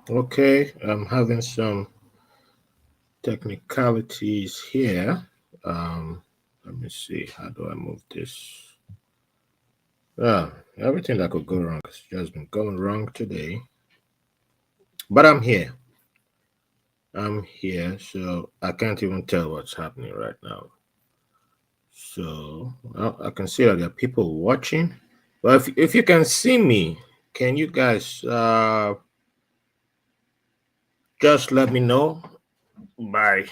Okay, I'm having some technicalities here. Let me see. How do I move this? Everything that could go wrong has just been going wrong today. But I'm here. I'm here, so I can't even tell what's happening right now. So well, I can see that there are people watching. But if you can see me, can you guys just let me know by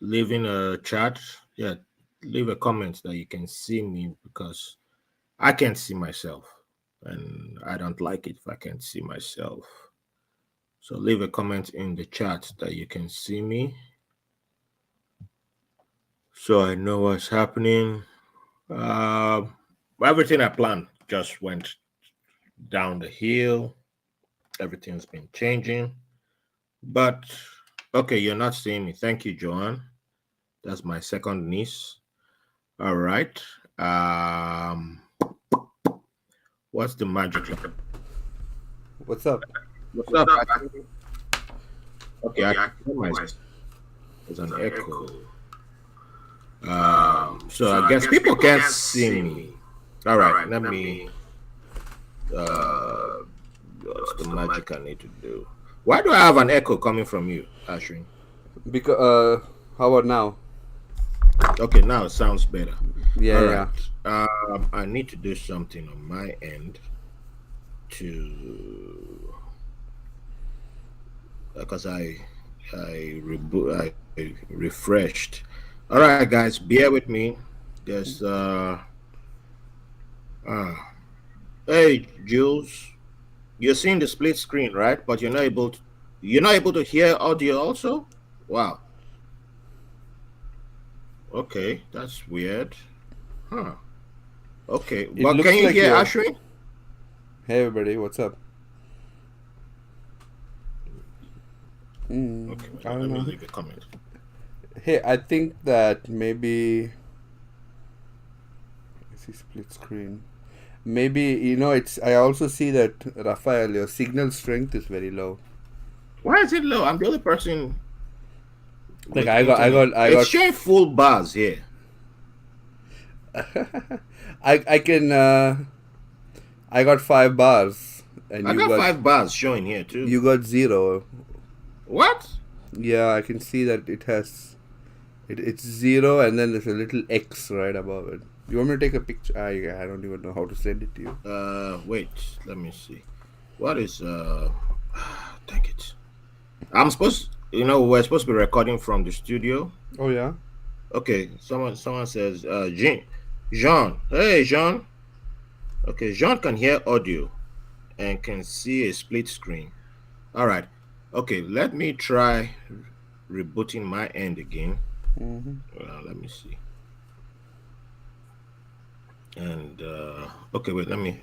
leaving a chat? Yeah, leave a comment that you can see me because I can't see myself, and I don't like it if I can't see myself. So leave a comment in the chat that you can see me, so I know what's happening. Uh, Everything I planned just went down the hill. Everything's been changing, but okay, you're not seeing me. Thank you, Joanne. That's my second niece. All right. Um, what's the magic? What's up? What's up? Okay, I can hear myself. There's an echo. So I guess people can't see me. All right, let me. Uh, what's the magic I need to do? Why do I have an echo coming from you, Ashwin? Because how about now? Okay, now it sounds better. Yeah, All yeah. right. I need to do something on my end to because I refreshed. All right, guys, bear with me. There's uh hey Jules, you're seeing the split screen, right? But you're not able to hear audio also? Wow. Okay, that's weird. Huh. Okay, It but can looks you like hear you're. Ashwin? Hey, everybody. What's up? Okay, wait, I let don't me know. leave a comment. Hey, I think that maybe I see split screen. Maybe it's. I also see that Raphael, your signal strength is very low. Why is it low? I'm the only person Like with I got, I internet. got, I It's got. showing full bars here. I can. I got 5 bars, and I you got got 5 bars showing here too. you got 0. What? Yeah, I can see that it has. It's 0, and then there's a little X right above it. You want me to take a picture? I don't even know how to send it to you. Wait. Let me see. What is Dang it. I'm supposed. We're supposed to be recording from the studio. Oh yeah. Okay. Someone says, Jean. Hey, Jean. Okay, Jean can hear audio and can see a split screen. All right. Okay. Let me try rebooting my end again. Let me see. And okay, wait. Let me.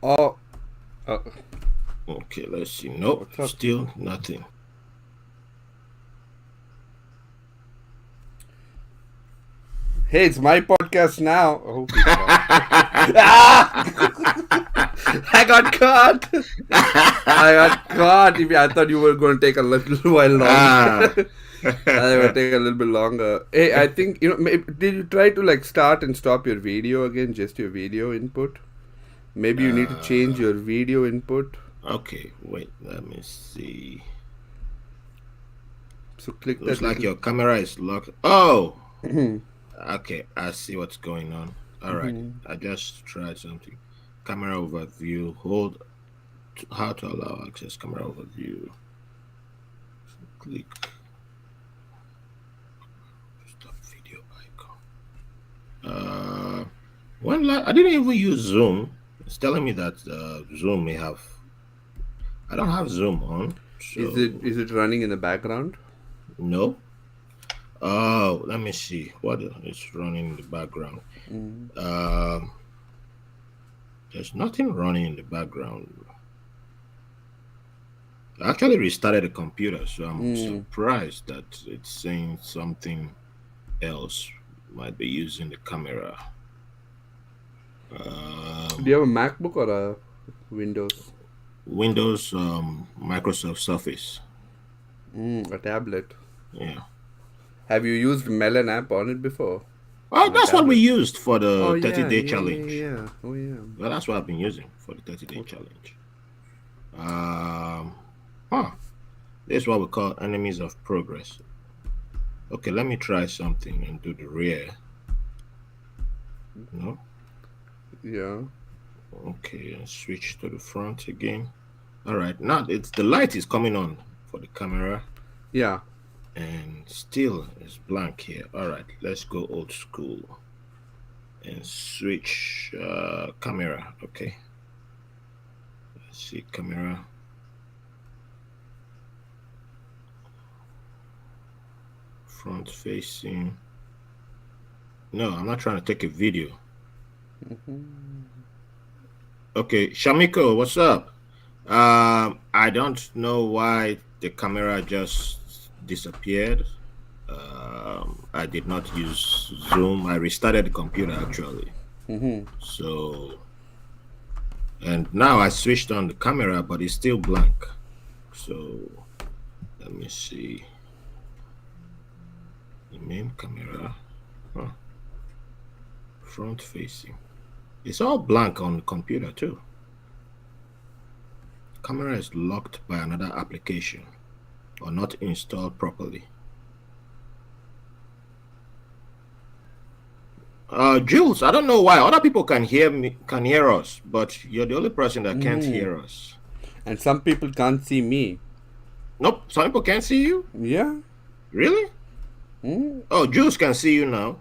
Oh, Okay, let's see. Nope, what's up? still nothing. Hey, it's my podcast now. Oh, ah! I got caught. I got caught. I thought you were going to take a little while Ah. longer. I will take a little bit longer. Hey, I think did you try to like start and stop your video again? Just your video input. Maybe you need to change uh, your video input. okay, wait. Let me see. So click Looks that like little. your camera is locked. Oh, okay. I see what's going on. All right. I just tried something. Camera overview. Hold. How to allow access camera overview. Click. Stop video icon. Uh, I didn't even use Zoom. It's telling me that Zoom may have. I don't have Zoom on, so Is it running in the background? no. Oh, let me see what is running in the background. Um, there's nothing running in the background. I actually restarted the computer, so I'm surprised that it's saying something else might be using the camera. Do you Um, have a MacBook or a? Windows. Windows, Microsoft Surface. A tablet. Yeah. Have you used Melon app on it before? Oh, On a that's what we tablet? used for Oh the yeah, 30-day yeah, yeah, challenge. yeah. Oh yeah. Well, that's what I've been using for the 30-day challenge. Huh. This is what we call enemies of progress. Okay, let me try something and do the rear. No? Yeah. Okay, and switch to the front again. All right, now the light is coming on for the camera, Yeah. and still it's blank here. All right, let's go old school and switch camera. Okay, let's see camera. Front facing. No, I'm not trying to take a video. Okay, Shamiko, what's up? I don't know why the camera just disappeared. I did not use Zoom. I restarted the computer actually. So, and now I switched on the camera, but it's still blank. So, let me see. The main camera, huh. Front facing. It's all blank on the computer too. Camera is locked by another application or not installed properly. Jules, I don't know why other people can hear us, but you're the only person that can't hear us. And some people can't see me. Nope, some people can't see you. Yeah. Really? Oh, Jules can see you now.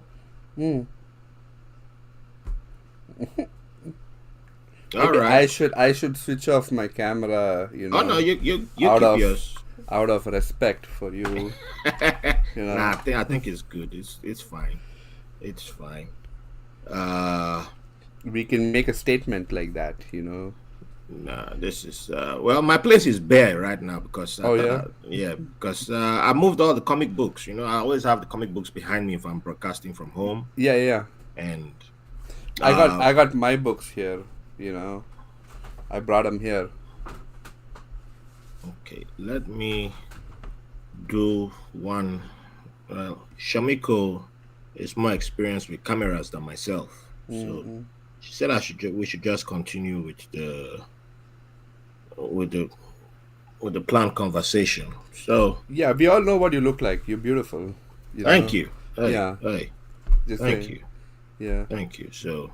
All Okay, right. I should switch off my camera, Oh no, you out keep of yours. out of respect for you. Nah, I think it's good. It's fine. It's fine. We can make a statement like that, Nah, this is well, my place is bare right now because Oh yeah. because I moved all the comic books. I always have the comic books behind me if I'm broadcasting from home, Yeah, yeah. and I got my books here, I brought them here. okay, let me do one. Well, Shamiko is more experienced with cameras than myself, so she said we should just continue with the planned conversation. So Yeah, we all know what you look like. You're beautiful. thank you. Hey, Yeah. hey, Just thank saying. you, Yeah. thank you. So,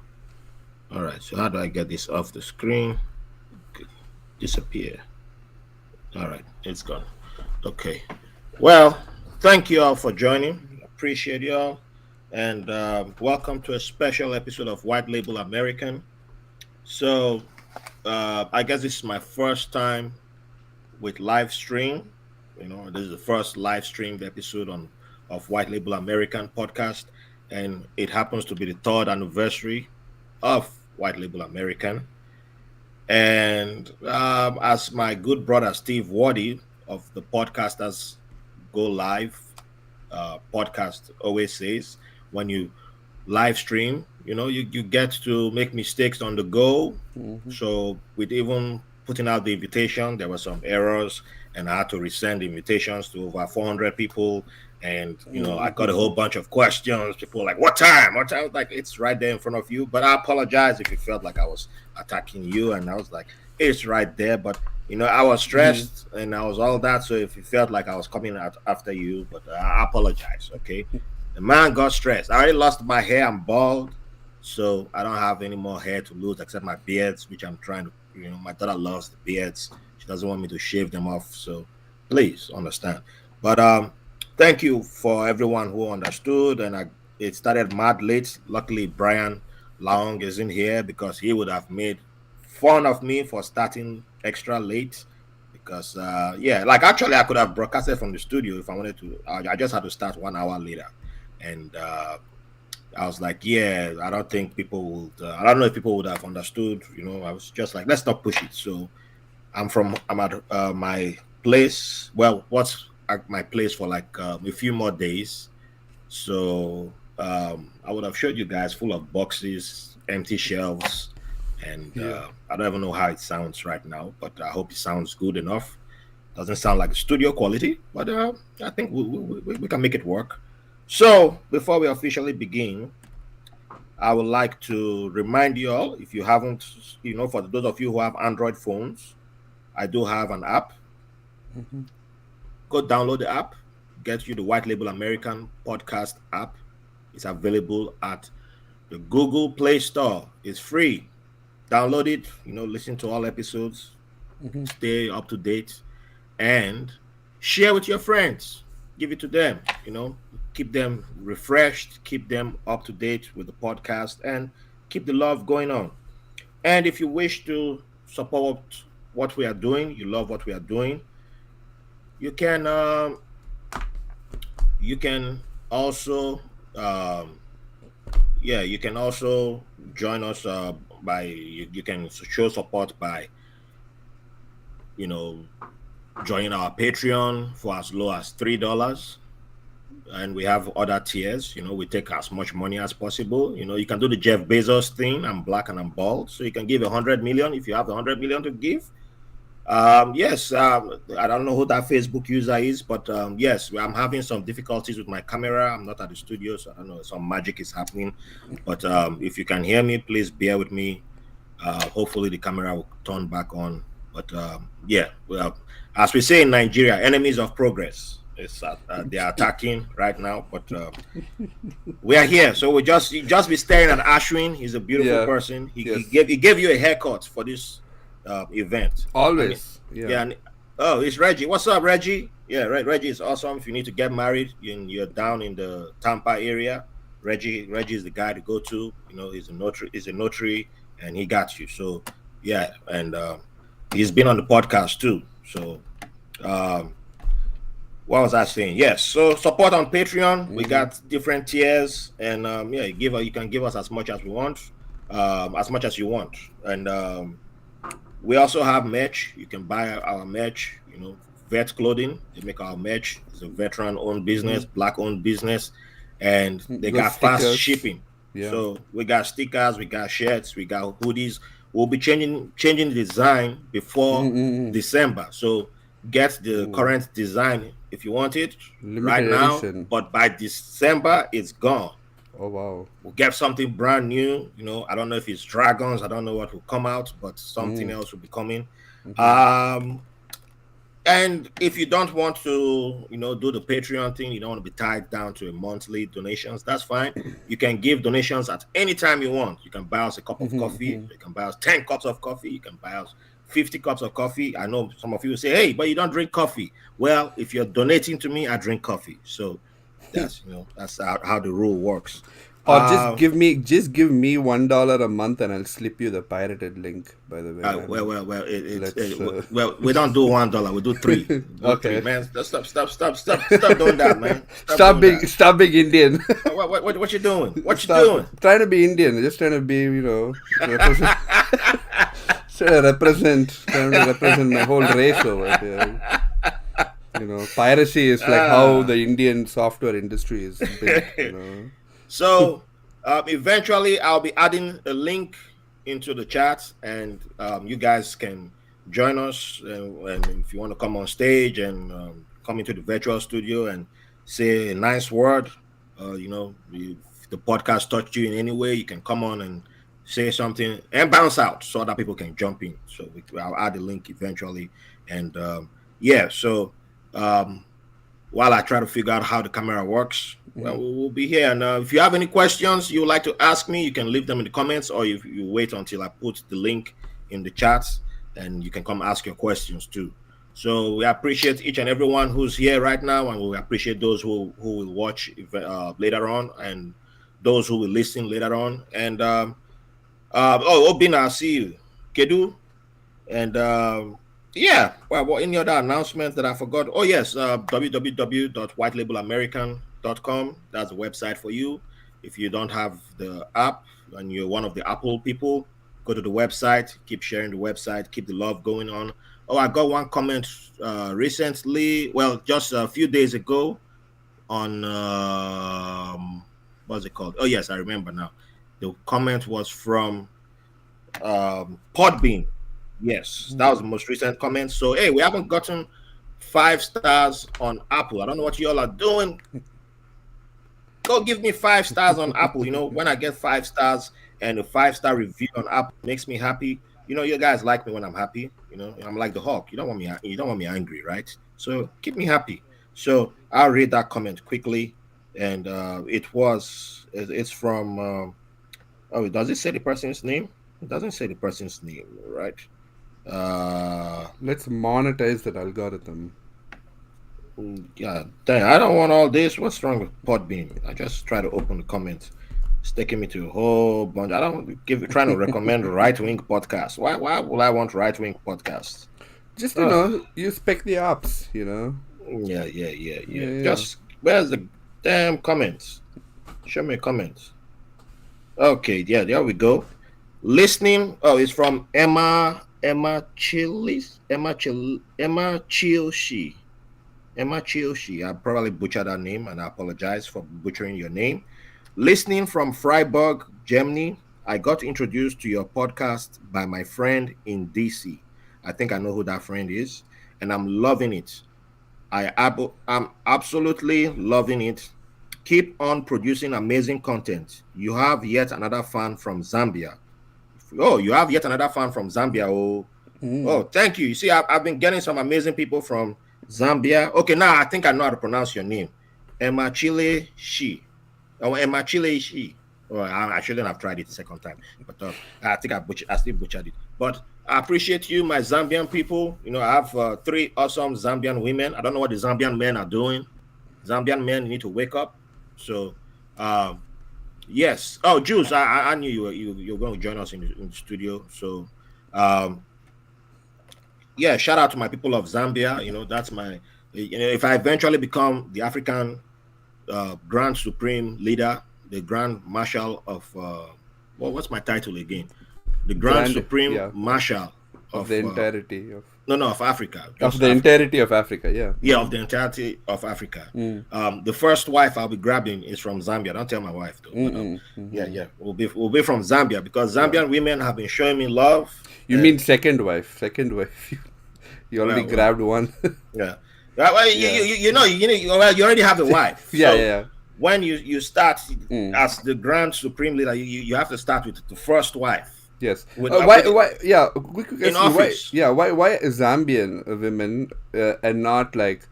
all right. So how do I get this off the screen? Disappear. All right, it's gone. Okay. Well, thank you all for joining. Appreciate you all, and welcome to a special episode of White Label American. So, I guess this is my first time with live stream. This is the first live streamed episode of White Label American podcast, and it happens to be the third anniversary of White Label American. And as my good brother Steve Waddy of the Podcasters Go Live podcast always says, when you live stream, you get to make mistakes on the go. So with even putting out the invitation, there were some errors, and I had to resend invitations to over 400 people. And I got a whole bunch of questions. People were like, "What time? What time?" Like, it's right there in front of you. But I apologize if you felt like I was attacking you, and I was like, "It's right there." But I was stressed and I was all that. So if you felt like I was coming out after you, but I apologize. Okay, the man got stressed. I already lost my hair. I'm bald, so I don't have any more hair to lose except my beards, which I'm trying to. My daughter loves the beards. She doesn't want me to shave them off. So please understand. But thank you for everyone who understood. And it started mad late. Luckily, Brian Long isn't here because he would have made fun of me for starting extra late. Because actually I could have broadcasted from the studio if I wanted to. I just had to start 1 hour later, and I was like, yeah, I don't think people would. I don't know if people would have understood. I was just like, let's not push it. So I'm at my place. Well, what's at my place for like a few more days. So I would have showed you guys full of boxes, empty shelves, and Yeah. I don't even know how it sounds right now, but I hope it sounds good enough. Doesn't sound like studio quality, but I think we can make it work. So before we officially begin, I would like to remind you all, if you haven't, for those of you who have Android phones, I do have an app. Mhm. Go download the app, get you the White Label American podcast app. It's available at the Google Play Store. It's free. Download it, listen to all episodes, Mhm. stay up to date, and share with your friends. Give it to them, keep them refreshed, keep them up to date with the podcast, and keep the love going on. And if you wish to support what we are doing, you love what we are doing, you can you can also um, you can also join us by you can show support by you know joining our Patreon for as low as $3. And we have other tiers. We take as much money as possible. You can do the Jeff Bezos thing. I'm black and I'm bald, so you can give 100 million if you have 100 million to give. Yes, I don't know who that Facebook user is, but yes, I'm having some difficulties with my camera. I'm not at the studio, so I don't know. Some magic is happening. But if you can hear me, please bear with me. Hopefully, the camera will turn back on. But yeah, well, as we say in Nigeria, enemies of progress. They are attacking right now, but we are here. So you just be staring at Ashwin. He's a beautiful Yeah. person. Yes. He gave you a haircut for this event. And Always. Yeah. yeah, and oh, it's Reggie. What's up, Reggie? Yeah, right. Reggie is awesome. If you need to get married, you're down in the Tampa area. Reggie is the guy to go to. He's a notary. And he got you. So yeah, and he's been on the podcast too. So um, what was I saying? Yes. So support on Patreon. We got different tiers, and yeah, you can give us as much as we want, as much as you want, and we also have merch. You can buy our merch. Vet Clothing. They make our merch. It's a veteran-owned business, black-owned business, and they got fast stickers. shipping. Yeah. So we got stickers, we got shirts, we got hoodies. We'll be changing the design before December. So get the current design if you want it right Limited now. edition. But by December, it's gone. Oh wow. We'll get something brand new. I don't know if it's dragons. I don't know what will come out, but something else will be coming. And if you don't want to, do the Patreon thing, you don't want to be tied down to a monthly donations, that's fine. You can give donations at any time you want. You can buy us a cup of coffee. You can buy us 10 cups of coffee. You can buy us 50 cups of coffee. I know some of you will say, hey, but you don't drink coffee. Well, if you're donating to me, I drink coffee. So that's how the rule works. Or just give me $1 a month and I'll slip you the pirated link. By the way. Well, we don't do $1. We do $3. Okay. $3, man. Stop doing that, man. Stop being Indian. What you doing? What you doing? Trying to be Indian. Just trying to be, represent. Trying to represent my whole race over here. Piracy is like how the Indian software industry is built. So eventually I'll be adding a link into the chat, and you guys can join us. And if you want to come on stage and come into the virtual studio and say a nice word, if the podcast touched you in any way, you can come on and say something and bounce out so other people can jump in. So I'll add the link eventually. And yeah, so while I try to figure out how the camera works, well, we'll be here. And if you have any questions you would like to ask me, you can leave them in the comments, or if you wait until I put the link in the chats, and you can come ask your questions too. So we appreciate each and everyone who's here right now, and we appreciate those who will watch later on, and those who will listen later on. And Obina, I see you. Kedu. And yeah, well, any other announcements that I forgot? Oh yes, www.whitelabelamerican.com. That's the website for you. If you don't have the app and you're one of the Apple people, go to the website, keep sharing the website, keep the love going on. Oh, I got one comment recently, well, just a few days ago on what's it called? Oh yes, I remember now. The comment was from Podbean. Yes, that was the most recent comment. So hey, we haven't gotten 5 stars on Apple. I don't know what you all are doing. Go give me 5 stars on Apple. You know, when I get 5 stars and a 5 star review on Apple makes me happy. You know, you guys like me when I'm happy. You know, I'm like the hawk. You don't want me angry, right? So keep me happy. So I'll read that comment quickly, and it's from. Oh, does it say the person's name? It doesn't say the person's name, right? Let's monetize that algorithm. Yeah, dang, I don't want all this. What's wrong with Podbean? I just try to open the comments. It's taking me to a whole bunch. I don't trying to recommend right wing podcasts. Why would I want right wing podcasts? Just Ugh. you spec the apps. Yeah. Yeah. Just where's the damn comments? Show me comments. Okay, yeah, there we go. Listening. Oh, it's from Emma Chilis. Emma Chilshi. Emma Chilshi. I probably butchered her name, and I apologize for butchering your name. Listening from Freiburg, Germany. I got introduced to your podcast by my friend in DC. I think I know who that friend is, and I'm loving it. I'm absolutely loving it. Keep on producing amazing content. You have yet another fan from Zambia. Oh, you have yet another fan from Zambia. Oh, thank you. You see, I've been getting some amazing people from Zambia. Okay, now I think I know how to pronounce your name. Emma Chile Shi. Oh, Emma Chile Shi. Oh, I shouldn't have tried it the second time, but I think I still butchered it. But I appreciate you, my Zambian people. You know, I have 3 awesome Zambian women. I don't know what the Zambian men are doing. Zambian men need to wake up. So, um, yes. Oh, Juice, I knew you were going to join us in the studio. So, um, yeah, shout out to my people of Zambia. You know, that's my. You know, if I eventually become the African Grand Supreme Leader, the Grand Marshal of well, what's my title again? The Grand Grand, Supreme yeah, Marshal of of the entirety of no of Africa, of just the Africa. entirety of Africa. Yeah. Yeah, of the entirety of Africa. The first wife I'll be grabbing is from Zambia. Don't tell my wife though. But yeah, we'll be from Zambia because Yeah. Zambian women have been showing me love. You mean And second wife? Second wife. You already well, grabbed one. yeah. Well, Yeah. well, you already have a wife. Yeah. So Yeah. when you start Mm. as the Grand Supreme Leader, you have to start with the first wife Yes. with, Why? Yeah. Quick in question. Why? office. Yeah. Why Zambian women and not like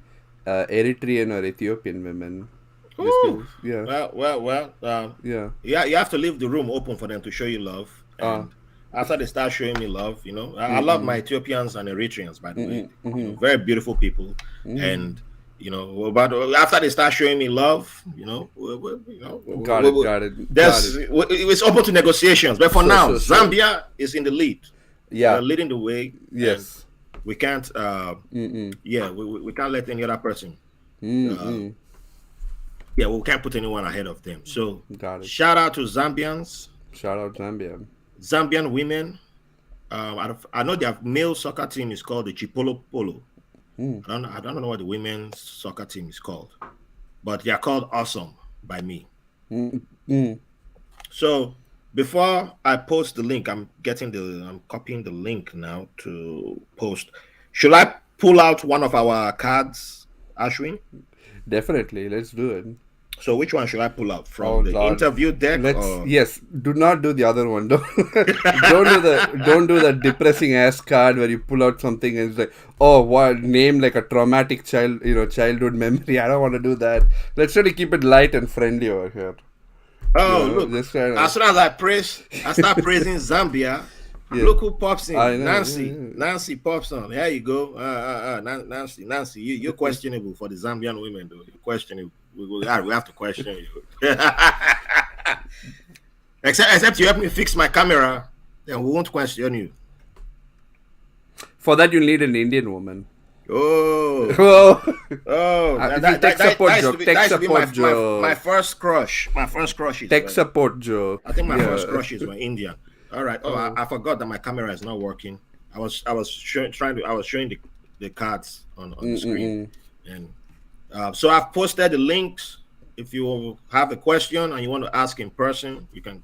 Eritrean or Ethiopian women? Just Ooh. 'cause- yeah. Well. Yeah. Yeah, you have to leave the room open for them to show you love. Uh. And after they start showing me love, you know, I love my Ethiopians and Eritreans, by the way. You know, very beautiful people. And you know, but after they start showing me love, you know, Got it. Got it. it's open to negotiations. But for now, So. Zambia is in the lead. Yeah. They're leading the way. Yes. And we can't. Yeah, we can't let any other person. Yeah, we can't put anyone ahead of them. So Got it. shout out to Zambians, Shout out Zambia. Zambian women. I know their male soccer team is called the Chipolo Polo. I don't know what the women's soccer team is called, but they are called Awesome by me. So before I post the link, I'm copying the link now to post. Should I pull out one of our cards, Ashwin? Definitely. Let's do it. So which one should I pull out from Oh, the Lord. interview deck? Yes. Do not do the other one. Don't do the depressing ass card where you pull out something and it's like, oh, what name like a traumatic childhood memory. I don't want to do that. Let's try to keep it light and friendly over here. Oh, Yeah, look! just try to- As soon as I start praising Zambia. Yeah. Look who pops in. I know, Nancy. yeah. Nancy pops on. There you go. Nancy, you're questionable for the Zambian women, though. You're questionable. We have to question you. Except you help me fix my camera, then we won't question you. For that, you need an Indian woman. Oh, Tech support that Joe. used to be- Tech that used to be support Joe. my first crush. My first crush is Tech support Joe. I think my Yeah. first crushes were Indian. All right. Oh, I forgot that my camera is not working. I was showing the cards on the screen, and so I've posted the links. If you have a question and you want to ask in person, you can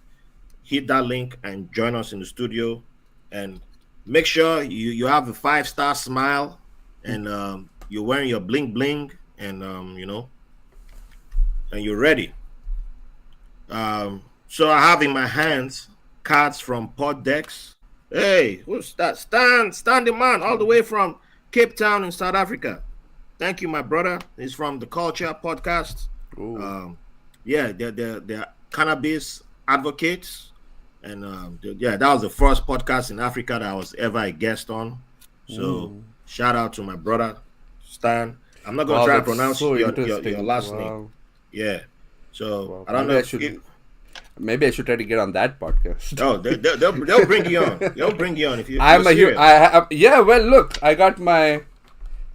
hit that link and join us in the studio. And make sure you have a 5-star smile, and you're wearing your bling bling, and and you're ready. So I have in my hands cards from Poddex. Hey, who's that? Stan the man, all the way from Cape Town in South Africa. Thank you, my brother. He's from the Culture Podcast. Yeah, they're cannabis advocates, and that was the first podcast in Africa that I was ever a guest on. So shout out to my brother Stan. I'm not gonna try to pronounce so your interesting. last Wow. name. Yeah. So Wow. I don't know. Maybe I should try to get on that podcast. Oh, they'll bring you on. They'll bring you on if you. I'm a serious. yeah. Well, look, I got my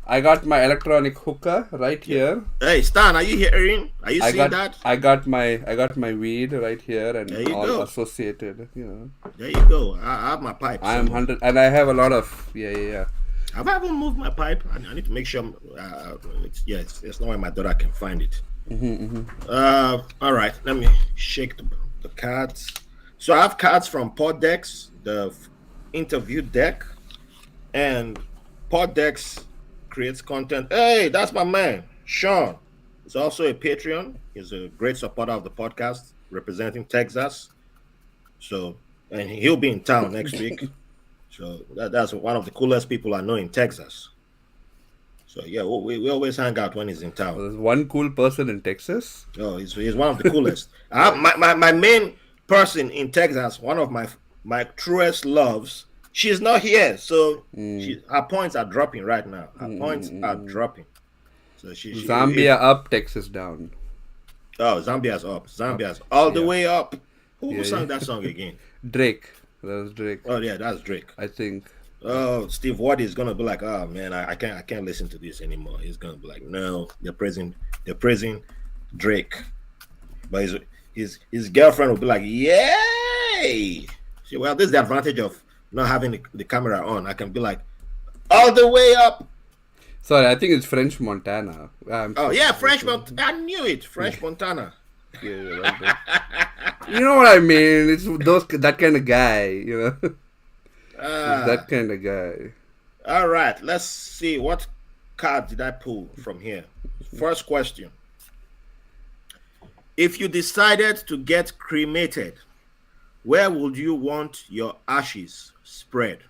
electronic hookah right here. Hey Stan, are you hearing? Are you seeing that? I got my weed right here and There you all go. associated. There you go. I have my pipe. I'm 100, and I have a lot of yeah. Have I ever moved my pipe? I need to make sure. It's not where my daughter can find it. All right. Let me shake the cards. So I have cards from Poddex, the interview deck, and Poddex creates content. Hey, that's my man, Sean. He's also a Patreon. He's a great supporter of the podcast, representing Texas. So, and he'll be in town next week. So that's one of the coolest people I know in Texas. So yeah, we always hang out when he's in town. There's one cool person in Texas. Oh, he's one of the coolest. My main person in Texas, one of my truest loves. She's not here, so her points are dropping right now. Her points are dropping. So she Zambia up, Texas down. Oh, Zambia's up. Zambia's all the way up. Who sang that song again? Drake. That was Drake. Oh yeah, that's Drake. I think. Oh, Steve Waddy is gonna be like, oh man, I can't listen to this anymore. He's gonna be like, no, they're praising Drake, but his girlfriend will be like, yay! Well, this is the advantage of not having the camera on. I can be like, all the way up. Sorry, I think it's French Montana. Oh yeah, French Montana. I knew it, French Montana. Yeah, you know what I mean? It's that kind of guy, It's that kind of guy. All right, let's see what card did I pull from here. First question: if you decided to get cremated, where would you want your ashes spread?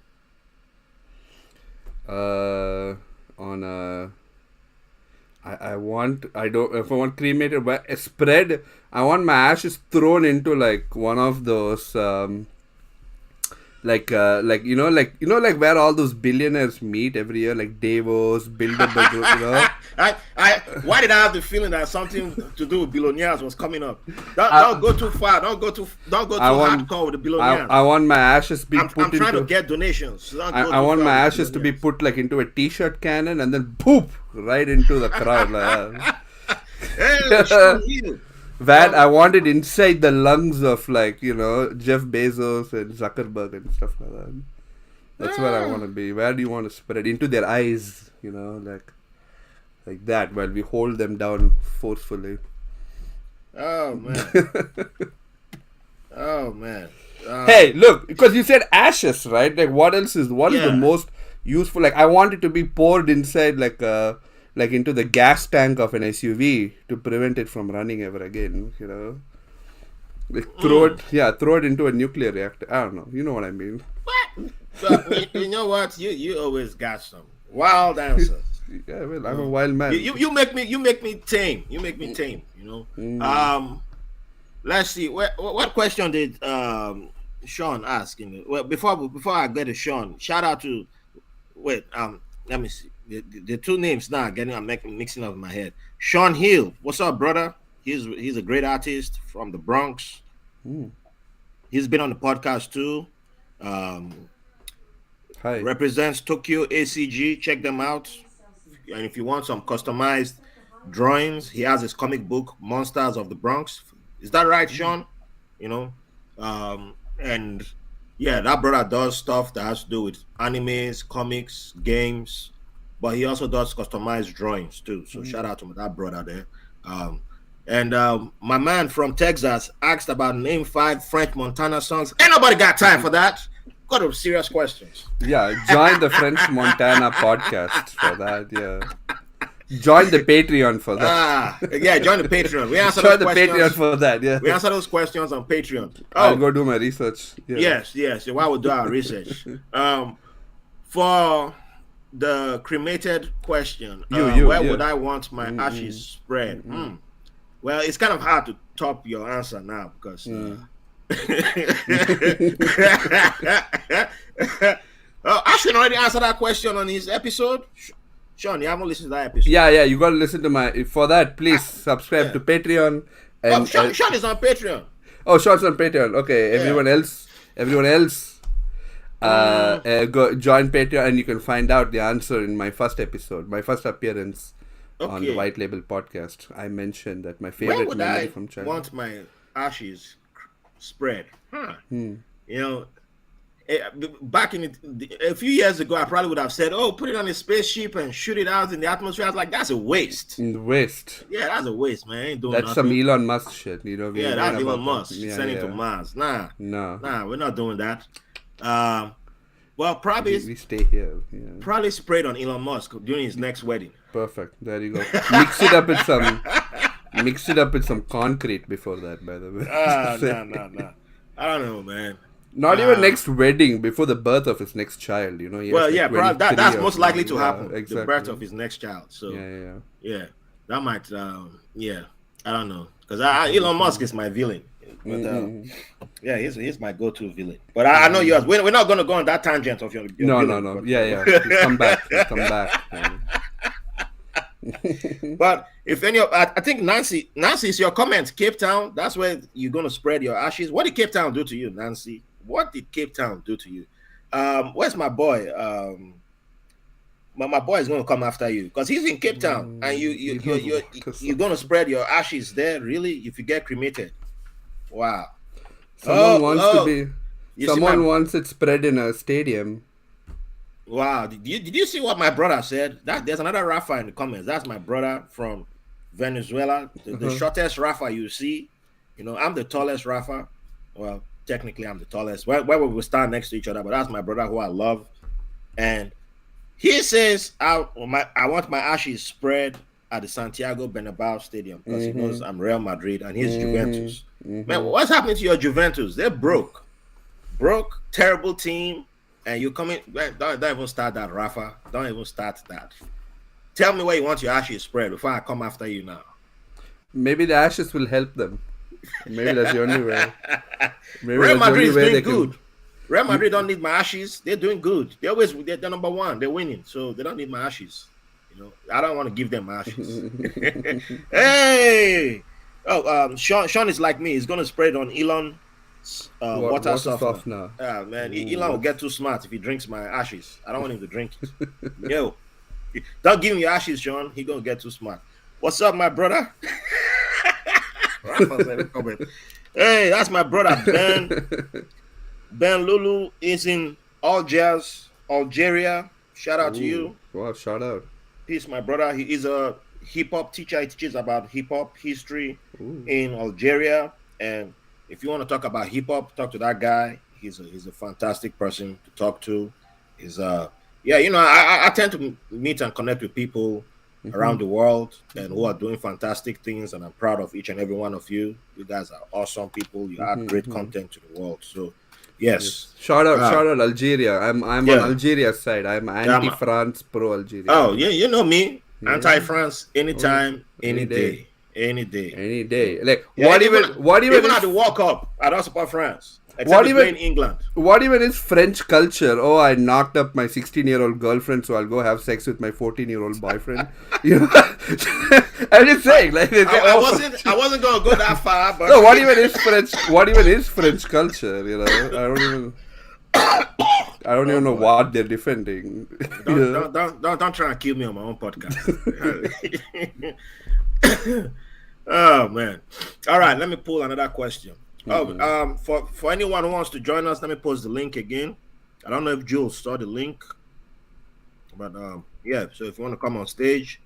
On a. If I want cremated, but spread, I want my ashes thrown into like one of those, like where all those billionaires meet every year, like Davos, Bilderberg, Why did I have the feeling that something to do with billionaires was coming up? Don't go too far. Don't go too hardcore with the billionaires. I want my ashes be I'm put trying into. to get donations. I want my ashes to be put like into a t-shirt cannon and then poop right into the crowd. That I want it inside the lungs of Jeff Bezos and Zuckerberg and stuff like that. That's where I want to be. Where do you want to spread into their eyes? Like that, while we hold them down forcefully. Oh man. Oh man. Hey, look, because you said ashes, right? Like, what else is the most useful? Like, I want it to be poured inside, like into the gas tank of an SUV to prevent it from running ever again. Like, throw it into a nuclear reactor. I don't know. You know what I mean? What? So, you know what? You always got some wild answers. Yeah, well, I'm a wild man. You make me tame. You make me tame. Let's see. What question did Sean ask? Well, before I get to Sean, shout out to let me see the two names now. I'm mixing up in my head. Sean Hill, what's up, brother? He's a great artist from the Bronx. He's been on the podcast too. Hi. Represents Tokyo ACG. Check them out. And if you want some customized drawings, he has his comic book Monsters of the Bronx. Is that right, Sean? And yeah, that brother does stuff that has to do with animes, comics, games, but he also does customized drawings too. So shout out to that brother there. And my man from Texas asked about name 5 French Montana songs. Ain't nobody got time for that. Got to serious questions. Yeah, join the French Montana podcast for that. Yeah. Join the Patreon for that. Yeah, join the Patreon. We answer Join those the questions. Patreon for that. Yeah. We answer those questions on Patreon. I'll go do my research. Yeah. Yes. While we do our research. For the cremated question, where would I want my ashes spread? Well, it's kind of hard to top your answer now because Ashwin already answered that question on his episode. Sean, you haven't listened to that episode. Yeah, you got to listen to my. For that, please subscribe to Patreon. And Sean is on Patreon. Oh, Sean's on Patreon. Okay, everyone else, go join Patreon, and you can find out the answer in my first episode, my first appearance on the White Label podcast. I mentioned that my favorite memory from childhood. Want my ashes spread? You know, back in a few years ago, I probably would have said, "Oh, put it on a spaceship and shoot it out in the atmosphere." I was like, "That's a waste." Waste. Yeah, that's a waste, man. Ain't doing that's nothing. some Elon Musk shit, you know. Yeah, that's Elon Musk sending to Mars. Nah, we're not doing that. Well, probably we stay here. Yeah. Probably sprayed on Elon Musk during his next wedding. Perfect. There you go. Mix it up with some concrete before that. By the way. No. I don't know, man. Not even next wedding, before the birth of his next child. You know. Well, yeah, that's most likely to happen. Exactly. The birth of his next child. So yeah, that might. I don't know, because Elon Musk is my villain. But yeah, he's my go-to villain. But I know yours. We're not going to go on that tangent of your no. villain. Yeah. Come back. But if any of, I think Nancy, it's your comment. Cape Town, that's where you're going to spread your ashes. What did Cape Town do to you, Nancy? What did Cape Town do to you? Where's my boy? My boy is going to come after you because he's in Cape Town, and you're going to spread your ashes there. Really, if you get cremated. Wow. Someone wants it spread in a stadium. Wow. Did you see what my brother said? There's another Rafa in the comments. That's my brother from Venezuela. The shortest Rafa you see. You know, I'm the tallest Rafa. Well, technically I'm the tallest. Where we will stand next to each other, but that's my brother who I love. And he says, I want my ashes spread at the Santiago Bernabeu Stadium because he knows I'm Real Madrid and he's Juventus. Man, what's happening to your Juventus? They're broke, terrible team, and you come in. Don't even start that, Rafa. Don't even start that. Tell me where you want your ashes spread before I come after you now. Maybe the ashes will help them. Maybe that's the only way. Real Madrid is doing good. Real Madrid don't need my ashes. They're doing good. They're number one. They're winning, so they don't need my ashes. You know, I don't want to give them my ashes. Hey. Sean is like me. He's gonna spread on Elon's water softener. Yeah, man. Elon will get too smart if he drinks my ashes. I don't want him to drink it. Yo, don't give me your ashes, Sean. He gonna get too smart. What's up, my brother? Hey, that's my brother Ben. Ben Lulu is in Algeria. Shout out to you. Wow, shout out. He's my brother. He is a hip-hop teacher. He teaches about hip-hop history in Algeria. And if you want to talk about hip-hop, talk to that guy. He's a fantastic person to talk to. I tend to meet and connect with people around the world and who are doing fantastic things, and I'm proud of each and every one of you. You guys are awesome people. You add great content to the world. So yes. Shout out Algeria. I'm on Algeria's side. I'm anti-France, pro-Algeria. Oh, yeah, you know me. Anti-France anytime, any day. Any day. Like what even at the World Cup, I don't support France. Except in England. What even is French culture? Oh, I knocked up my 16-year-old girlfriend, so I'll go have sex with my 14-year-old boyfriend. You know, I'm just saying. Like, I wasn't gonna go that far. But no, what even is French? What even is French culture? You know, I don't even know what they're defending. Don't try and kill me on my own podcast. Oh man! All right, let me pull another question. For anyone who wants to join us, let me post the link again. I don't know if Jules saw the link, but yeah. So if you want to come on stage,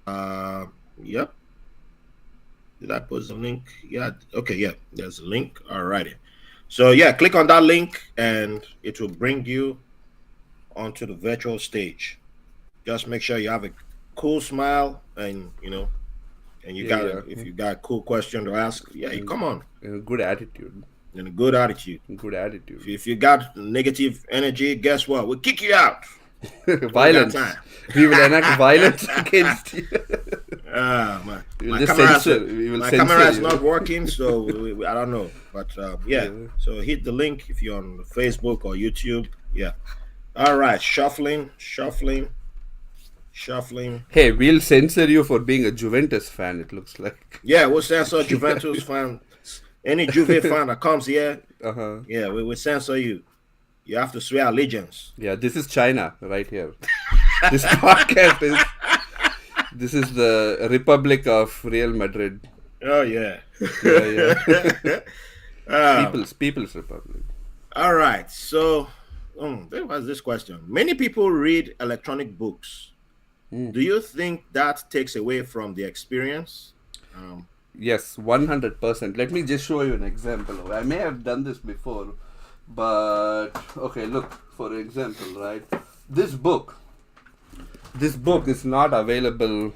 yep. Did I post the link? Yeah. Okay. Yeah. There's a link. Alrighty. So yeah, click on that link and it will bring you onto the virtual stage. Just make sure you have a cool smile and and you Yeah, got yeah. if you got a cool question to ask, yeah, you And, come on good attitude. and a good attitude. Good attitude. If you got negative energy, guess what? We'll kick you out. We got Violence. time. We will enact violence against you. My, We will my just camera, censor. We will my censor camera is you. not working, so I don't know. But yeah, Yeah. so hit the link if you're on Facebook or YouTube. Yeah. All right, shuffling. Hey, we'll censor you for being a Juventus fan, it looks like. Yeah, we'll censor Juventus fan. Any Juve fan that comes here, Uh-huh. yeah, we will censor you. You have to swear allegiance. Yeah, this is China right here. This podcast is. This is the Republic of Real Madrid. Oh yeah. Yeah, yeah. Um, People's Republic. all right. So, there was this question. Many people read electronic books. Do you think that takes away from the experience? Yes, 100%. Let me just show you an example. I may have done this before, but okay, look, for example, right? This book is not available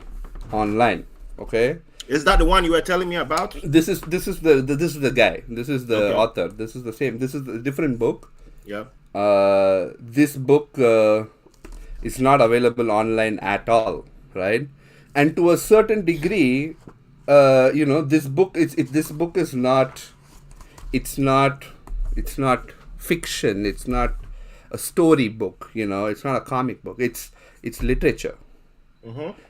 online, okay? Is that the one you were telling me about? This is the guy. This is the Okay. author. This is the same. This is a different book. Yeah. This book is not available online at all, right? And to a certain degree, this book this book is not. It's not fiction. It's not a story book. It's not a comic book. It's literature.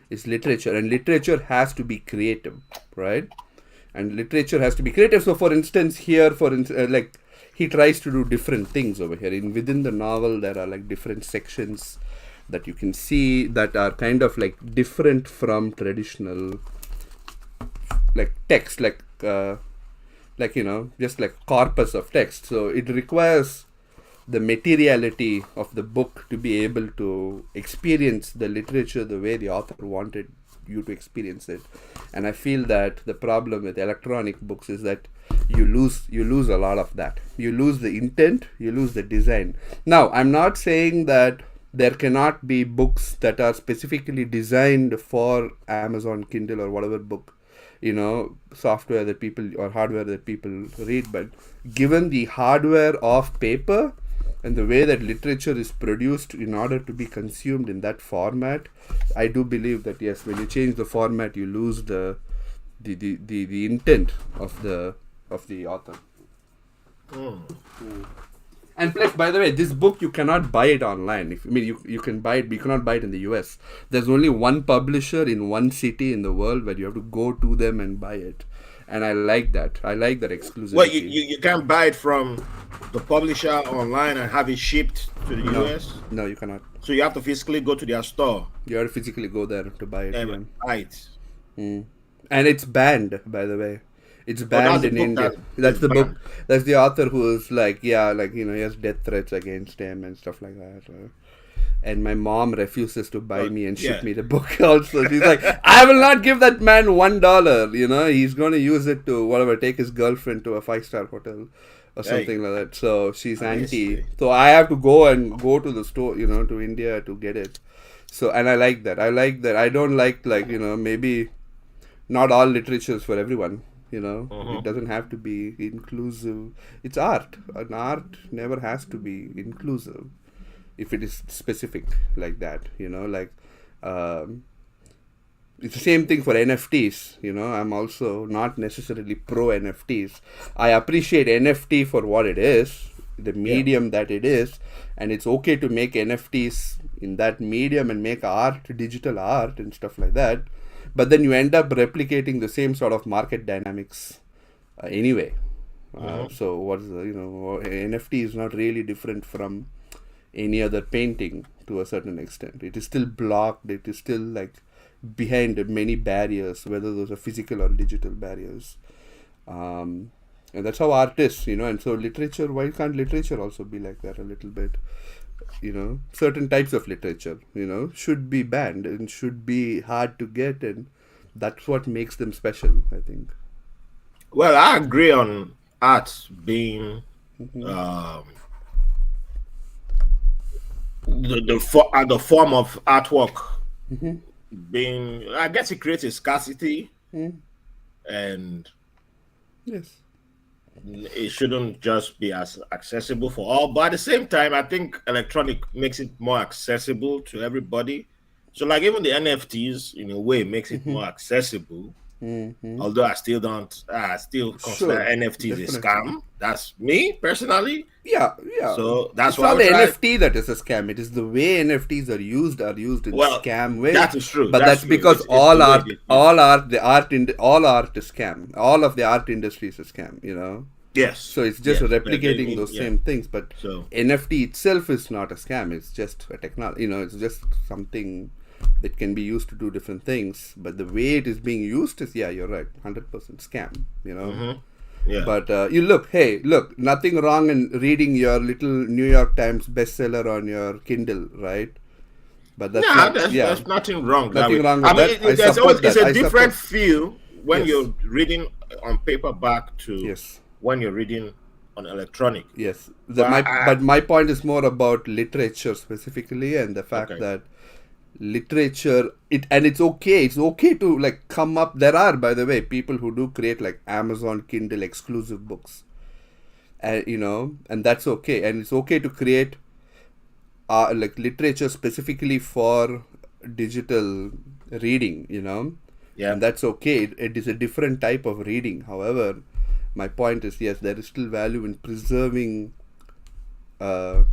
It's literature, and literature has to be creative, right? And literature has to be creative. So, for instance, here, like he tries to do different things over here. Within the novel, there are like different sections that you can see that are kind of like different from traditional like text, just like corpus of text. So it requires the materiality of the book to be able to experience the literature the way the author wanted you to experience it. And I feel that the problem with electronic books is that you lose a lot of that. You lose the intent, you lose the design. Now, I'm not saying that there cannot be books that are specifically designed for Amazon Kindle or whatever book software that people or hardware that people read, but given the hardware of paper and the way that literature is produced in order to be consumed in that format, I do believe that yes, when you change the format, you lose the intent of the author. And plus, by the way, this book you cannot buy it online. You can buy it, but you cannot buy it in the US. There's only one publisher in one city in the world where you have to go to them and buy it. And I like that. I like that exclusivity. Well, you can't buy it from the publisher online and have it shipped to the US. No, you cannot. So you have to physically go to their store You have to physically go there to buy it. and buy it. And it's banned, by the way. It's banned that's the in book India. that's That's the banned. book. That's the author who is like, he has death threats against him and stuff like that. And my mom refuses to buy me and ship yeah. me the book also. She's like, I will not give that man $1. He's going to use it to whatever, take his girlfriend to a 5-star hotel or something like that. So she's anti. see. So I have to go to the store, to India to get it. So, and I like that. I don't like maybe not all literature is for everyone. It doesn't have to be inclusive. It's art. An art never has to be inclusive if it is specific like that. It's the same thing for NFTs. I'm also not necessarily pro NFTs. I appreciate NFT for what it is, the medium that it is, and it's okay to make NFTs in that medium and make art, digital art and stuff like that. But then you end up replicating the same sort of market dynamics anyway. So what's NFT is not really different from any other painting to a certain extent. It is still blocked. It is still like behind many barriers, whether those are physical or digital barriers. And that's how art is, and so literature, why can't literature also be like that a little bit? Certain types of literature, should be banned and should be hard to get, and that's what makes them special, I think. Well, I agree on art being Mm-hmm. um, the form of artwork Mm-hmm. being. I guess it creates a scarcity, Mm. and Yes. it shouldn't just be as accessible for all. But at the same time, I think electronic makes it more accessible to everybody. So, like even the NFTs, in a way, makes it Mm-hmm. more accessible. Mm-hmm. Although I still don't, I still consider Sure. NFTs a Definitely. scam. That's me personally. Yeah, yeah. So that's It's why not we the try. NFT that is a scam. It is the way NFTs are used in Well, scam way. that is true. But That's that's true. because It's the way they, yeah. all art is scam. All of the art industry is a scam. Yes, So it's just yes. replicating those Yeah. same things. But So NFT itself is not a scam. It's just a technology. It's just something that can be used to do different things. But the way it is being used is, yeah, you're right, 100% scam. yeah, But look, nothing wrong in reading your little New York Times bestseller on your Kindle, right? But that's yeah. not, There's yeah, there's nothing wrong that nothing way. wrong I with mean, that. I there's always support it's that. a I different support. feel when Yes, you're reading on paperback to yes, when you're reading on electronic. yes. But But my point is more about literature specifically, and the fact okay, that literature it's okay to like come up. There are, by the way, people who do create like Amazon Kindle exclusive books, and that's okay, and it's okay to create like literature specifically for digital reading, yeah, and that's okay. It is a different type of reading. However, my point is, yes, there is still value in preserving uh,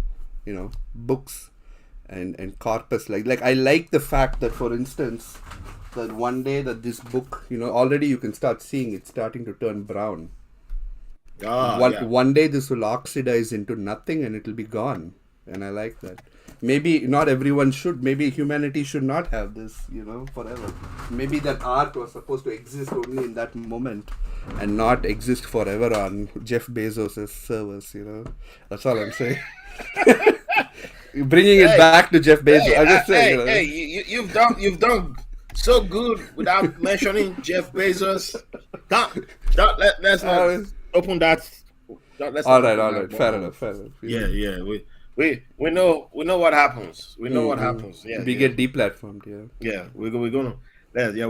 books and corpus. Like I like the fact that, for instance, that one day that this book, already you can start seeing it starting to turn brown. one yeah. one day this will oxidize into nothing and it will be gone, and I like that. Maybe not everyone should, maybe humanity should not have this, forever. Maybe that art was supposed to exist only in that moment and not exist forever on Jeff Bezos's servers. That's all I'm saying. Bringing it Hey, back to Jeff Bezos, I'm just saying, hey! You've done so good without mentioning Jeff Bezos. Let's not uh, open that. Let's all not right, open all that right, fair bottle. enough, fair enough. Yeah. We know what happens. We know what happens. Yeah, We get deplatformed, yeah. yeah. We're gonna. Yeah.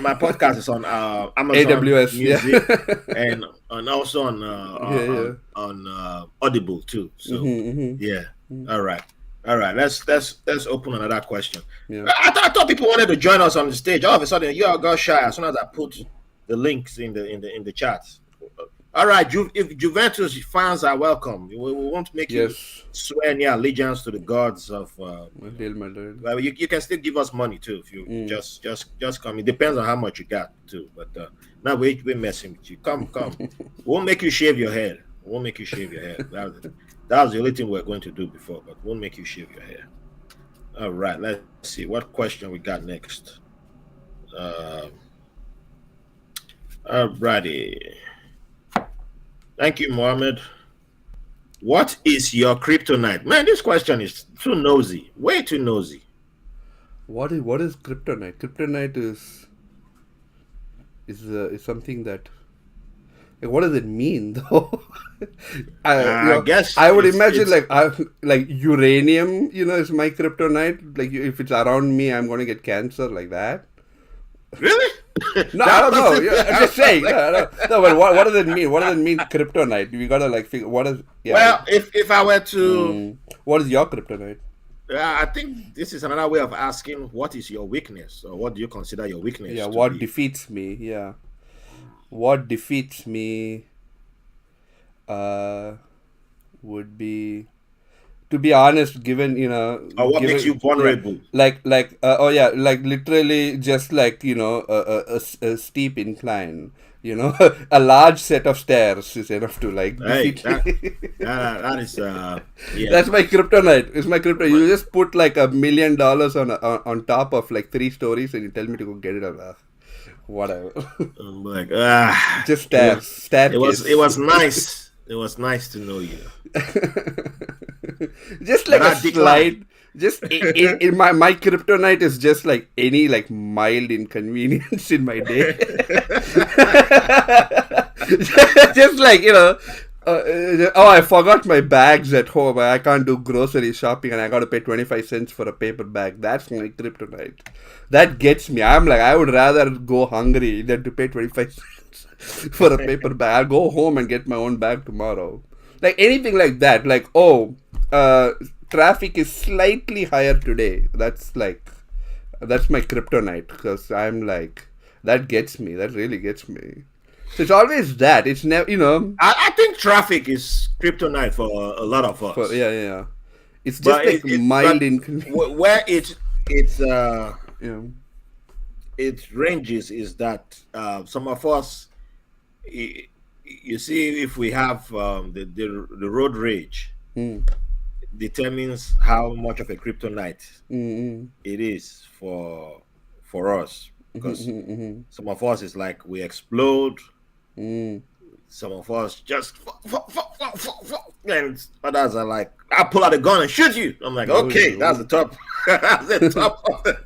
My podcast is on Amazon AWS, Music yeah. and also on Yeah, yeah. Audible too. So yeah. All right. All right. Let's open another question. Yeah. I thought people wanted to join us on the stage. All of a sudden, you all got shy as soon as I put the links in the chat. All right, if Juventus fans are welcome, we won't make you Yes. swear any allegiance to the gods of. Real Madrid. Well, you can still give us money too if you just come. It depends on how much you got too. But now we're messing with you. Come. We'll make you shave your head. We'll make you shave your head. That was the only thing we were going to do before, but we'll make you shave your hair. All right, let's see what question we got next. Alrighty. Thank you, Mohammed. What is your kryptonite? Man, this question is too nosy. Way too nosy. What is kryptonite? Kryptonite is something that. Like, what does it mean though? I guess I would it's imagine like uranium. Is my kryptonite. Like if it's around me, I'm going to get cancer like that. really. No, I don't know. Yeah, I'm just saying. No, but what does it mean? What does it mean, kryptonite? We gotta like figure what is. Yeah. Well, if I were to, What is your kryptonite? I think this is another way of asking what is your weakness or what do you consider your weakness Yeah. to What be? defeats me? Yeah. What defeats me? Would be, to be honest, given Or what makes you vulnerable? like like literally just like a steep incline. A large set of stairs is enough to like Hey, defeat that, me. that is yeah. That's my kryptonite. It's my kryptonite. You just put like $1 million on top of like 3 stories and you tell me to go get it. Whatever. I'm like Just staircase. it was nice. It was nice to know you. Just like But a I decline. slide. Just in my kryptonite is just like any like mild inconvenience in my day. Just like, I forgot my bags at home. I can't do grocery shopping and I got to pay 25 cents for a paper bag. That's my kryptonite. That gets me. I'm like, I would rather go hungry than to pay 25 cents for a paper bag. I'll go home and get my own bag tomorrow. Like anything like that. Like, traffic is slightly higher today. That's my kryptonite because I'm like, that gets me. That really gets me. So it's always that. It's never, I think traffic is kryptonite for a lot of us. yeah. It's just But like mild but inconvenience. where it's Yeah. it ranges is that some of us, you see, if we have the road rage, Mm, determines how much of a kryptonite mm, it is for us, because mm, some of us is like we explode, mm, some of us just and others are like, I'll pull out a gun and shoot you. I'm like, okay, that's the top. That's the top of the,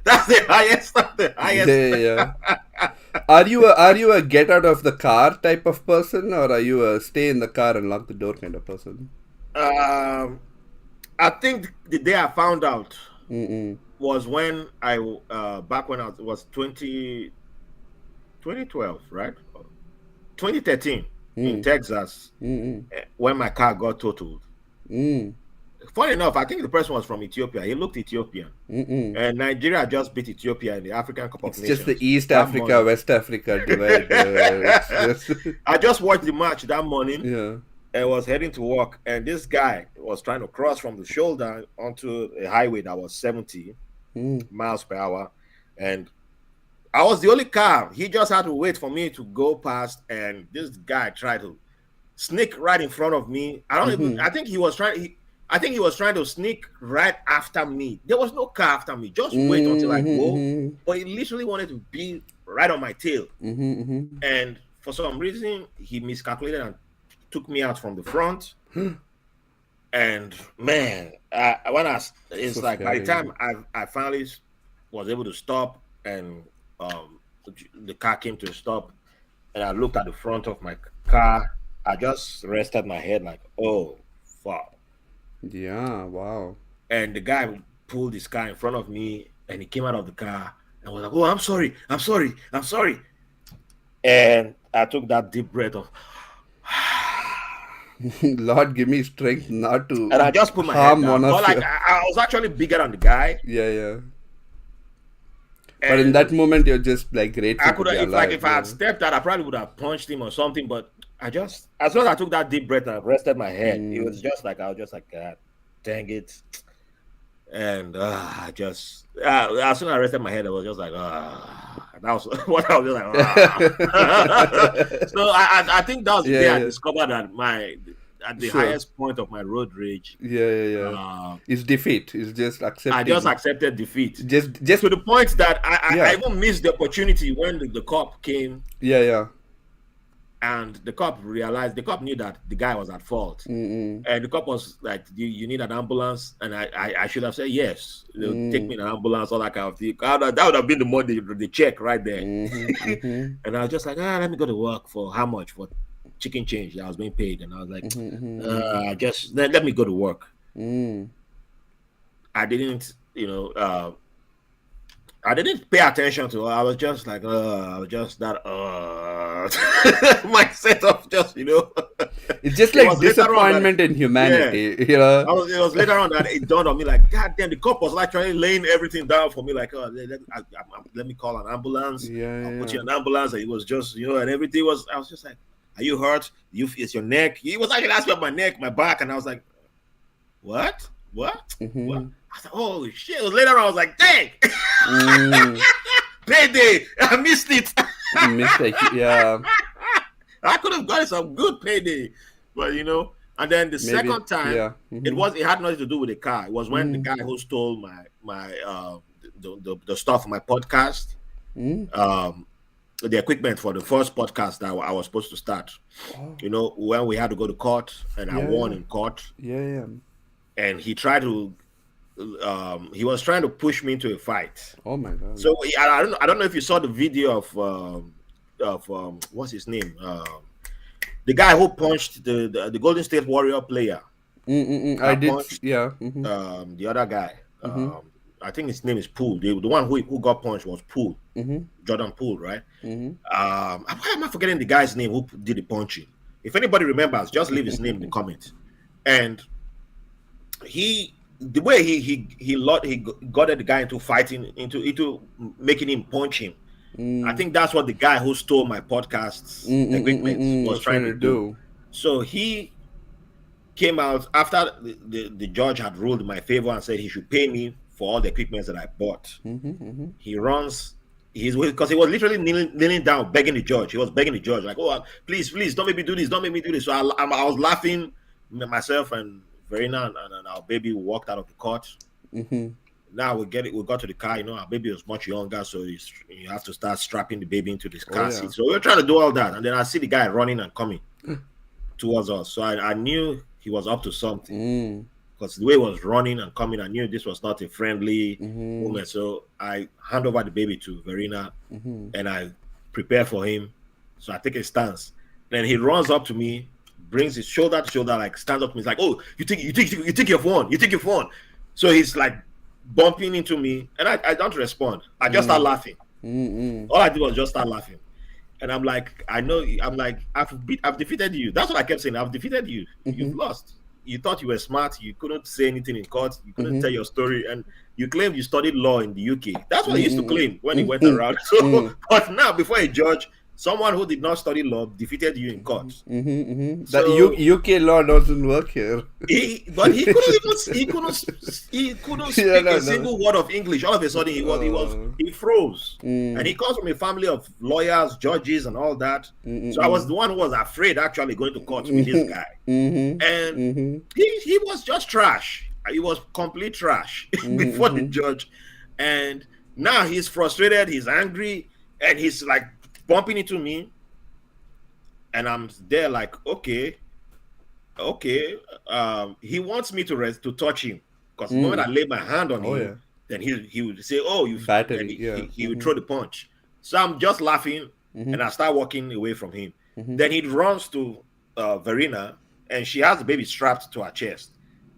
that's the highest of the highest. yeah. Are you a get out of the car type of person, or are you a stay in the car and lock the door kind of person? I think the day I found out Mm, was when I back when it was 2012, right? 2013 in mm, Texas, mm, when my car got totaled. mm, Funny enough, I think the person was from Ethiopia. He looked Ethiopian. mm. And Nigeria just beat Ethiopia in the African Cup of It's Nations just the East that Africa, morning. West Africa divide. It's just, I just watched the match that morning yeah. and was heading to work. And this guy was trying to cross from the shoulder onto a highway that was 70 Mm, miles per hour. And I was the only car. He just had to wait for me to go past. And this guy tried to sneak right in front of me. I think he was trying to sneak right after me. There was no car after me. Just wait until I go. But he literally wanted to be right on my tail. And for some reason, he miscalculated and took me out from the front. And man, it's So like by the scary. time I finally was able to stop, and the car came to a stop, and I looked at the front of my car, I just rested my head like, oh fuck. Yeah, wow. And the guy pulled his car in front of me, and he came out of the car and was like, oh, I'm sorry, I'm sorry, I'm sorry. And I took that deep breath of, Lord, give me strength not to and I just put my head harm one down. But of like you. I was actually bigger than the guy. Yeah. But in that And moment, you're just like I grateful to could be have, alive. if I had stepped out, I probably would have punched him or something. But I just, as soon as I took that deep breath and I rested my head, it was just like, I was just like, God dang it. And as soon as I rested my head, I was just like, that was what I was just like, So I think that was the day I discovered that at the Sure. highest point of my road rage, Yeah. It's defeat. It's just accepting. I just accepted defeat. Just To the point that I Yeah. even missed the opportunity when the cop came. yeah. And the cop knew that the guy was at fault. And the cop was like, you need an ambulance? And I should have said yes. They'll take me in an ambulance, all that kind of thing. That would have been the money, the check right there. And I was just like, let me go to work for how much? For chicken change that I was being paid. And I was like, just let me go to work. I didn't, I didn't pay attention to it. I was just like, I was just that mindset of just, It's just It like was later on disappointment in humanity. You know. it was later on that it dawned on me like, God damn, the cop was like trying to laying everything down for me, like, let me call an ambulance. I'll put you in an ambulance. And it was just, and everything was, I was just like, are you hurt? It's your neck. He was actually asking about my neck, my back, and I was like, what? What? I was like, oh shit. It was later on, I was like, dang. Payday. I missed it. Mistake. Yeah. I could have gotten some good payday. But and then the second time, it had nothing to do with the car. It was when the guy who stole my the stuff for my podcast, the equipment for the first podcast that I was supposed to start. When we had to go to court, and I won in court. Yeah. And he tried to he was trying to push me into a fight. Oh my God. So I don't know if you saw the video of what's his name? The guy who punched the Golden State Warrior player. I did. Punched, Yeah. the other guy. I think his name is Poole. The one who got punched was Poole. Jordan Poole, right? Why am I forgetting the guy's name who did the punching? If anybody remembers, just leave his name in the comments. And the way he got the guy into fighting, into making him punch him. I think that's what the guy who stole my podcast's equipment was trying to do. So he came out after the judge had ruled in my favor and said he should pay me for all the equipment that I bought. He runs. Because he was literally kneeling down, begging the judge. He was begging the judge, like, "Oh, please, don't make me do this. Don't make me do this." So I was laughing, myself and Verena and our baby walked out of the court. Now we got to the car. Our baby was much younger, so you have to start strapping the baby into this car seat. So we were trying to do all that, and then I see the guy running and coming towards us. So I knew he was up to something. Because the way he was running and coming, I knew this was not a friendly moment. So I hand over the baby to Verena and I prepare for him. So I take a stance. Then he runs up to me, brings his shoulder to shoulder, like stands up to me. He's like, "Oh, you think your phone? You take your phone." So he's like bumping into me, and I don't respond. I just start laughing. All I did was just start laughing. And I'm like, I've defeated you. That's what I kept saying. I've defeated you. You've lost. You thought you were smart. You couldn't say anything in court. You couldn't tell your story. And you claimed you studied law in the UK. That's what he used to claim when he went around. So, but now, before a judge, someone who did not study law defeated you in court. So, UK law doesn't work here. But he couldn't speak a single word of English. All of a sudden, he froze. And he comes from a family of lawyers, judges, and all that. So I was the one who was afraid actually going to court with this guy. And he was just trash. He was complete trash before the judge. And now he's frustrated. He's angry, and he's like bumping into me, and I'm there like, okay. He wants me to touch him, because the moment I lay my hand on him, then he would say, "Oh, you." He would throw the punch. So I'm just laughing, and I start walking away from him. Then he runs to Verena, and she has the baby strapped to her chest,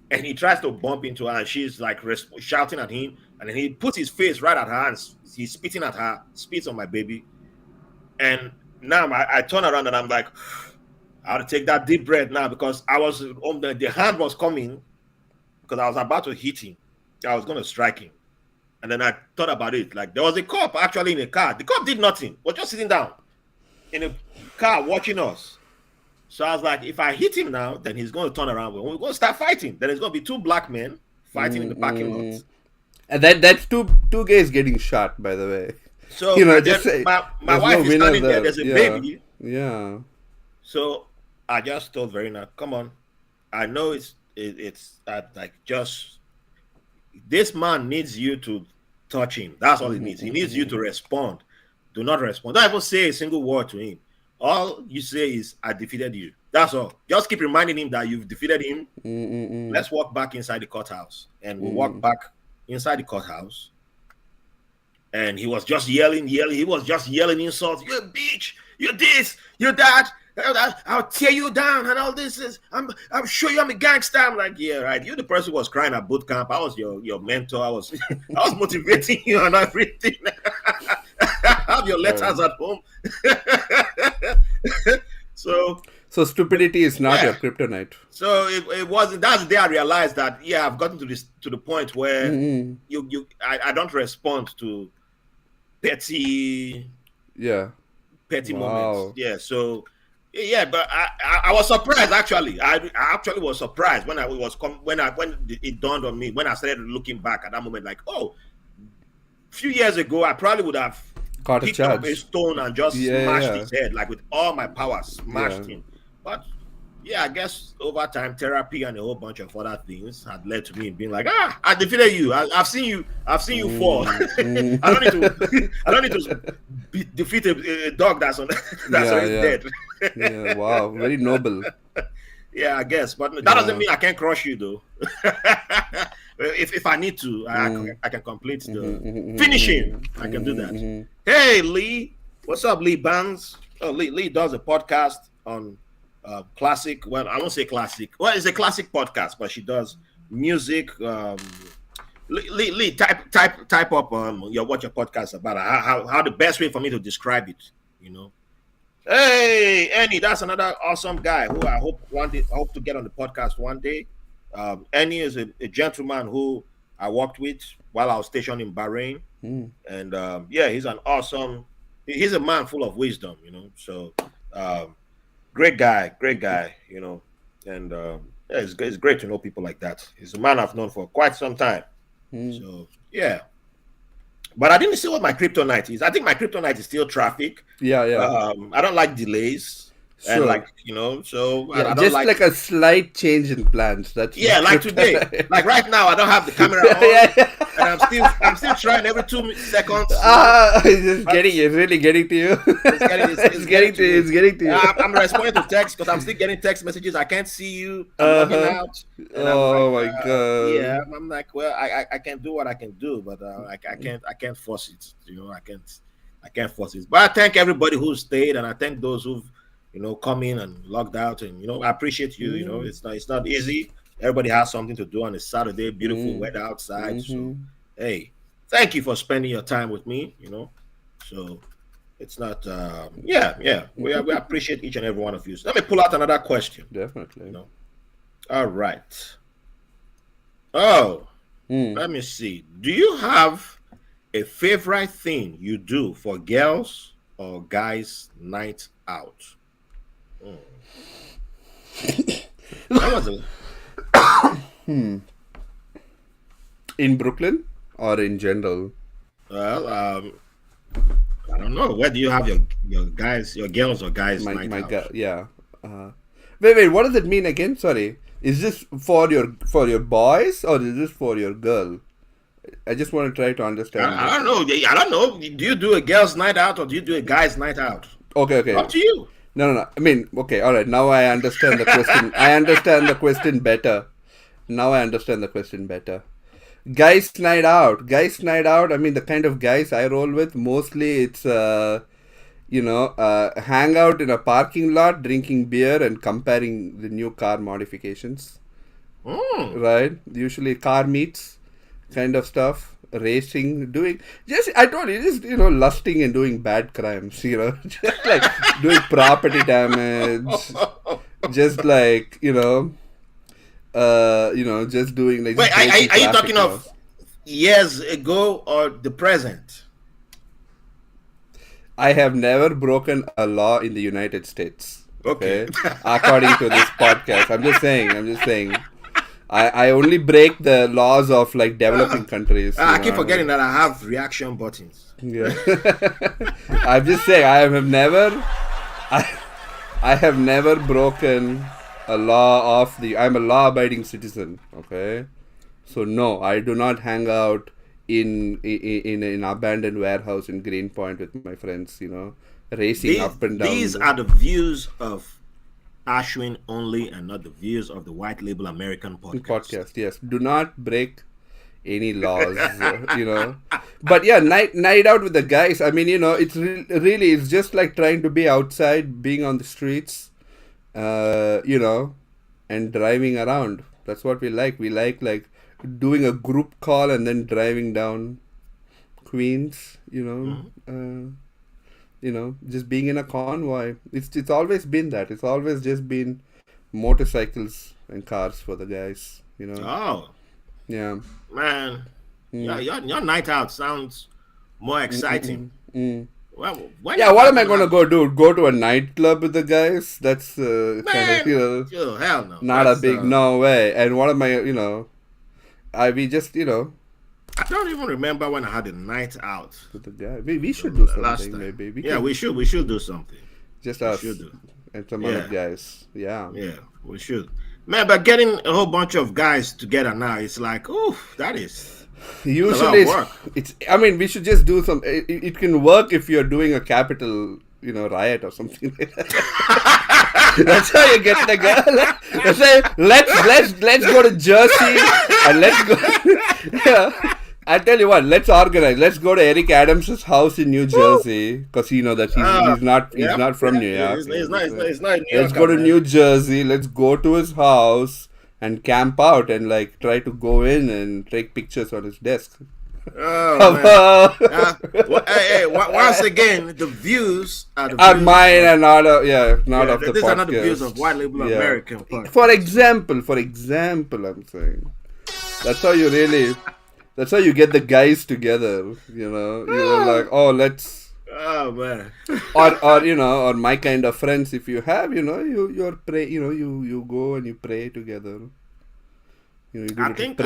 and he tries to bump into her, and she's like shouting at him, and then he puts his face right at her, and he's spitting at her, spits on my baby. And now I turn around and I'm like, I have to take that deep breath now, because I was the hand was coming, because I was about to hit him. I was going to strike him. And then I thought about it. Like, there was a cop actually in a car. The cop did nothing, was just sitting down in a car watching us. So I was like, if I hit him now, then he's going to turn around. We're going to start fighting. Then there's going to be two black men fighting in the parking lot. And that's two guys getting shot, by the way. So just say, my wife is standing there. There's a baby. Yeah. So I just told Verena, "Come on, I know it's like, just this man needs you to touch him. That's all he needs. He needs you to respond. Do not respond. Don't even say a single word to him. All you say is, I defeated you. That's all. Just keep reminding him that you've defeated him. Let's walk back inside the courthouse." And we walk back inside the courthouse. And he was just yelling. He was just yelling insults. "You're a bitch. You're this. You're that. I'll tear you down." And all this is, I'm sure you I'm a gangster. I'm like, yeah, right. You're the person who was crying at boot camp. I was your mentor. I was motivating you and everything. I have your letters at home. So stupidity is not your kryptonite. So it wasn't. That's the day I realized that, I've gotten to the point where I don't respond to petty moments. Yeah. So but I was surprised actually. I actually was surprised when it dawned on me, when I started looking back at that moment, like, oh, a few years ago I probably would have picked up a stone and just smashed his head, like with all my power, smashed him. But I guess over time, therapy and a whole bunch of other things had led to me being like, I defeated you. I've seen you fall. I don't need to defeat a dog that's already dead. Yeah, wow, very noble. Yeah, I guess, but that doesn't mean I can't crush you, though. If I need to, I can complete the finishing. I can do that. Hey, Lee, What's up, Lee Bands? Oh, Lee does a podcast on classic. Well, I won't say classic. Well, it's a classic podcast, but she does music. Lee, type up what your podcast is about. How the best way for me to describe it. You know. Hey, Annie, that's another awesome guy who I hope to get on the podcast one day. Annie is a gentleman who I worked with while I was stationed in Bahrain, and yeah, he's an awesome. He's a man full of wisdom, you know. So, great guy, you know, and yeah, it's great to know people like that. He's a man I've known for quite some time. So, yeah. But I didn't see what my kryptonite is. I think my kryptonite is still traffic. Yeah, yeah. I don't like delays. And Sure. you know, so Yeah, I don't just like, like a slight change in plans. That's yeah, like today. Like right now, I don't have the camera on, yeah. and I'm still trying every 2 seconds. It's really getting to you. It's getting to you. It's getting to you. I'm responding to text because I'm still getting text messages. I can't see you. I'm logging out. And Oh I'm my God. Yeah, I'm like, well, I can do what I can do, but I can't force it. You know, I can't force it. But I thank everybody who stayed, and I thank those who've come in and logged out, and I appreciate you. You know, it's not easy. Everybody has something to do on a Saturday. Beautiful weather outside. So hey, thank you for spending your time with me. You know, so it's not. Yeah. We appreciate each and every one of you. So let me pull out another question. Definitely. All right. Oh, let me see. Do you have a favorite thing you do for girls or guys' night out? That was In Brooklyn or in general? well, I don't know. Where do you have your guys, your girls or guys' night out? Yeah. Wait. What does it mean again? Sorry. Is this for your boys or is this for your girl? I just want to try to understand. I don't know. I don't know. Do you do a girls' night out or do you do a guys' night out? Okay. Up to you. No. I mean, okay, all right. Now I understand the question. I understand the question better. Now I understand the question better. Guys' night out. I mean, the kind of guys I roll with, mostly it's, hang out in a parking lot, drinking beer and comparing the new car modifications. Right? Usually car meets kind of stuff. Racing, I told you, just, lusting and doing bad crimes, just like doing property damage, just like, just doing like. Wait, breaking are you traffic talking laws. of years ago or the present? I have never broken a law in the United States. Okay. According to this podcast. I'm just saying. I only break the laws of like developing countries. I keep forgetting that I have reaction buttons. Yeah. I'm just saying I have never broken a law of I'm a law-abiding citizen. Okay, so no, I do not hang out in an abandoned warehouse in Greenpoint with my friends. Racing up and down. These are the views of Ashwin only, and not the views of the White Label American podcast. Yes, do not break any laws. But yeah, night out with the guys. I mean, it's really it's just like trying to be outside, being on the streets, and driving around. That's what we like. We like doing a group call and then driving down Queens. Just being in a convoy. It's always been that. It's always just been motorcycles and cars for the guys. Oh, Yeah. man, your night out sounds more exciting. Well, What am I gonna go do? Go to a nightclub with the guys? That's kind of Oh, hell no. not That's, a big no way. And what am I? We just I don't even remember when I had a night out. with the guy. We should do Last something time. maybe. We should do something. Just us should do. and some other guys. Yeah. Yeah, we should. Man, but getting a whole bunch of guys together now, it's like, oh, that is. Usually work. it's I mean we should just do some it can work if you're doing a capital riot or something like that. That's how you get the girl. Let's say let's go to Jersey and let's go I tell you what, let's organize. Let's go to Eric Adams' house in New Jersey because you know that he's not from New York. It's not in New Let's York, go to man. New Jersey. Let's go to his house and camp out and like try to go in and take pictures on his desk. Oh, man. Hey, once again, the views are the Are views mine and not of the these podcast. are not the views of White Label American podcast. For example, I'm saying that's how you get the guys together. You know, you're like, oh, let's. Oh man. or my kind of friends. If you have, you're pray. You go and you pray together. You do I think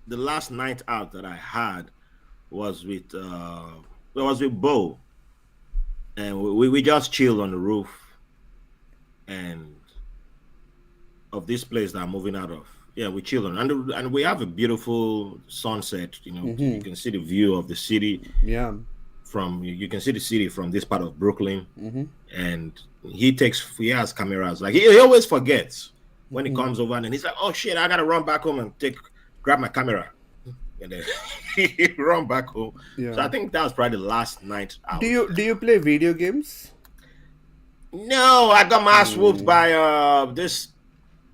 the last night out that I had was with Bo, and we just chilled on the roof and of this place that I'm moving out of. Yeah, we chilled on, and we have a beautiful sunset. You know, you can see the view of the city. Yeah. You can see the city from this part of Brooklyn, and he has cameras. Like he always forgets when he comes over, and he's like, "Oh shit, I gotta run back home and grab my camera," and then he run back home. Yeah. So I think that was probably the last night out. Do you play video games? No, I got my ass whooped by this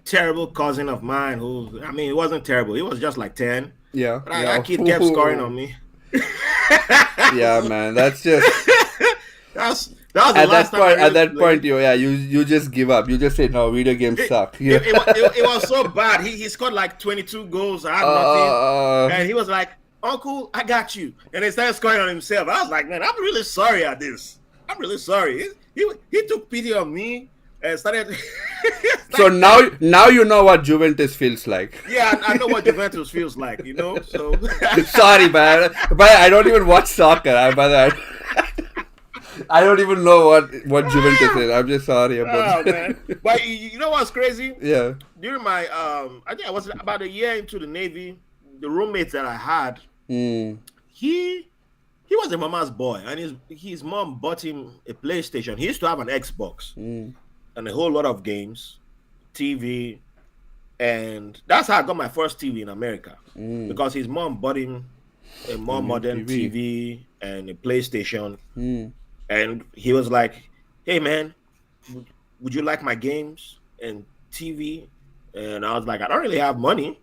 terrible cousin of mine who, I mean, it wasn't terrible. He was just like 10. Yeah. But that kid kept scoring on me. Yeah, man. That's just that was the last time at that point you just give up. You just say no, video games suck. It was so bad. He scored like 22 goals. I had nothing. And he was like, "Uncle, I got you." And he started scoring on himself. I was like, "Man, I'm really sorry at this. I'm really sorry." He took pity on me and started. So now you know what Juventus feels like. Yeah, I know what Juventus feels like. You know, so. Sorry, man, but I don't even watch soccer. I don't even know what Juventus is. I'm just sorry about that. Man. But you know what's crazy? Yeah. During my I think I was about a year into the Navy. The roommates that I had, he was a mama's boy, and his mom bought him a PlayStation. He used to have an Xbox and a whole lot of games, TV, and that's how I got my first TV in America because his mom bought him a more modern TV and a PlayStation. And he was like, "Hey man, would you like my games and TV?" And I was like, "I don't really have money."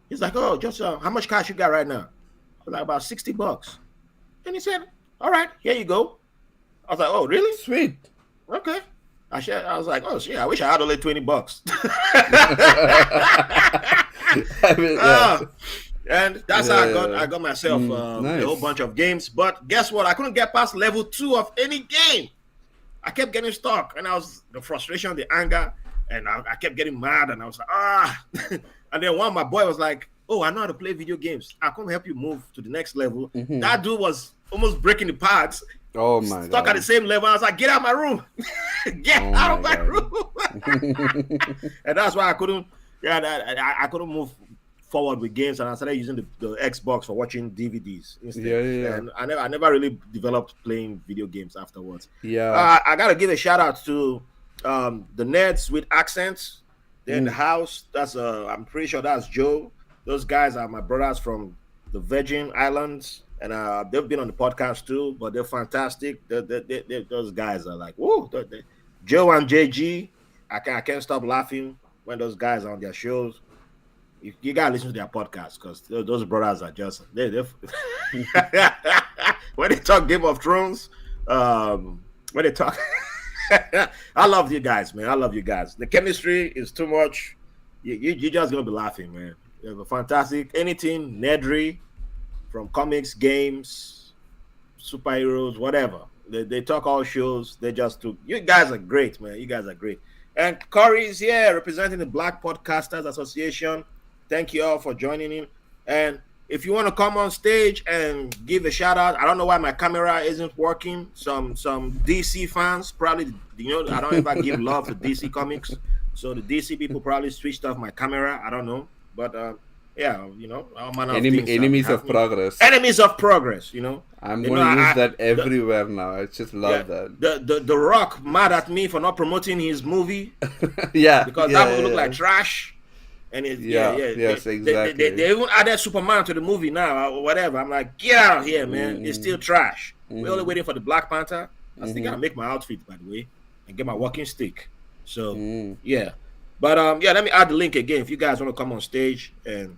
He's like, "Oh, just how much cash you got right now?" I was like, "About $60." And he said, "All right, here you go." I was like, "Oh, really? Sweet. Okay." I was like, "Oh shit, I wish I had only $20." And that's how I got myself nice. a whole bunch of games. But guess what? I couldn't get past level 2 of any game. I kept getting stuck, and the frustration, the anger, and I kept getting mad, and I was like, And then one of my boy was like, "Oh, I know how to play video games. I'll come help you move to the next level." That dude was almost breaking the pads. Oh my Stuck God. at the same level. I was like, "Get out of my room. Get out of my room." And that's why I couldn't move forward with games, and I started using the Xbox for watching DVDs instead. Yeah. And I never really developed playing video games afterwards. Yeah. I gotta give a shout out to the Nerds with Accents. They're in the house. That's I'm pretty sure that's Joe. Those guys are my brothers from the Virgin Islands, and they've been on the podcast too. But they're fantastic. Those guys are like, whoa. Joe and JG. I can't stop laughing when those guys are on their shows. You gotta listen to their podcast because those brothers are just they when they talk Game of Thrones, when they talk. I love you guys, man. I love you guys. The chemistry is too much. You're just gonna be laughing, man. You're fantastic. Anything nerdery, from comics, games, superheroes, whatever. They talk all shows. They just took. You guys are great, man. You guys are great. And Corey's here representing the Black Podcasters Association. Thank you all for joining in. And if you want to come on stage and give a shout out, I don't know why my camera isn't working. Some DC fans probably, I don't ever give love to DC comics. So the DC people probably switched off my camera. I don't know. But yeah, all manner of things enemies of progress. Enemies of progress, I'm going to use that everywhere now. I just love that. The Rock mad at me for not promoting his movie. Yeah. Because that movie looked like trash. And it's Yeah, yes, exactly. they even added Superman to the movie now or whatever. I'm like, get out of here, man. It's still trash. We're only waiting for the Black Panther. I still gotta make my outfit, by the way, and get my walking stick. So yeah. But yeah, let me add the link again if you guys want to come on stage and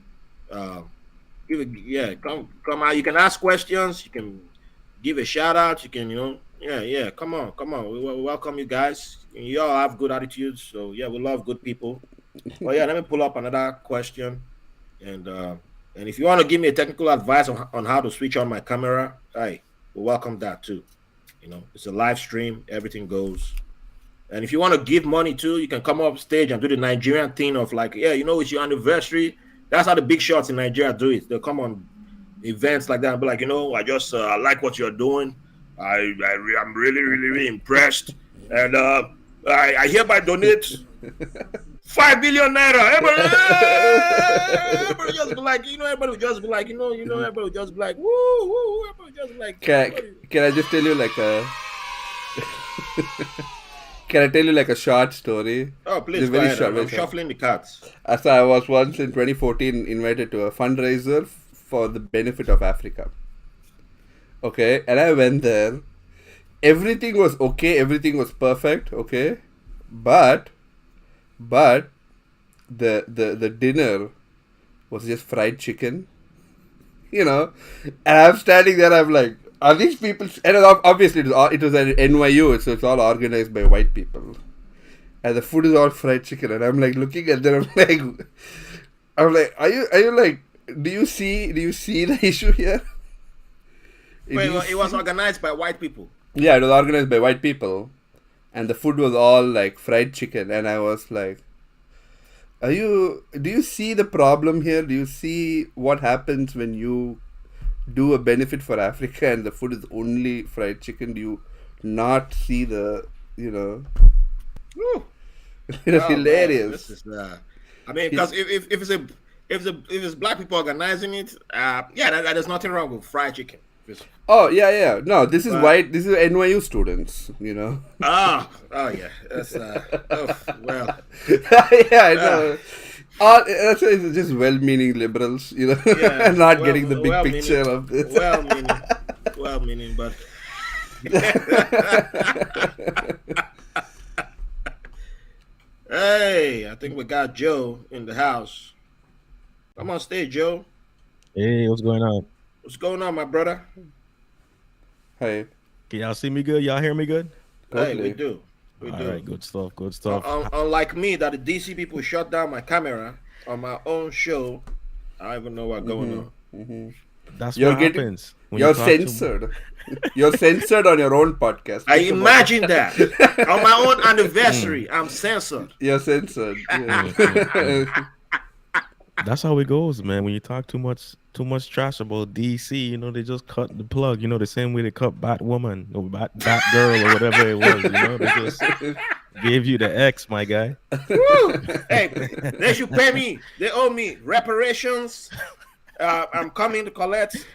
give it, yeah, come out. You can ask questions, you can give a shout out, you can, come on. We welcome you guys. You all have good attitudes, so yeah, we love good people. Well, yeah, let me pull up another question, and if you want to give me a technical advice on how to switch on my camera, hey, we welcome that too. It's a live stream, everything goes. And if you want to give money too, you can come up stage and do the Nigerian thing of like, yeah, it's your anniversary. That's how the big shots in Nigeria do it. They'll come on events like that and be like, I like what you're doing. I'm really, really, really impressed. And I hereby donate 5 billion naira. Everybody just be like, everybody would just be like, everybody would just be like, woo, woo, everybody just be like. Can I just tell you like a Can I tell you like a short story? Oh, please, go ahead. I'm shuffling the cards. So I was once in 2014 invited to a fundraiser for the benefit of Africa. Okay, and I went there. Everything was okay. Everything was perfect. Okay, but the dinner was just fried chicken. And I'm standing there. I'm like, are these people? And obviously, it was at NYU, so it's all organized by white people, and the food is all fried chicken. And I'm like looking at them. I'm like, are you like? Do you see the issue here? Wait, it was organized by white people. Yeah, it was organized by white people, and the food was all like fried chicken. And I was like, do you see the problem here? Do you see what happens when you do a benefit for Africa and the food is only fried chicken? Do you not see the, Woo. It's hilarious. This is, because if it's black people organizing it, there's nothing wrong with fried chicken. Oh yeah. No, this is white. This is NYU students. Oh yeah. That's well. Yeah, I know. It's just well-meaning liberals, not getting the big picture of this. Well-meaning, but. Hey, I think we got Joe in the house. Come on stage, Joe. Hey, what's going on? What's going on, my brother? Hey. Can y'all see me good? Y'all hear me good? Hey, we do. All right, good stuff. Unlike me, that the DC people shut down my camera on my own show, I don't even know what's going on. Mm-hmm. That's what happens. You're censored. You're censored on your own podcast. I imagine that. On my own anniversary, I'm censored. You're censored. Yeah. That's how it goes, man. When you talk too much trash about DC, they just cut the plug. The same way they cut Batwoman or Batgirl or whatever it was. They just gave you the X, my guy. Woo! Hey, they should pay me. They owe me reparations. I'm coming to collect.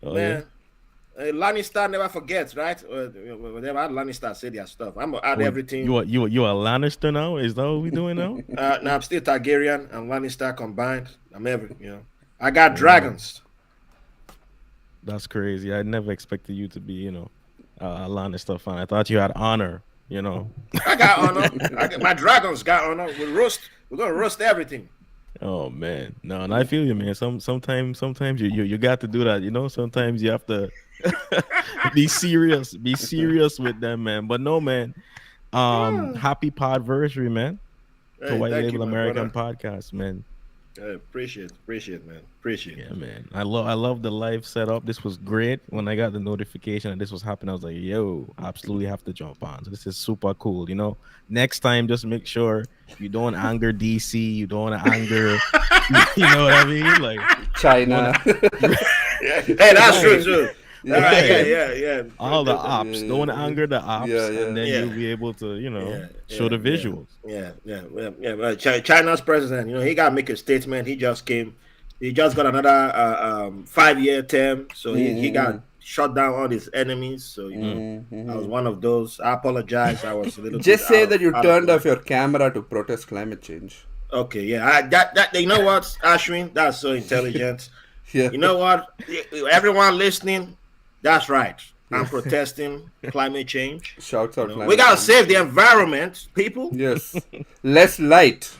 Man, Lannister never forgets, right? Whatever Lannister say their stuff. I'm gonna add everything. You a Lannister now? Is that what we doing now? No, I'm still Targaryen and Lannister combined. I'm I got dragons. That's crazy. I never expected you to be, a Lannister fan. I thought you had honor. I got honor. My dragons got honor. We're gonna roast everything. Oh man, no, and I feel you, man. Sometimes you got to do that. Sometimes you have to be serious with them, man. But no, man. Happy podversary, man. Hey, to White Label you, American Podcast, man. Appreciate, man. Appreciate. Yeah, man. I love the live setup. This was great. When I got the notification that this was happening, I was like, yo, absolutely have to jump on. So this is super cool. Next time, just make sure you don't anger DC. You don't want to anger, you know what I mean? Like China. Hey, that's true too. Yeah. All the ops. Don't anger the ops, and then you'll be able to, show the visuals. Yeah. China's president, he got to make a statement. He just got another 5-year term, so he got shut down all his enemies. So I was one of those. I apologize. I was a little. Just say that you turned off your camera to protest climate change. Okay, yeah. That you know what, Ashwin? That's so intelligent. Yeah. You know what? Everyone listening, that's right. I'm protesting climate change. Shouts out. We climate gotta change. save the environment, people. Yes. Less light.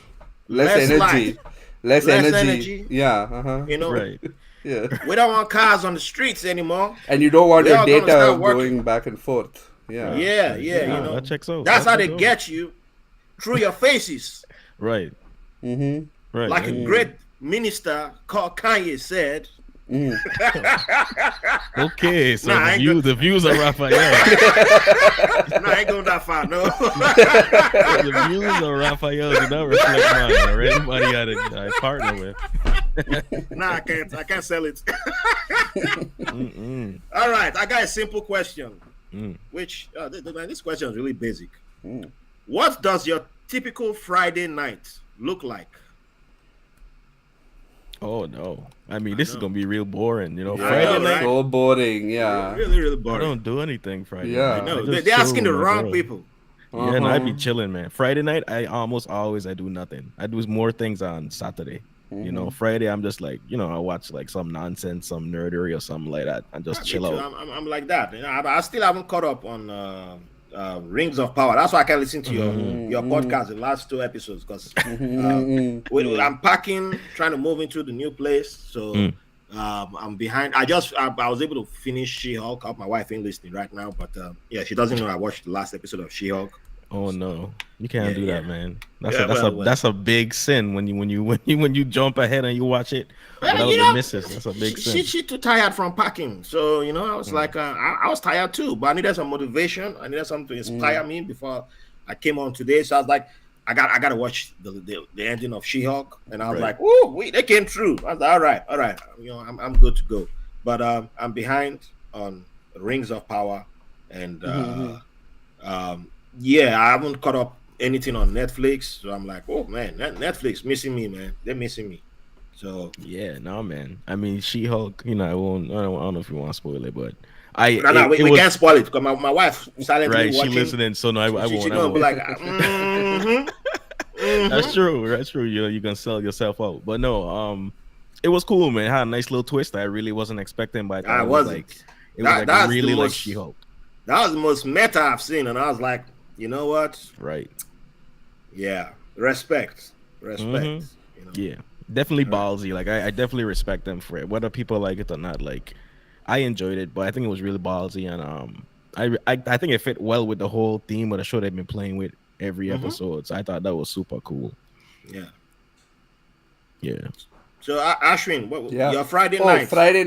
Less Less energy. light. Less Less energy. energy. Yeah. Uh-huh. You know, Right. Yeah. we don't want cars on the streets anymore. And you don't want We your are gonna data start working. going back and forth. Yeah. Yeah, Right. yeah. You Nah, know, that checks out. that's That how they checks out. get you through your faces. Right. Mm-hmm. Right. Like a great minister called Kanye said. Okay, so Nah, I ain't the views of Raphael. No, I ain't going that far. No. The views of Raphael do not reflect mine or anybody I partner with. Nah, I can't. I can't sell it. Mm-mm. All right, I got a simple question. Mm. Which this question is really basic. What does your typical Friday night look like? Oh no! I mean, this is know. gonna be real boring. You know, Yeah, I Friday know, night. right? So boring. Yeah. Really, really I boring. don't do anything Friday. Yeah. night. No, I just they're asking the chill with my wrong girl. people. Yeah, and I be Uh-huh. chilling, man. Friday night, I almost always I do nothing. I do more things on Saturday. You know, Friday I'm just like, you know, I watch like some nonsense, some nerdery or something like that, and just Me chill too. out. I'm like that. You know, I still haven't caught up on Rings of Power. That's why I can listen to your podcast, the last 2 episodes, because I'm packing, trying to move into the new place. So I'm behind. I was able to finish She-Hulk. My wife ain't listening right now, but yeah, she doesn't know I watched the last episode of She-Hulk. Oh no, you can't do that, man. That's Yeah, a that's a big sin when you jump ahead and you watch it without the misses. That's a big sin. She too tired from packing. So, you know, I was like, I was tired too, but I needed some motivation. I needed something to inspire me before I came on today. So I was like, I got to watch the ending of She-Hulk. And I was like, oh, they came through. I was like, all right. You know, I'm good to go. But I'm behind on Rings of Power. And yeah, I haven't caught up anything on Netflix. So I'm like, oh man, Netflix missing me, man. They're missing me. So Yeah, no, man. I mean, She-Hulk. You know, I don't know if you want to spoil it, but we can't spoil it because my wife silently right. She watching. listening, so no, I won't. She I gonna won't. be like, That's true. That's true. You know, you can sell yourself out. But no, it was cool, man. It had a nice little twist I really wasn't expecting, but I it was wasn't. like it was like That's the really like most- She-Hulk. that was the most meta I've seen, and I was like, you know what? Right. Yeah, respect. Mhm. You know? Yeah. Definitely ballsy. Like I definitely respect them for it. Whether people like it or not, like I enjoyed it, but I think it was really ballsy and I think it fit well with the whole theme of the show they've been playing with every episode. So I thought that was super cool. Yeah. Yeah. So Ashwin, what Yeah. your Friday Oh, night? Friday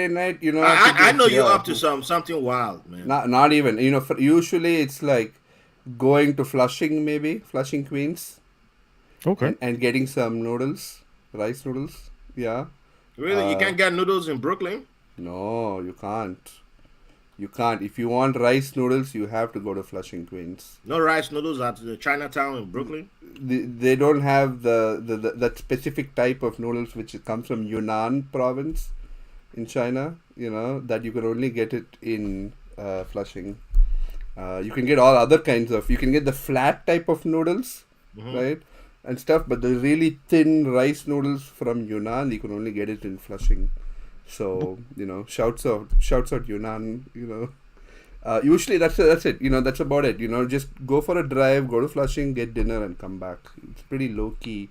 night. You know, I know you're yeah. up to something wild, man. Not even. You know, usually it's like going to Flushing, maybe Flushing, Queens, Okay. and getting some noodles, rice noodles. Yeah. Really, you can't get noodles in Brooklyn? No, you can't. You can't. If you want rice noodles, you have to go to Flushing, Queens. No rice noodles at the Chinatown in Brooklyn? They don't have the that specific type of noodles which comes from Yunnan province in China. You know that you can only get it in Flushing. You can get all other kinds of. You can get the flat type of noodles, right, and stuff. But the really thin rice noodles from Yunnan, you can only get it in Flushing. So you know, shouts out Yunnan. You know. Usually that's it. You know, that's about it. You know, just go for a drive, go to Flushing, get dinner, and come back. It's pretty low key.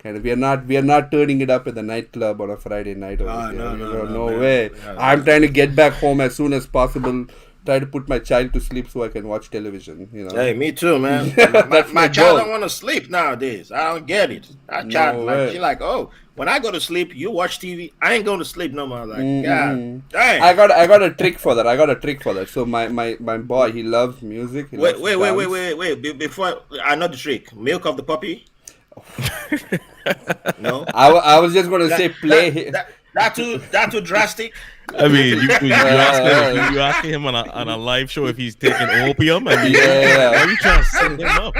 Kind of. We are not turning it up at the nightclub on a Friday night over here. No man. way. Yeah, I'm trying to get back home as soon as possible. Try to put my child to sleep so I can watch television. You know. Hey, me too, man. That's my my child goal. don't want to sleep nowadays. I don't get it. That child, way. she like, oh, when I go to sleep, you watch TV. I ain't going to sleep no more. Like, God dang. I got a trick for that. So my boy, he loves music. He loves Wait. dance. Before I know the trick. Milk of the puppy. No. I was just gonna say play. That too drastic. I mean, you asking him on a live show if he's taking opium? I mean, Yeah. why are you trying to set him up?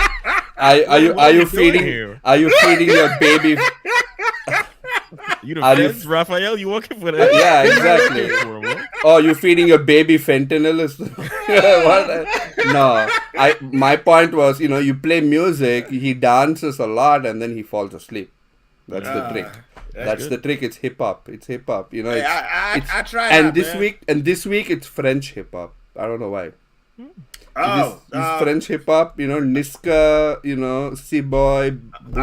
Are you doing feeding here? Are you feeding your baby? You the Are you- feds, Raphael? You working for that? Yeah, exactly. For him, huh? Oh, you feeding your baby fentanyl? What? No, my point was, you play music, he dances a lot, and then he falls asleep. That's the trick. That's good. the trick. It's hip hop. It's hip hop. Hey, It's, I tried and that, this man. week it's French hip hop. I don't know why. Oh, This French hip hop, Niska, C-Boy, have you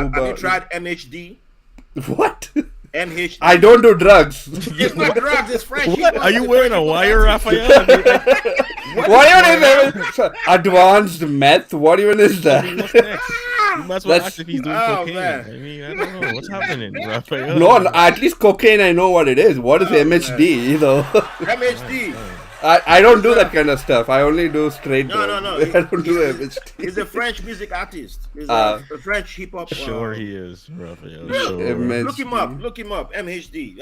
Booba. tried MHD? What? MHD. I don't do drugs. It's not drugs. It's French. What? Are you wearing a wire, Raphael? What even is advanced meth? What even is that? What's next? You might as well That's- ask if he's doing Oh, cocaine. man. I mean, I don't know what's happening, Raphael. No, at least cocaine I know what it is. What is MHD? MHD. I don't do that kind of stuff. I only do straight No, drugs. no. I don't do MHD. He's a French music artist. He's Uh, a French hip hop. Sure he is, Raphael. Yeah. Sure. MHD. Look him up. MHD.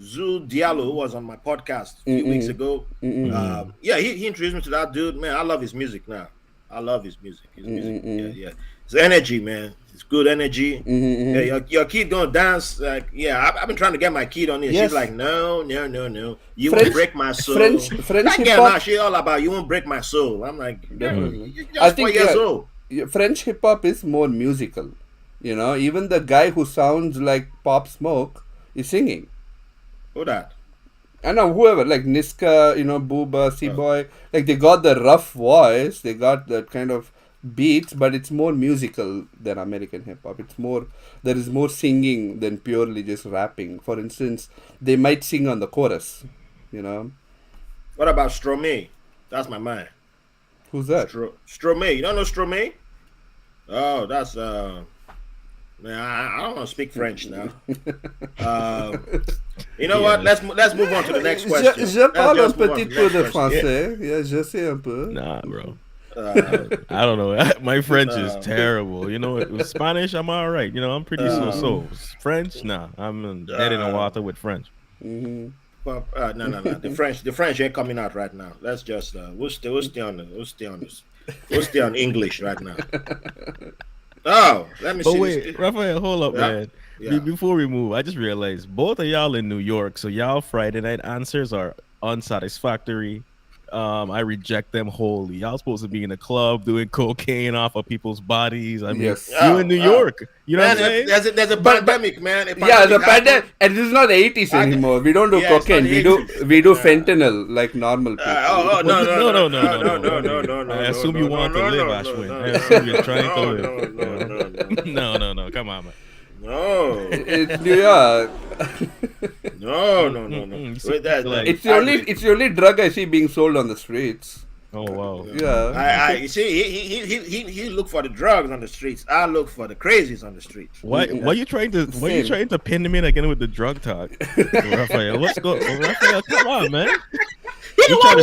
Zoo Diallo, who was on my podcast a few weeks ago. Yeah, he introduced me to that dude. Man, I love his music now. I love his music. Yeah. It's energy, man. It's good energy. Yeah, your kid gonna dance. I've been trying to get my kid on this. Yes. She's like, no. You French- won't break my soul. French that hip girl hop- now, she all about you won't break my soul. I'm like, Definitely. you're just I 4 think, years yeah. old. French hip hop is more musical. Even the guy who sounds like Pop Smoke is singing. Who that? I know whoever, like Niska, Booba, C-Boy, like they got the rough voice, they got that kind of beats, but it's more musical than American hip hop. There is more singing than purely just rapping. For instance, they might sing on the chorus, What about Stromae? That's my man. Who's that? Stromae. You don't know Stromae? Oh, that's man. I don't want to speak French now. You know what? Let's move on to the next question. Je parle un Let's just move on petit to the peu next de question. français. Yeah, je sais un peu. Nah, bro. Uh, I don't know. My French is terrible. With Spanish, I'm all right. I'm pretty so. French, nah. I'm dead in the water with French. but, no. The French ain't coming out right now. Let's just we'll stay on English right now. Oh, let me But see. wait, Raphael, hold up, Yeah. man. Yeah. Before we move, I just realized both of y'all in New York, so y'all Friday night answers are unsatisfactory. I reject them wholly. Y'all supposed to be in a club doing cocaine off of people's bodies. I mean, Yes. you in New York. You know Man, what I'm saying? there's a pandemic, man. A Yeah, the pandemic pandemic, happened. and this is not the 80s anymore. We don't do Yeah, it's cocaine. not the We do 80s. fentanyl like normal people. No. I assume you want to live, Ashwin. I assume you're trying to live. No. Come on, man. No. It's New York. No. Wait, Like- It's the only drug I see being sold on the streets. Oh wow. Yeah. You see, he look for the drugs on the streets. I look for the crazies on the streets. Why you trying to pin him in again with the drug talk? Raphael, Raphael, come on, man. We tried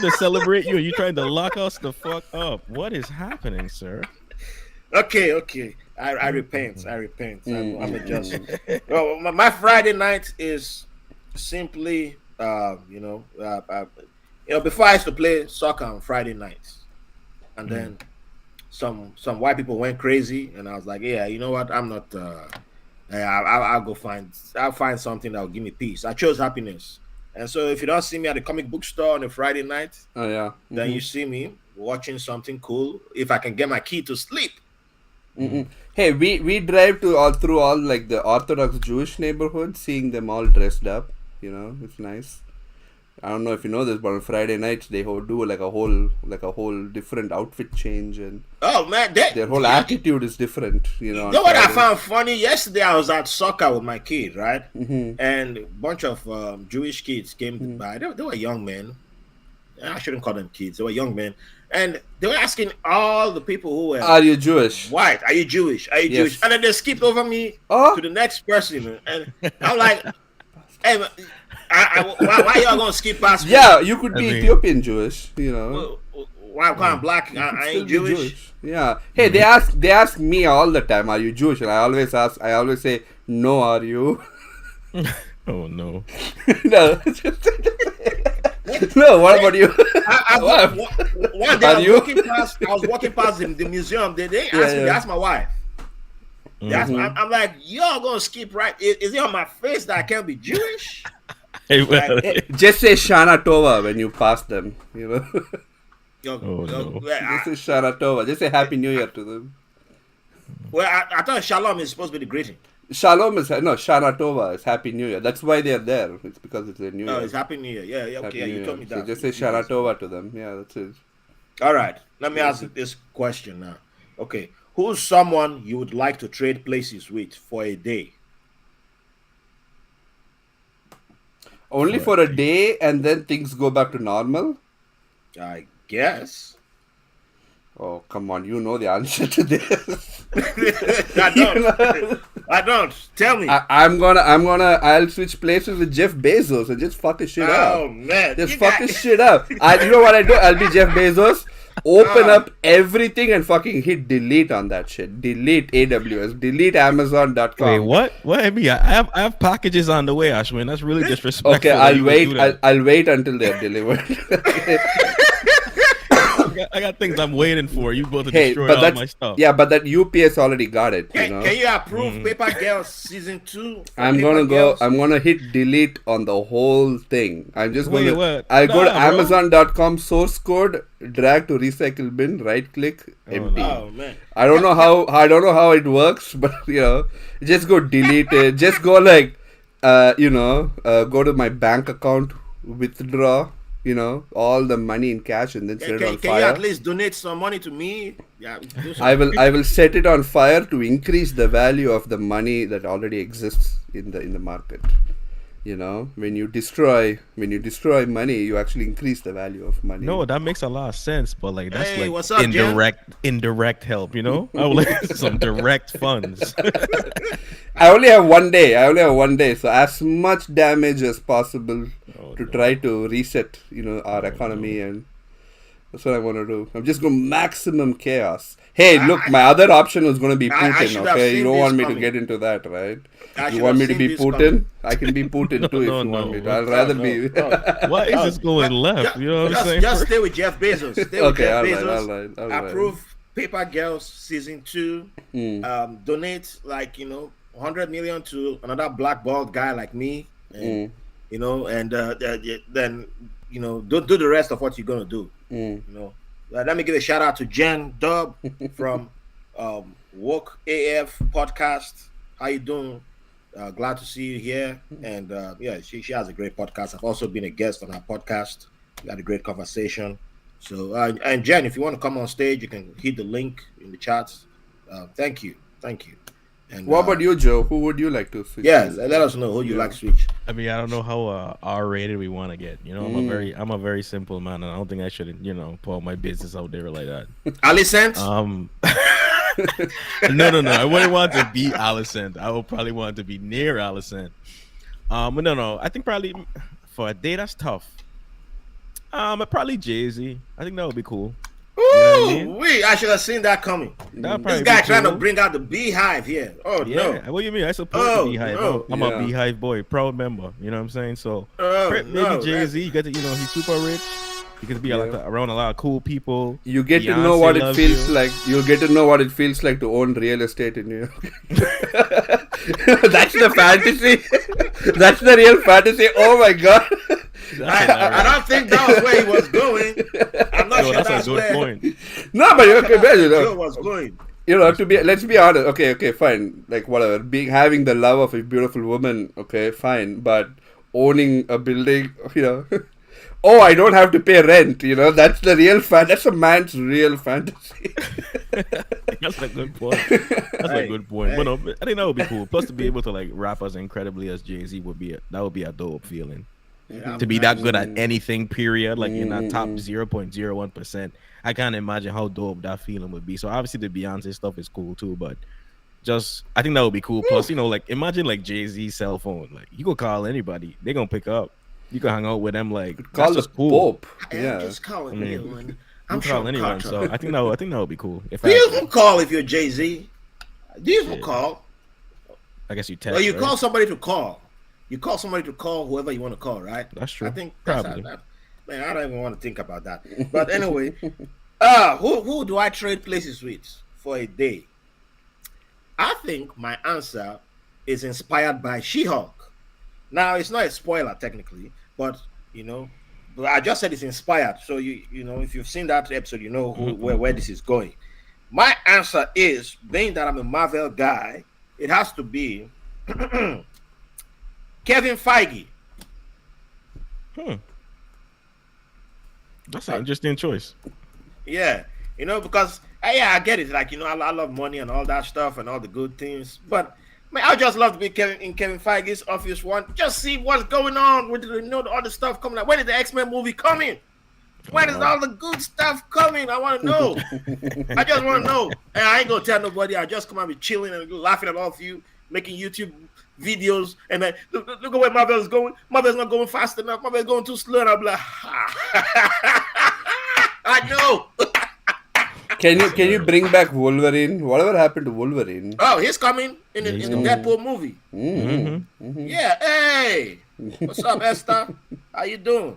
to celebrate you and you trying to lock us the fuck up. What is happening, sir? Okay. I repent. I'm adjusting. Well, my Friday night is simply, before I used to play soccer on Friday nights, and then some white people went crazy, and I was like, yeah, you know what? I'm not. I'll find something that will give me peace. I chose happiness, and so if you don't see me at the comic book store on a Friday night, Oh yeah. then you see me watching something cool. If I can get my kid to sleep. Hey, we drive through all like the Orthodox Jewish neighborhoods, seeing them all dressed up. It's nice. I don't know if you know this, but on Friday nights they do like a whole different outfit change, and Oh man, their whole attitude is different. You On know what I Friday. found funny? Yesterday I was at soccer with my kid, right? And a bunch of Jewish kids came by. They were young men. I shouldn't call them kids. They were young men. And they were asking all the people who were Are you Jewish? white, are you Jewish? Are you Yes. Jewish? And then they skipped over me Oh. to the next person. And I'm like, hey, man, why y'all going to skip past me? Yeah, you could be I mean- Ethiopian Jewish. Why I'm black? I Still ain't be Jewish. Yeah. Hey, they ask me all the time, are you Jewish? And I always say, no, are you? Oh no. No. No, what about you? One day Are I you? was walking past the museum. They asked me. They asked my wife. They asked me, I'm like, y'all gonna skip right? Is it on my face that I can't be Jewish? I will. Just say Shana Tova when you pass them. You know, Oh, no. just say Shana Tova. Just say Happy New Year to them. Well, I thought shalom is supposed to be the greeting. Shalom is no Shana Tova is Happy New Year. That's why they are there. It's because it's their New Year. Oh, it's Happy New Year. Yeah, yeah, Happy okay, yeah, New you Year. told me So that. just say Shana Tova to them. Yeah, that's it. All right, let me ask you this question now. Okay, who's someone you would like to trade places with for a day? Only for a day, and then things go back to normal. I guess. Oh, come on. You know the answer to this. I don't. I don't. Tell me. I'll switch places with Jeff Bezos and just fuck his shit Oh up. man, Just you fuck got- his shit up. You know what I do? I'll be Jeff Bezos, open up everything and fucking hit delete on that shit. Delete AWS, delete Amazon.com. Wait, what? What? I mean, I have packages on the way, Ashwin. That's really disrespectful. Okay, that I'll you would wait. do that. I'll wait until they're delivered. I got things I'm waiting for. You both to Hey, destroy but all that's my stuff. yeah, but that UPS already got it. You Can, know. can you approve Paper Girls season 2? for I'm Paper gonna go. Girls? I'm gonna hit delete on the whole thing. I'm just Wait, gonna. what? I'll go to Nah, bro. Amazon.com source code, drag to recycle bin, right click, empty. Oh man. I don't know how it works, but just go delete it. Just go like, go to my bank account, withdraw, all the money in cash, and then set it on Can you fire. at least donate some money to me? Yeah, do some- I will set it on fire to increase the value of the money that already exists in the market. When you destroy money, you actually increase the value of money. No, that makes a lot of sense, but like that's Hey, like what's up, Jen? indirect help, I would like some direct funds. I only have 1 day, so as much damage as possible to try to reset, our economy, and that's what I want to do. I'm just going maximum chaos. Hey, look, my other option was going to be I Putin. should have Okay, seen you don't this want me to coming. get into that, right? I You should want have me to seen be this Putin? coming. I can be Putin too if No, you want no. me to. I'd rather be. Why is this going left? You know what I'm saying? Just stay with Jeff Bezos. Stay with Okay, Jeff all right, Bezos. all right. Approve Paper Girls season 2. Donate 100 million to another blackballed guy like me, and then do the rest of what you're gonna do. Let me give a shout out to Jen Dub from Woke AF podcast. How you doing? Glad to see you here. And she has a great podcast. I've also been a guest on her podcast. We had a great conversation. So and Jen, if you want to come on stage, you can hit the link in the chats. Thank you. And What about you, Joe? Who would you like to switch? Yeah, to? let us know who you like to switch. I mean, I don't know how R-rated we want to get. I'm a very simple man, and I don't think I should, put my business out there like that. Alicent? No. I wouldn't want to be Alicent. I would probably want to be near Alicent. But no. I think probably for a day that's tough. Probably Jay-Z. I think that would be cool. Ooh, I should have seen that coming. That'd This probably guy be trying to cool. bring out the beehive here. Oh Yeah, no. what do you mean? I support Oh, the Beehive. no. I'm Yeah. a Beehive boy, proud member. You know what I'm saying? So Oh, maybe no, Jay-Z, you get to, he's super rich. You get to be around a lot of cool people. You get to Beyonce know what it loves feels you. like. You'll get to know what it feels like to own real estate in New York. That's the fantasy. That's the real fantasy. Oh my god. I don't think that was where he was going. I'm not Yo, sure that's a good where point. No, but okay, but, Joe was going. let's be honest. Okay, fine. Like whatever. having the love of a beautiful woman, okay, fine. But owning a building, oh, I don't have to pay rent. That's the real that's a man's real fantasy. That's a good point. That's a good point. Hey. But no, I think that would be cool. Plus, to be able to like rap as incredibly as Jay-Z would be a dope feeling. Yeah, To be that good at anything, period, like in that top 0.01%, I can't imagine how dope that feeling would be. So obviously the Beyonce stuff is cool too, but I think that would be cool. Plus, like imagine like Jay-Z's cell phone, like you could call anybody, they gonna pick up. You can hang out with them, like Call that's the just cool. Pope. I'm Yeah. just calling I mean, you. And You I'm can call sure anyone, so I think that would be cool. If Do you I even call if you're Jay-Z? Do you even call? guess you text. Well, you right? call somebody to call. You call somebody to call whoever you want to call, right? That's true. I think that's Probably. man, I don't even want to think about that. But anyway, who do I trade places with for a day? I think my answer is inspired by She-Hulk. Now it's not a spoiler technically, but but I just said it's inspired. So if you've seen that episode, you know where this is going. My answer is, being that I'm a Marvel guy, it has to be Kevin Feige. That's an interesting choice. Yeah, because I get it. Like I love money and all that stuff and all the good things, but man, I just love to be in Kevin Feige's office one. Just see what's going on with all the stuff coming out. When is the X-Men movie coming? When is all the good stuff coming? I want to know. I just want to know. And I ain't gonna tell nobody. I just come out and be chilling and laughing at all of you, making YouTube videos, and then look at where Marvel's going. Marvel's not going fast enough. Marvel's going too slow. And I'm like, I know. Can you bring back Wolverine? Whatever happened to Wolverine? Oh, he's coming in the Deadpool movie. Yeah, hey, what's up, Esther? How you doing?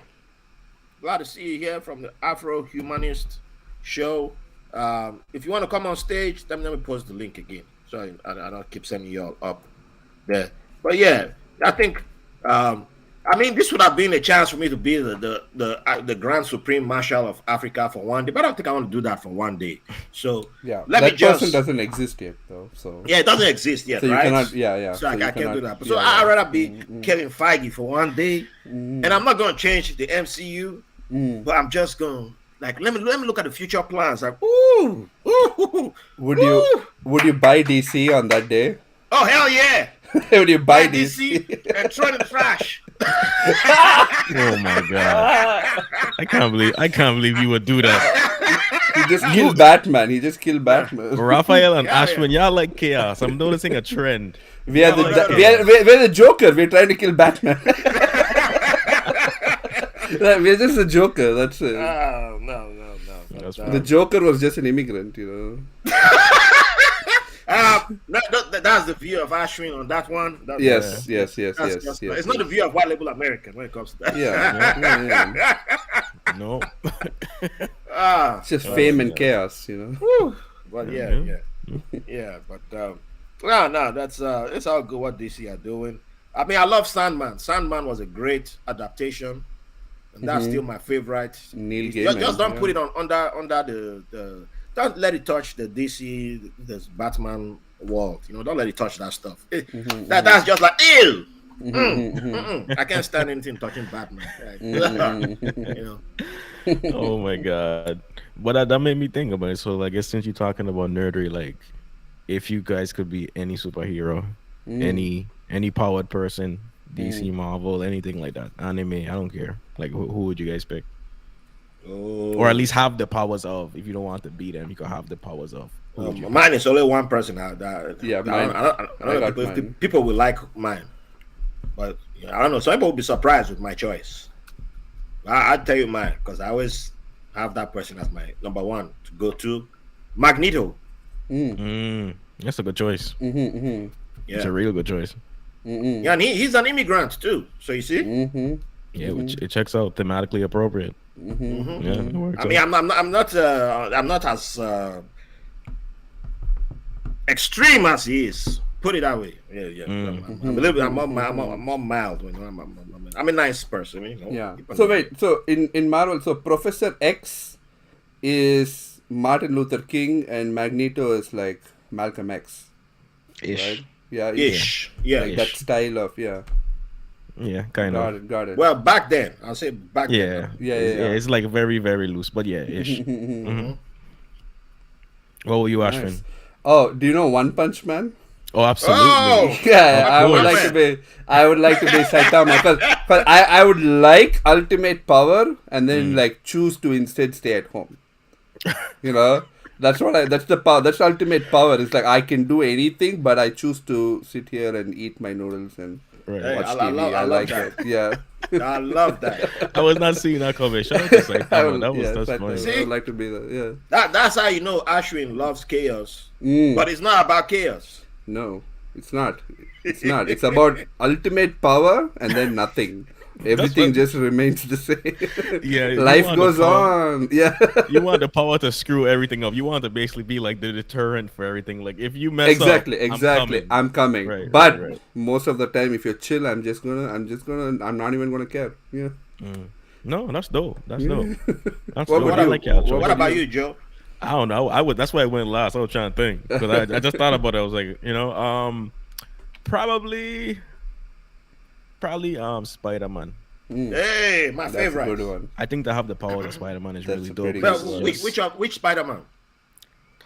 Glad to see you here from the Afro Humanist Show. If you want to come on stage, let me post the link again, so I don't keep sending you all up there. But yeah, I think this would have been a chance for me to be the Grand Supreme Marshal of Africa for one day, but I don't think I want to do that for one day. So that person doesn't exist yet, though. So it doesn't exist yet, so right? You cannot, So I can't do that. So I'd rather be Kevin Feige for one day, and I'm not going to change the MCU, but I'm just going let me look at the future plans. Like, would you buy DC on that day? Oh hell yeah! Would you buy DC and throw it in the trash? Oh my god! I can't believe you would do that. He just killed Batman. Raphael and Ashwin, y'all like chaos. I'm noticing a trend. We're the Joker. We're trying to kill Batman. We're just the Joker. That's it. No. The Joker was just an immigrant, That's the view of Ashwin on that one. Yes. It's not the view of White Label American when it comes to that. Yeah. No. It's just fame and chaos, But yeah. But no. That's it's all good what DC are doing. I mean, I love Sandman. Sandman was a great adaptation, and that's still my favorite. Neil Gaiman. Just don't put it on under the. Don't let it touch the DC, this Batman world. Don't let it touch that stuff. That's just like ew. I can't stand anything touching Batman. Oh my god! But that made me think about it. So, I guess since you're talking about nerdery, like, if you guys could be any superhero, any powered person, DC, Marvel, anything like that, anime, I don't care. Like, who would you guys pick? Or at least have the powers of. If you don't want to beat them, you can have the powers of. Mine is only one person. I don't know if people will like mine, but I don't know. Some people will be surprised with my choice. I'll tell you mine, because I always have that person as my number one to go to. Magneto. That's a good choice. Yeah. It's a real good choice. Yeah, and he's an immigrant too. So you see. Yeah, which it checks out, thematically appropriate. Yeah, it works I mean, I'm not as extreme as he is. Put it that way. Yeah. I'm more mild when I'm a nice person. Yeah. So wait. So in Marvel, so Professor X is Martin Luther King and Magneto is like Malcolm X. Ish. Right? Yeah. Ish. Yeah. Like that style of Yeah, kind of. Got it. Well, back then, I'll say back Yeah. then. Yeah. It's like very, very loose, but yeah, ish. What were you, Ashwin? Nice. Oh, do you know One Punch Man? Oh, absolutely. Oh! Yeah, I would course. like to be Saitama, but I would like ultimate power and then like choose to instead stay at home. That's the power. That's ultimate power. It's like I can do anything, but I choose to sit here and eat my noodles and watch TV. I like love that. Yeah. I love that. I was not seeing that coming. Shout out to Saitama. That's funny. See? I would like to be there. Yeah. That's how you know Ashwin loves chaos. But it's not about chaos. No, it's not. It's not. It's about ultimate power and then nothing. Everything what- just remains the same. Yeah, you Life want the goes power- on. Yeah. You want the power to screw everything up. You want to basically be like the deterrent for everything. Like if you mess Exactly, up, exactly. I'm coming. Right, But right. most of the time, if you're chill, I'm not even gonna care. Yeah. No, that's dope. That's Yeah. dope. That's What dope. about I you? like your What choice. What about you, Joe? I don't know. I would. That's why I went last. I was trying to think because I just thought about it. I was like, probably Spider-Man. Hey, my That's a favorite. good one. I think to have the power of Spider-Man is That's really a dope. pretty Well, good one. which Spider-Man?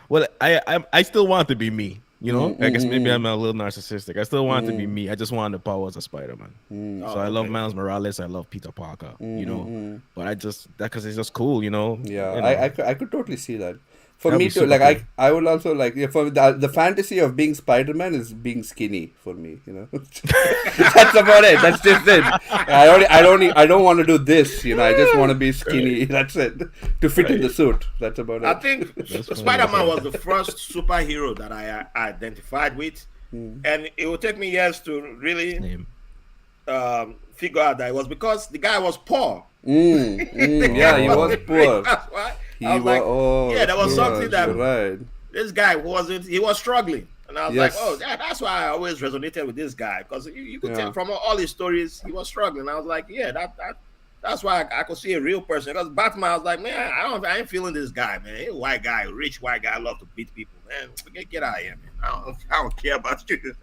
Well, I still want to be me. You know, I guess maybe I'm a little narcissistic. I still want to be me. I just want the powers of Spider-Man. So I love okay. Miles Morales. I love Peter Parker. You know, but I just that because it's just cool. You know. Yeah, You know. I could totally see that. For That'd me be too, super like cool. I would also like for the fantasy of being Spider-Man is being skinny for me. You know, that's about it. That's just it. I don't want to do this. You know, I just want to be skinny. That's it. To fit in the suit. That's about it. I think funny. Spider-Man was the first superhero that I identified with, and it would take me years to really Name. figure out that it was because the guy was poor. Yeah, he was poor. That's why He I was like, oh, yeah, there was yes, something that you're right. this guy wasn't. He was struggling, and I was Yes. like, oh, yeah, that's why I always resonated with this guy because you could Yeah. tell from all his stories he was struggling. I was like, yeah, that's why I could see a real person. Because Batman, I was like, man, I ain't feeling this guy, man. He's a white guy, rich white guy, love to beat people, man. Get out of here, man. I don't care about you.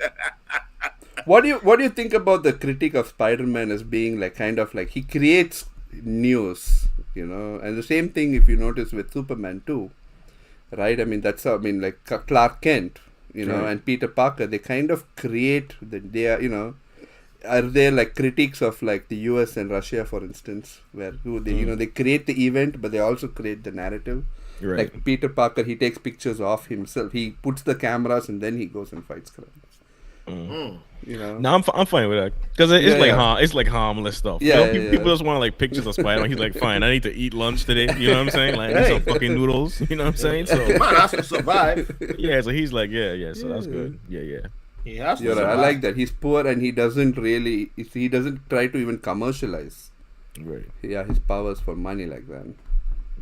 What do you think about the critique of Spider-Man as being like kind of like he creates news, you know? And the same thing if you notice with Superman too, right? I mean that's how, I mean like Clark Kent, you know, Right. and Peter Parker, they kind of create they are, you know, are there like critiques of like the US and Russia, for instance, where who they you know they create the event but they also create the narrative. Right. Like Peter Parker, he takes pictures of himself. He puts the cameras and then he goes and fights crime. You know. No, I'm fine with that because it's Yeah, like yeah. it's like harmless stuff. Yeah, You know, yeah, people yeah. just want like pictures of Spider-Man. He's like, fine, I need to eat lunch today. You know what I'm saying? Like, I need Hey. some fucking noodles. You know what I'm saying? So Man has to survive. yeah, so he's like, yeah. So that's good. Yeah. He has to You're right. survive. I like that. He's poor and he doesn't try to even commercialize. Right. Yeah, his powers for money like that.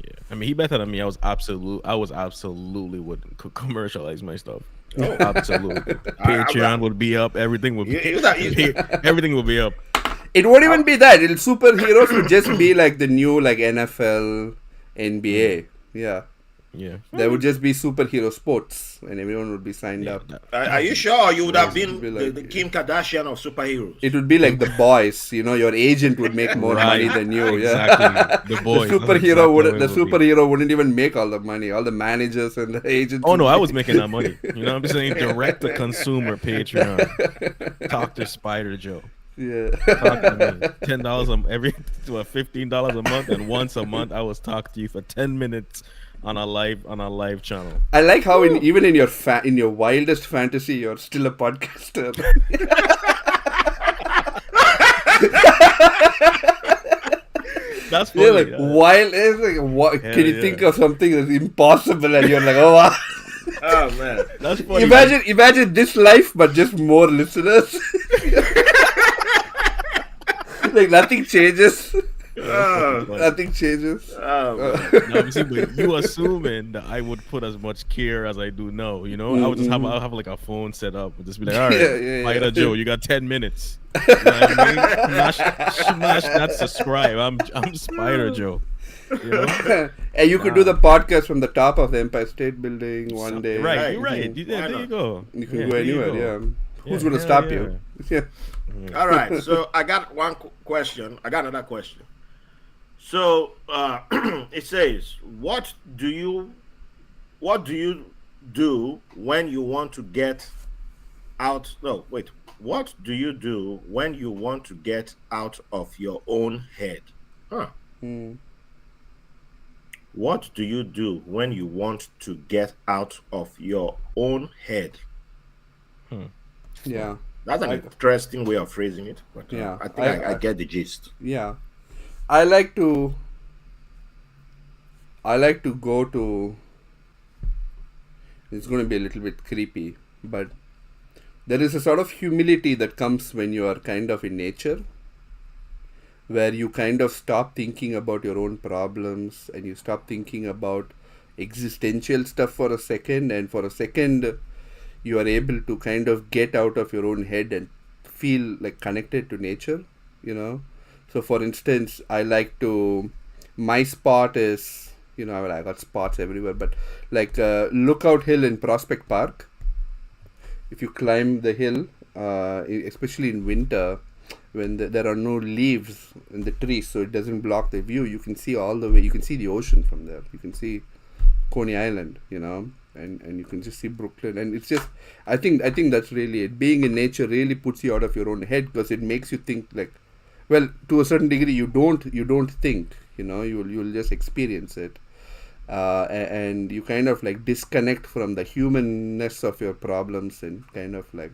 Yeah. I mean, he better than me. I was absolutely would commercialize my stuff. Oh, absolutely. Patreon would be up. Everything would be. Everything would be up. It won't even be that. Superheroes would just be like the new like NFL, NBA. Yeah. Yeah. There would just be superhero sports and everyone would be signed up. Are you sure you would have Yeah, been it would be like- the Kim Kardashian of superheroes? It would be like the boys, you know, your agent would make more money than you. Yeah. Exactly. The boys. The That's superhero exactly would what the it would be. superhero wouldn't even make all the money. All the managers and the agents. Oh no, would I be- was making that money. You know what I'm saying? Direct to consumer Patreon. Talk to Spider Joe. Yeah. Talk to me. $10 $15 a month, and once a month I was talk to you for 10 minutes on a live channel. I like how even in your wildest fantasy, you're still a podcaster. That's funny. You're like wild. It's like, what, Hell can you yeah. think of something that's impossible? And you're like, oh wow. Oh man. That's funny. Imagine this life, but just more listeners. Like nothing changes. Oh, Nothing changes. oh, man. No, I'm saying, but you assuming that I would put as much care as I do now, you know? I'll have like a phone set up and just be like, all right, Yeah. Spider Joe, you got 10 minutes. You know what I mean? Smash that subscribe. I'm Spider Joe. You know? And you could do the podcast from the top of the Empire State Building one day. Right, Right. you're right. There you go. You can Yeah, go there you anywhere. go. Yeah. Who's Yeah, gonna hell stop yeah. you? Yeah. All right. So I got one question. I got another question. So it says, what do you do when you want to get out? No, wait. What do you do when you want to get out of your own head? Huh. What do you do when you want to get out of your own head? Yeah. That's an interesting way of phrasing it, but Yeah, I think I get the gist. Yeah. I like to go to, it's going to be a little bit creepy, but there is a sort of humility that comes when you are kind of in nature. where you kind of stop thinking about your own problems and you stop thinking about existential stuff for a second, and for a second you are able to kind of get out of your own head and feel like connected to nature, you know. So for instance, I like to, my spot is, you know, I got spots everywhere, but like Lookout Hill in Prospect Park. If you climb the hill, especially in winter, when there are no leaves in the trees, so it doesn't block the view, you can see all the way. You can see the ocean from there. You can see Coney Island, you know, and you can just see Brooklyn, and it's just, I think that's really it. Being in nature really puts you out of your own head because it makes you think like, well, to a certain degree, you don't think, you know, you'll just experience it, and you kind of like disconnect from the humanness of your problems and kind of like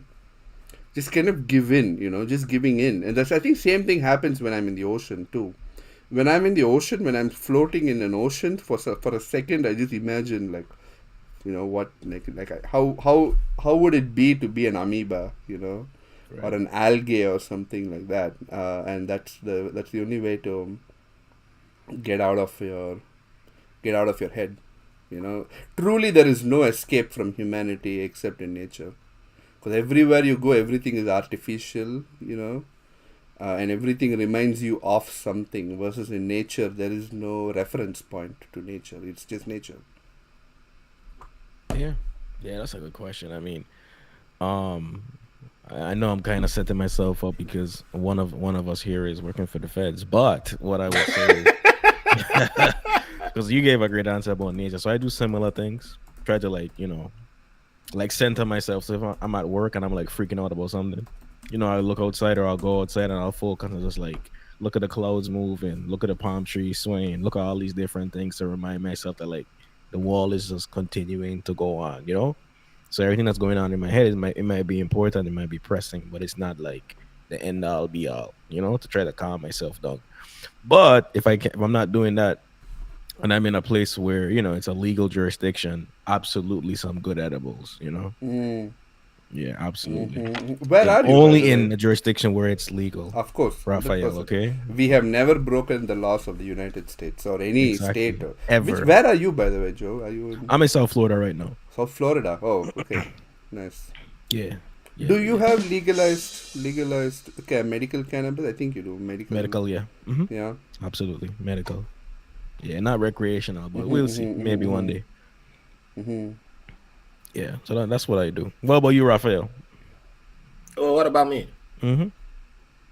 just kind of give in, you know, just giving in. And that's, I think, same thing happens when I'm in the ocean too. When I'm in the ocean, when I'm floating in an ocean for a second, I just imagine like, you know, what how would it be to be an amoeba, you know, or an algae or something like that. And that's the only way to get out of your head, you know. Truly, there is no escape from humanity except in nature, because everywhere you go, everything is artificial, you know, and everything reminds you of something, versus in nature there is no reference point to nature. It's just nature. Yeah, yeah, that's a good question. I mean, um, I know I'm kind of setting myself up because one of us here is working for the feds. But what I would say is, because you gave a great answer about nature, so I do similar things. Try to like like center myself. So if I'm at work and I'm like freaking out about something, I look outside or I'll go outside and I'll focus and just like look at the clouds moving, look at the palm trees swaying, look at all these different things to remind myself that like the wall is just continuing to go on. So everything that's going on in my head it might be important, it might be pressing, but it's not like the end all be all, to try to calm myself down. But if I'm not doing that and I'm in a place where, it's a legal jurisdiction, absolutely some good edibles. Mm. Yeah, absolutely. Where And are you, by only the in way? a jurisdiction where it's legal, Of course, Raphael, 100%. okay? We have never broken the laws of the United States or any Exactly. state. Ever. Where are you, by the way, Joe? Are you in I'm in South Florida right now. South Florida? Oh, okay, nice. Yeah. Yeah. Do you have legalized medical cannabis? I think you do. Medical, yeah. Yeah. Absolutely. Medical. Yeah, not recreational, but we'll see. Maybe one day. Mm-hmm. Yeah. So that's what I do. What about you, Raphael? Oh, what about me? Mm-hmm.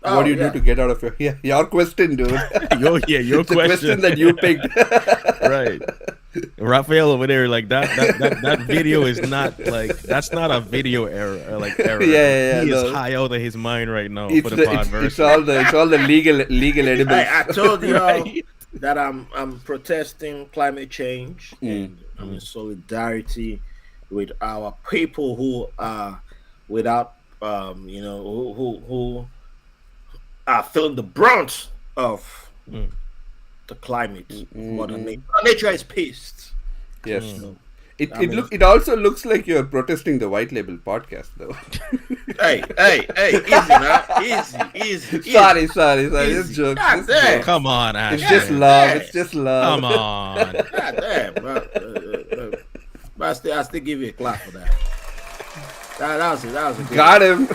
Oh, What do you yeah. do to get out of your question, dude? Your The question question. that you picked. Right. Raphael over there, like that video is not like that's not a video error. Yeah, He is no. high out of his mind right now It's for the the, pod it's version. all the legal edibles. Hey, I told you Right. that I'm protesting climate change and I'm in solidarity with our people who are without who are feeling the brunt of Mm. the climate. Mother nature. Nature is pissed. Yes. So, It I mean, it also looks like you're protesting the white label podcast, though. hey, easy now, easy. sorry. It's Easy. jokes. God It's damn. jokes. Come on, It's Ashley. just love. Hey. It's just love. Come on. God damn, bro. But I still give you a clap for that. That was a good Got him.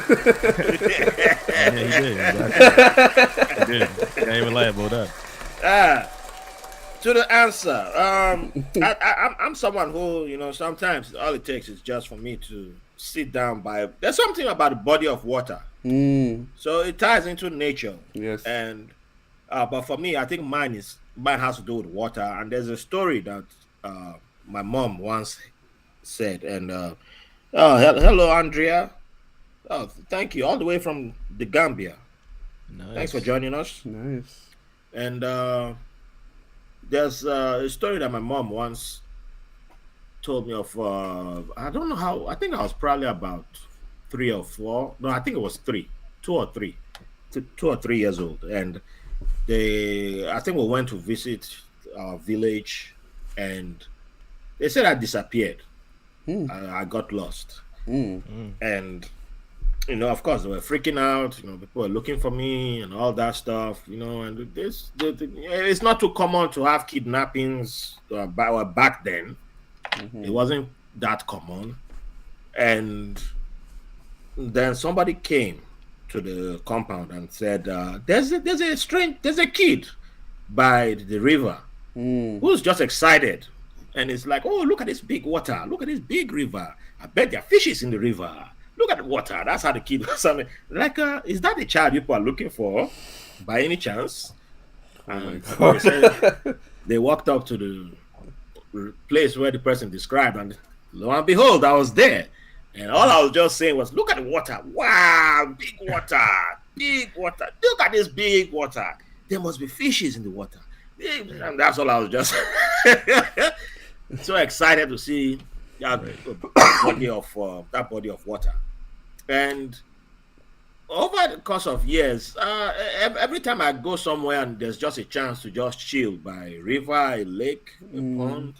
Yeah, he did. Exactly. He did. Can't even lie about that. To the answer, I'm someone who, sometimes all it takes is just for me to sit down by. There's something about the body of water, so it ties into nature. Yes. And but for me, I think mine has to do with water. And there's a story that my mom once said, and hello, Andrea. Oh, thank you, all the way from the Gambia. Nice. Thanks for joining us. Nice. And there's a story that my mom once told me of. I don't know how. I think I was probably about 3 or 4. No, I think it was 2 or 3, 2 or 3 years old. And I think we went to visit our village, and they said I disappeared. I got lost, and of course, they were freaking out. People were looking for me and all that stuff. And it's not too common to have kidnappings back then. It wasn't that common. And then somebody came to the compound and said, "There's a kid by the river who's just excited, and it's like, oh, look at this big water, look at this big river. I bet there are fishes in the river. Look at the water." That's how the kid was something like, "Is that the child people are looking for, by any chance?" And they walked up to the place where the person described, and lo and behold, I was there. And all I was just saying was, "Look at the water. Wow, big water, big water. Look at this big water. There must be fishes in the water." And that's all I was just so excited to see that body of water. And over the course of years, every time I go somewhere and there's just a chance to just chill by a river, a lake, a pond,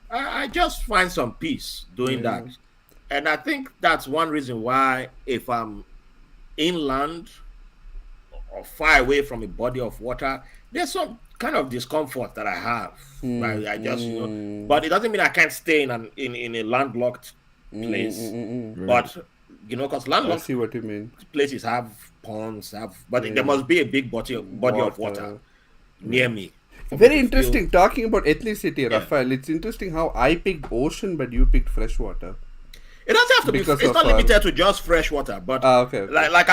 I just find some peace doing that. And I think that's one reason why, if I'm inland or far away from a body of water, there's some kind of discomfort that I have. Right? I just, but it doesn't mean I can't stay in a landlocked place. But because I landlocked see what you mean. places have ponds, but there must be a big body of water near me. Very interesting. Talking about ethnicity, Raphael, it's interesting how I picked ocean, but you picked freshwater. It doesn't have to be. Because It's of, not limited to just fresh water, but okay. like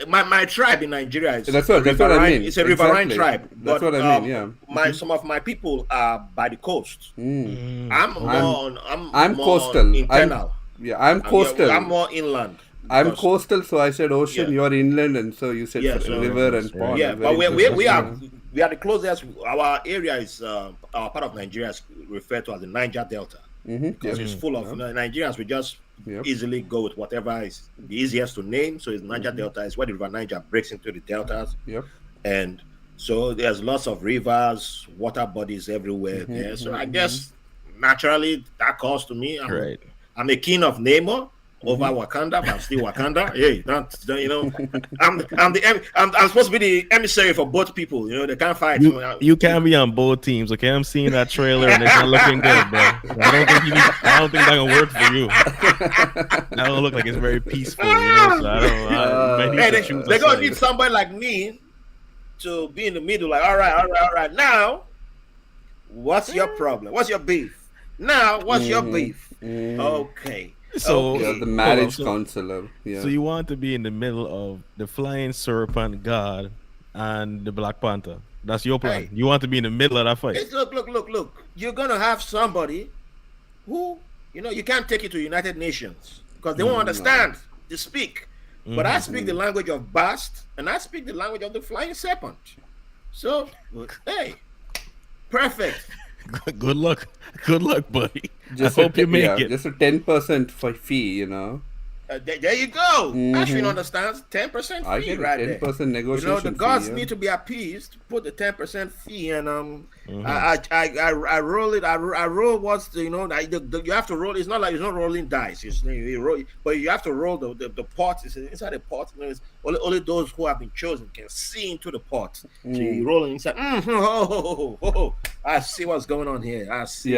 my tribe in Nigeria is That's what I mean. It's a riverine tribe. That's but, what I mean. Yeah. Some of my people are by the coast. I'm more coastal. internal. I'm coastal. I'm more inland. I'm because- coastal, so I said ocean. Yeah. You're inland, and so you said river and pond. Yeah, Very but we interesting. are the closest. Our area is our part of Nigeria is referred to as the Niger Delta. Because it's full of Nigerians. We just easily go with whatever is the easiest to name. So it's Niger Delta. It's where the river Niger breaks into the deltas. Yep. And so there's lots of rivers, water bodies everywhere there. So I guess naturally that calls to me. I'm a king of Namor over Wakanda, but I'm still Wakanda. Hey, I'm supposed to be the emissary for both people. They can't fight. You can be on both teams, okay? I'm seeing that trailer and it's not looking good, bro. I don't think that can work for you. That don't look like it's very peaceful, So they're gonna need somebody like me to be in the middle. Like, all right. Now, what's your problem? What's your beef? Now, what's your beef? Okay. So You're the marriage counselor. Yeah. So you want to be in the middle of the flying serpent god and the Black Panther. That's your plan. Hey. You want to be in the middle of that fight. Look. You're gonna have somebody who you can't take it to United Nations because they won't understand to speak. But I speak the language of Bast and I speak the language of the flying serpent. So hey, perfect. Good luck, buddy. I hope you make it. Just a 10% for fee, There you go. Ashwin understands 10% fee I get right 10% there. negotiation The gods fee, need to be appeased. Put the 10% fee, and I roll it. I roll what's the you have to roll. It's not like it's not rolling dice. You roll, but you have to roll the pot. It's inside the pot. It's only those who have been chosen can see into the pot. So you roll inside. I see what's going on here. I see.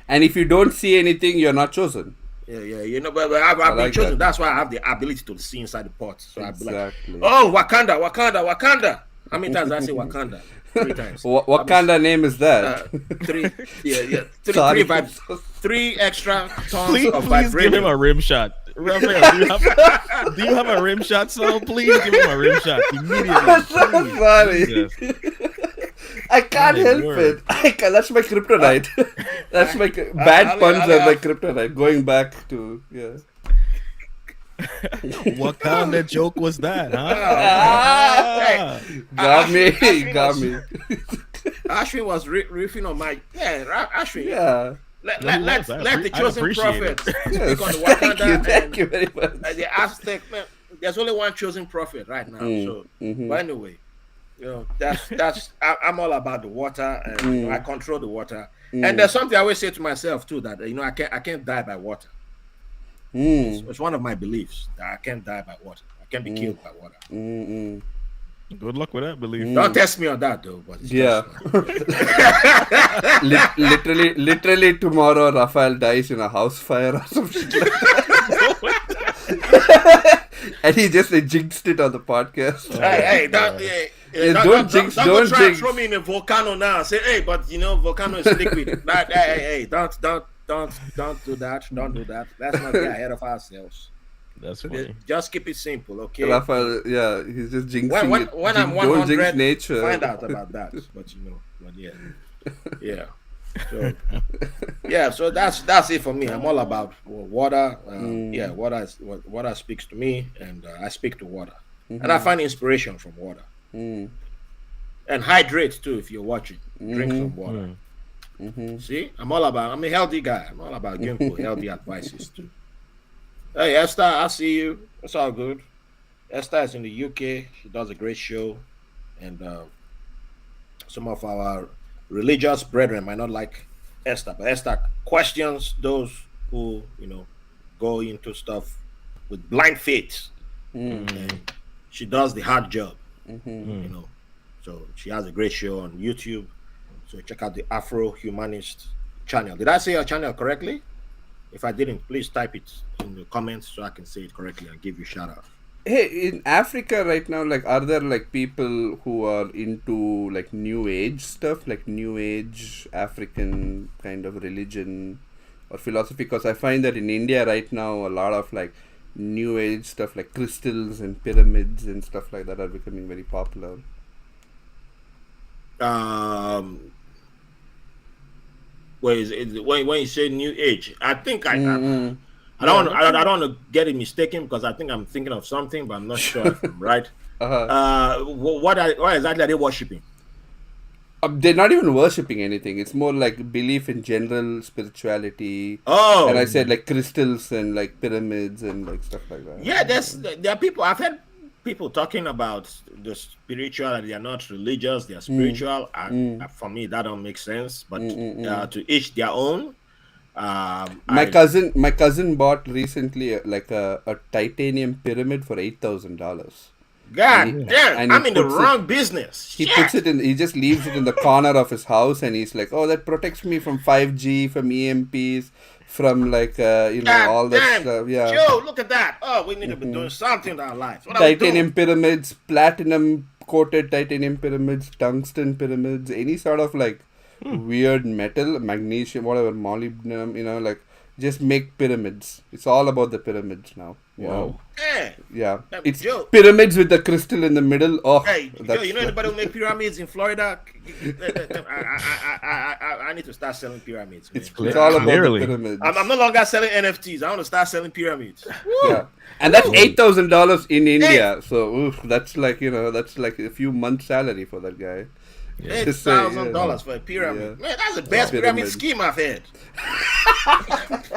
And if you don't see anything, you're not chosen. Yeah, but I've been chosen. That's why I have the ability to see inside the pot. So Exactly. I'd be like, oh, Wakanda. How many times did I say Wakanda? 3 times. What kind of name is that? 3. Yeah. Sorry. 3 extra tons Please of give him vibranium. a rim shot. Raphael, do you have a rim shot, so please give him a rim shot immediately. I'm so sorry. Jesus. I can't help word. it. That's my kryptonite. That's my bad puns are my kryptonite. Going back to What kind of joke was that, huh? Got me. Ashwin was riffing on my Ashwin. Yeah. Let the chosen appreciate prophet Yes. speak on the Wakanda Thank you very much. and the Aztec. Man, there's only one chosen prophet right now. So, but anyway, that's I'm all about the water, and I control the water. And there's something I always say to myself too, that I can't die by water. It's one of my beliefs that I can't die by water. I can't be killed by water. Good luck with that belief. Don't test me on that though. But it's Yeah. just, literally tomorrow, Rafael dies in a house fire or some shit like and he just jinxed it on the podcast. hey, Don't jinx, Don't don't try and jinx. throw me in a volcano now. And say, hey, but volcano is liquid. Hey, don't do that. Don't do that. Let's not get ahead of ourselves. That's funny. Just keep it simple, okay? Rafael, yeah, he's just jinxing When it. I'm Don't jinx 100, nature. find out about that. But yeah. So yeah, so that's it for me. I'm all about water. Water speaks to me, and I speak to water, and I find inspiration from water. And hydrate too if you're watching. Drink some water. See, I'm a healthy guy. I'm all about giving people healthy advices too. Hey Esther, I see you. It's all good. Esther is in the UK. She does a great show, and some of our religious brethren might not like Esther, but Esther questions those who go into stuff with blind faith, and she does the hard job. So she has a great show on YouTube. So check out the Afro Humanist channel. Did I say your channel correctly? If I didn't, please type it in the comments so I can say it correctly and give you a shout out. Hey, in Africa right now, like, are there like people who are into like new age stuff, like new age African kind of religion or philosophy? Because I find that in India right now, a lot of like new age stuff, like crystals and pyramids and stuff like that, are becoming very popular. When you say new age, I think I don't want to get it mistaken because I think I'm thinking of something, but I'm not sure if I'm right. What exactly are they worshiping? They're not even worshipping anything. It's more like belief in general spirituality. Oh, And I said like crystals and like pyramids and like stuff like that. yeah. There are people. I've heard people talking about the spiritual. They are not religious. They are spiritual. And for me, that don't make sense. But to each their own. My cousin bought recently like a titanium pyramid for $8,000. God damn! and I'm he in the puts wrong business. He Shit. puts it in. He just leaves it in the corner of his house, and he's like, "Oh, that protects me from 5G, from EMPs, from like God all that damn. stuff." Yeah. Joe, look at that. Oh, we need to be doing something in our life. What are we Titanium doing? pyramids, platinum coated titanium pyramids, tungsten pyramids, any sort of like weird metal, magnesium, whatever, molybdenum, like just make pyramids. It's all about the pyramids now. Wow. Yeah. Hey, It's Joe. pyramids with the crystal in the middle. Oh, Hey, Joe, that's you know anybody who make pyramids in Florida? I need to start selling pyramids. Man. it's all about Clearly. the pyramids. I'm no longer selling NFTs. I want to start selling pyramids. Yeah. And that's $8,000 in India. So oof, that's like a few months' salary for that guy. Just say, $8,000 for a pyramid. Yeah. Man, that's the best pyramid scheme I've had.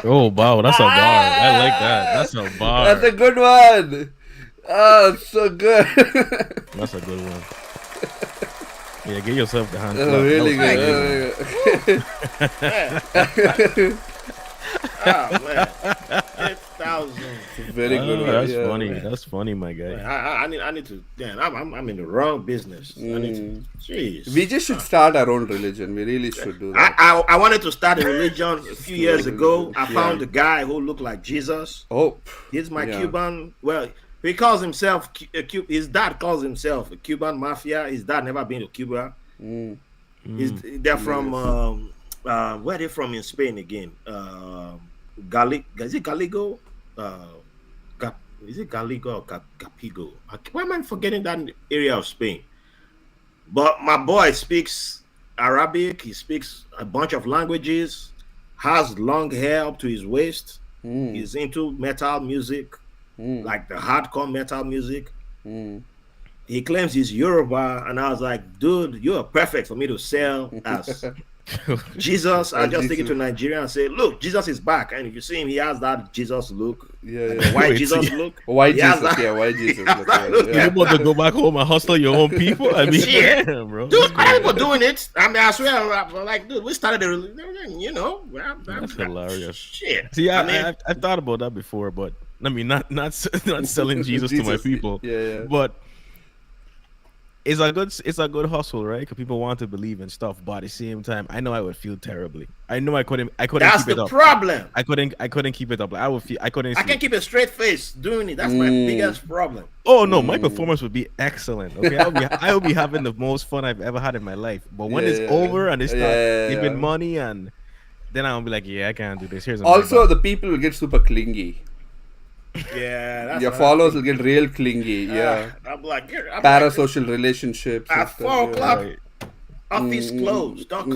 Oh wow, that's a bar. I like that. That's a bar. That's a good one. Oh, it's so good. That's a good one. Yeah, give yourself the hand. Oh, clap. really That was good. Oh, man. 8,000. Very good one. That's yeah. funny. That's funny, my guy. I need to. Damn, I'm in the wrong business. I need to. Jeez. We just should start our own religion. We really should do that. I wanted to start a religion a few years ago. I found a guy who looked like Jesus. Oh, He's my yeah. Cuban. Well, he calls himself his dad calls himself a Cuban mafia. His dad never been to Cuba. They're from where are they from in Spain again? Is it Gallego? Is it Gallego or Capigo? Why am I forgetting that area of Spain? But my boy speaks Arabic. He speaks a bunch of languages. Has long hair up to his waist. He's into metal music, like the hardcore metal music. He claims he's Yoruba, and I was like, dude, you are perfect for me to sell as Jesus, I And just take it to Jesus. Nigeria and say, look, Jesus is back. And if you see him, he has that Jesus look, Yeah, like yeah. the white Wait, Jesus see- look. Why He has Jesus? that- Yeah, why Jesus? he has Look, that look. You yeah. about to go back home and hustle your own people? I mean, Shit. damn, bro. Dude, I people doing it. I mean, I swear, I'm like, dude, we started the, you know. That's hilarious. Shit. See, I mean, I thought about that before, but I mean, not selling Jesus to my people, Yeah, yeah. but it's a good hustle, right? Because people want to believe in stuff, but at the same time, I know I would feel terribly. I know I couldn't that's keep it the up. problem. I couldn't keep it up. Like, I would feel I couldn't. I sleep. can't keep a straight face doing it. That's my biggest problem. Oh no, my performance would be excellent. Okay, I will be having the most fun I've ever had in my life. But when Yeah, it's yeah. over and they start Yeah, giving yeah. money, and then I'll be like, yeah, I can't do this. Here's Also, the people will get super clingy. Yeah, that's Your what followers will get real clingy. Yeah. I'm like, Parasocial relationships. and at stuff, 4 yeah. o'clock. Right. Office closed. Don't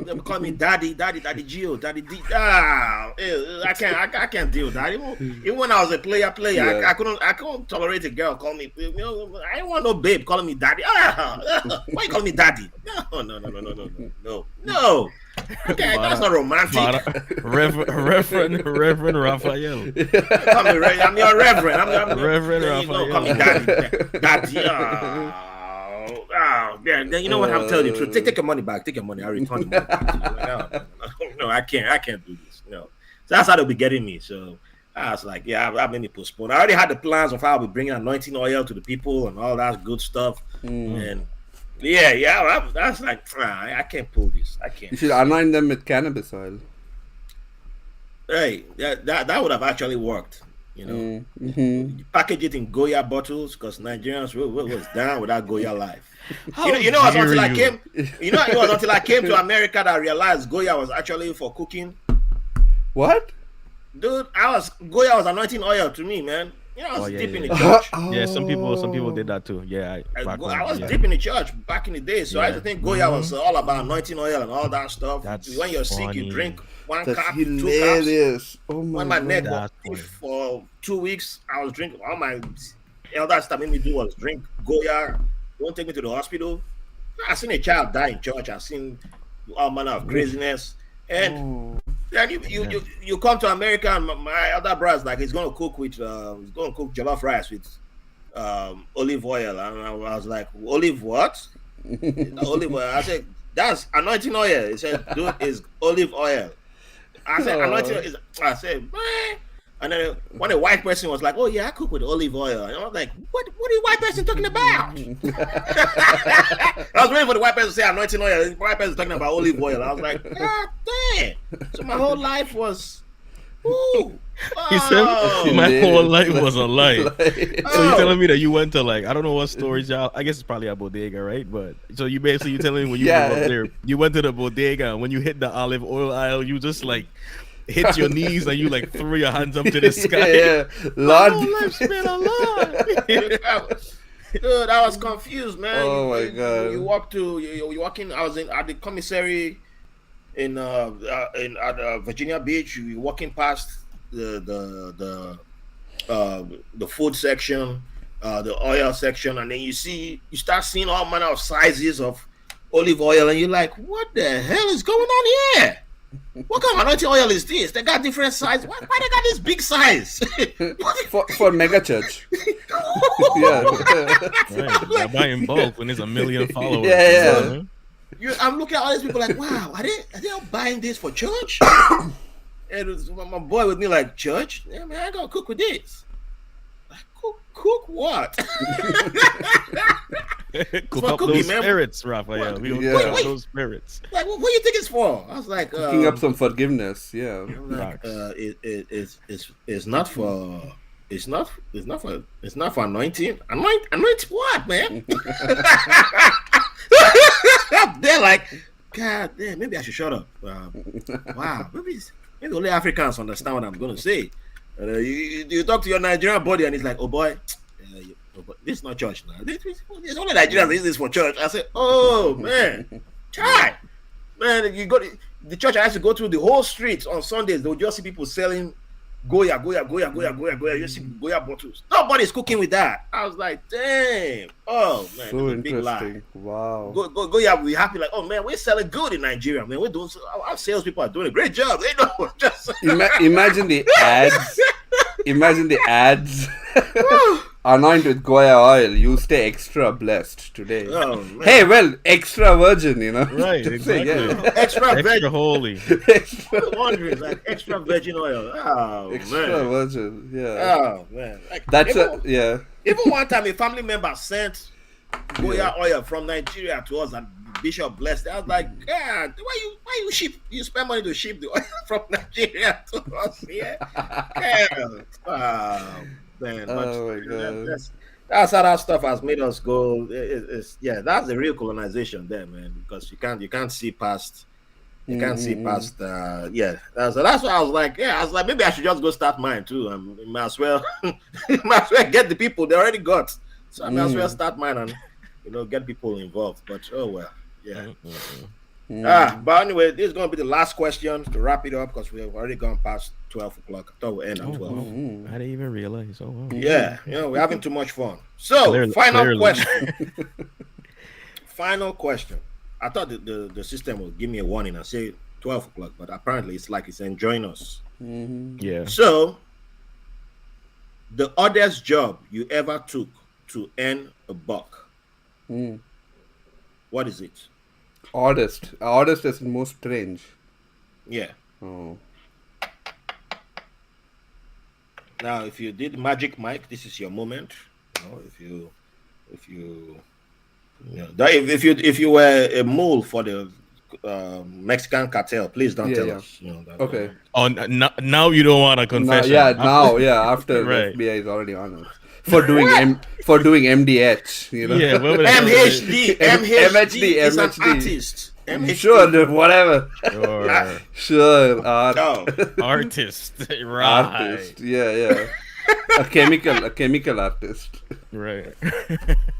don't call me daddy Gio, daddy D. Ah, I can't deal with that. Even when I was a player, Yeah. I couldn't tolerate a girl call me. You know, I don't want no babe calling me daddy. Why you calling me daddy? No. Okay, that's not romantic. Reverend Raphael. Call me, I'm your reverend. I'm Reverend there you go, Raphael. call me daddy. Yeah. Then you know what? I'm telling you the truth. Take your money back. Take your money. I return the money back to you. No, I can't do this. No. So that's how they'll be getting me. So I was like, yeah, I made me postpone. I already had the plans of how I'll be bringing anointing oil to the people and all that good stuff. And yeah, that's like, I can't pull this. I can't. You should anoint them with cannabis oil. Hey, that would have actually worked. You know, you package it in Goya bottles because Nigerians was down with that Goya life. You know, it was until I came. You know, it was until I came to America that I realized Goya was actually for cooking. What? Dude, Goya was anointing oil to me, man. You know, I was Oh, yeah, deep in yeah. the church. Yeah, some people did that too. Yeah, I back was when, deep in the church back in the day, so I used to think Goya was all about anointing oil and all that stuff. That's When you're sick, funny. you drink one That's cup, 2 cups. hilarious. Oh my When my neck god. was That's funny. stiff for 2 weeks, I was drinking. All my elders that made me do was drink Goya. Don't take me to the hospital. I've seen a child die in church. I've seen all manner of craziness. And then you come to America, and my elder brother's like, he's gonna cook jollof rice with olive oil, and I was like, olive what? Olive oil. I said, that's anointing oil. He said, dude, it's olive oil. I said, anointing oil is. I said, man. And then when a white person was like, oh yeah, I cook with olive oil, and I was like, what are you white person talking about? I was waiting for the white person to say anointing oil. The white person talking about olive oil. I was like, God damn. So my whole life was, ooh. He said my Hilarious. whole life was a lie. So Oh. you're telling me that you went to, like, I don't know what stories y'all. I guess it's probably a bodega, right? But so you telling me when you Yeah. were up there, you went to the bodega, and when you hit the olive oil aisle, you just like hit your knees and you like threw your hands up to the sky. Yeah, My Lord. whole life's been a lie. Dude, I was confused, man. Oh, my God. You walking. I was at the commissary in Virginia Beach. You walking past the food section, the oil section, and then you start seeing all manner of sizes of olive oil, and you're like, what the hell is going on here? What kind of anointing oil is this? They got different size. Why they got this big size? For mega church. Yeah. Right, they're buying bulk when there's a million followers. Yeah, yeah. I'm looking at all these people like, wow, are they all buying this for church? And it was my boy with me like, church? Yeah, man, I gotta cook with this. Like, cook what? Cook for up cooking, those man. spirits, Raphael. What? We don't Yeah. cook up Wait. those spirits. Like, what do you think it's for? I was like, Cooking up some forgiveness. Yeah. I'm like, Facts. it's not for. It's not for anointing. Anoint what, man? They're like, God damn, maybe I should shut up. Wow, maybe only Africans understand what I'm gonna say. You talk to your Nigerian buddy and he's like, oh boy, this is not church now. It's only Nigerians that use this for church. I said, oh man, chai, man, you go to the church. I have to go through the whole street on Sundays. They'll just see people selling Goya, Goya, Goya, Goya, Goya, Goya. You see Goya bottles. Nobody's cooking with that. I was like, damn. Oh man, So it's a big lie. interesting. Wow. Goya, we happy like, oh man, we're selling good in Nigeria, man. We're doing our salespeople are doing a great job. They know just Imagine the ads. Imagine the ads. Anoint with Goya oil. You stay extra blessed today. oh man. Hey, well, extra virgin, you know. Right, Just say, exactly. Extra Extra virgin. holy. extra, Wondering like extra virgin oil. Oh extra man. virgin. Yeah. Oh man. Like, That's even, yeah. even one time a family member sent Goya oil from Nigeria to us and Bishop blessed. I was like, God, why you ship you spend money to ship the oil from Nigeria to us here? God. Oh man. But Oh my God. that's how that stuff has made us go. It's that's the real colonization there, man. Because you can't see past. You can't see past. That's why I was like, maybe I should just go start mine too. Might as well, might as well get the people they already got. So I might as well start mine and get people involved. But oh well, yeah. But anyway, this is gonna be the last question to wrap it up because we've already gone past 12 o'clock. I thought we'd end at 12. Wow. I didn't even realize. Oh wow. Yeah, we're having too much fun. So, final question. Final question. I thought the system would give me a warning and say 12 o'clock, but apparently it's like it's enjoying us. Yeah. So, the oddest job you ever took to earn a buck. What is it? Oddest is most strange. Yeah. Oh. Now, if you did Magic Mike, this is your moment. If you were a mole for the Mexican cartel, please don't tell us. Okay. Oh, now you don't want a confession. After Right. FBI is already on us for doing MDH, you know. Yeah. What was MHD is an MHD. artist. MHD. Sure, dude, whatever. Sure. Sure, Oh. Artist. Right. artist. Yeah. a chemical artist. Right.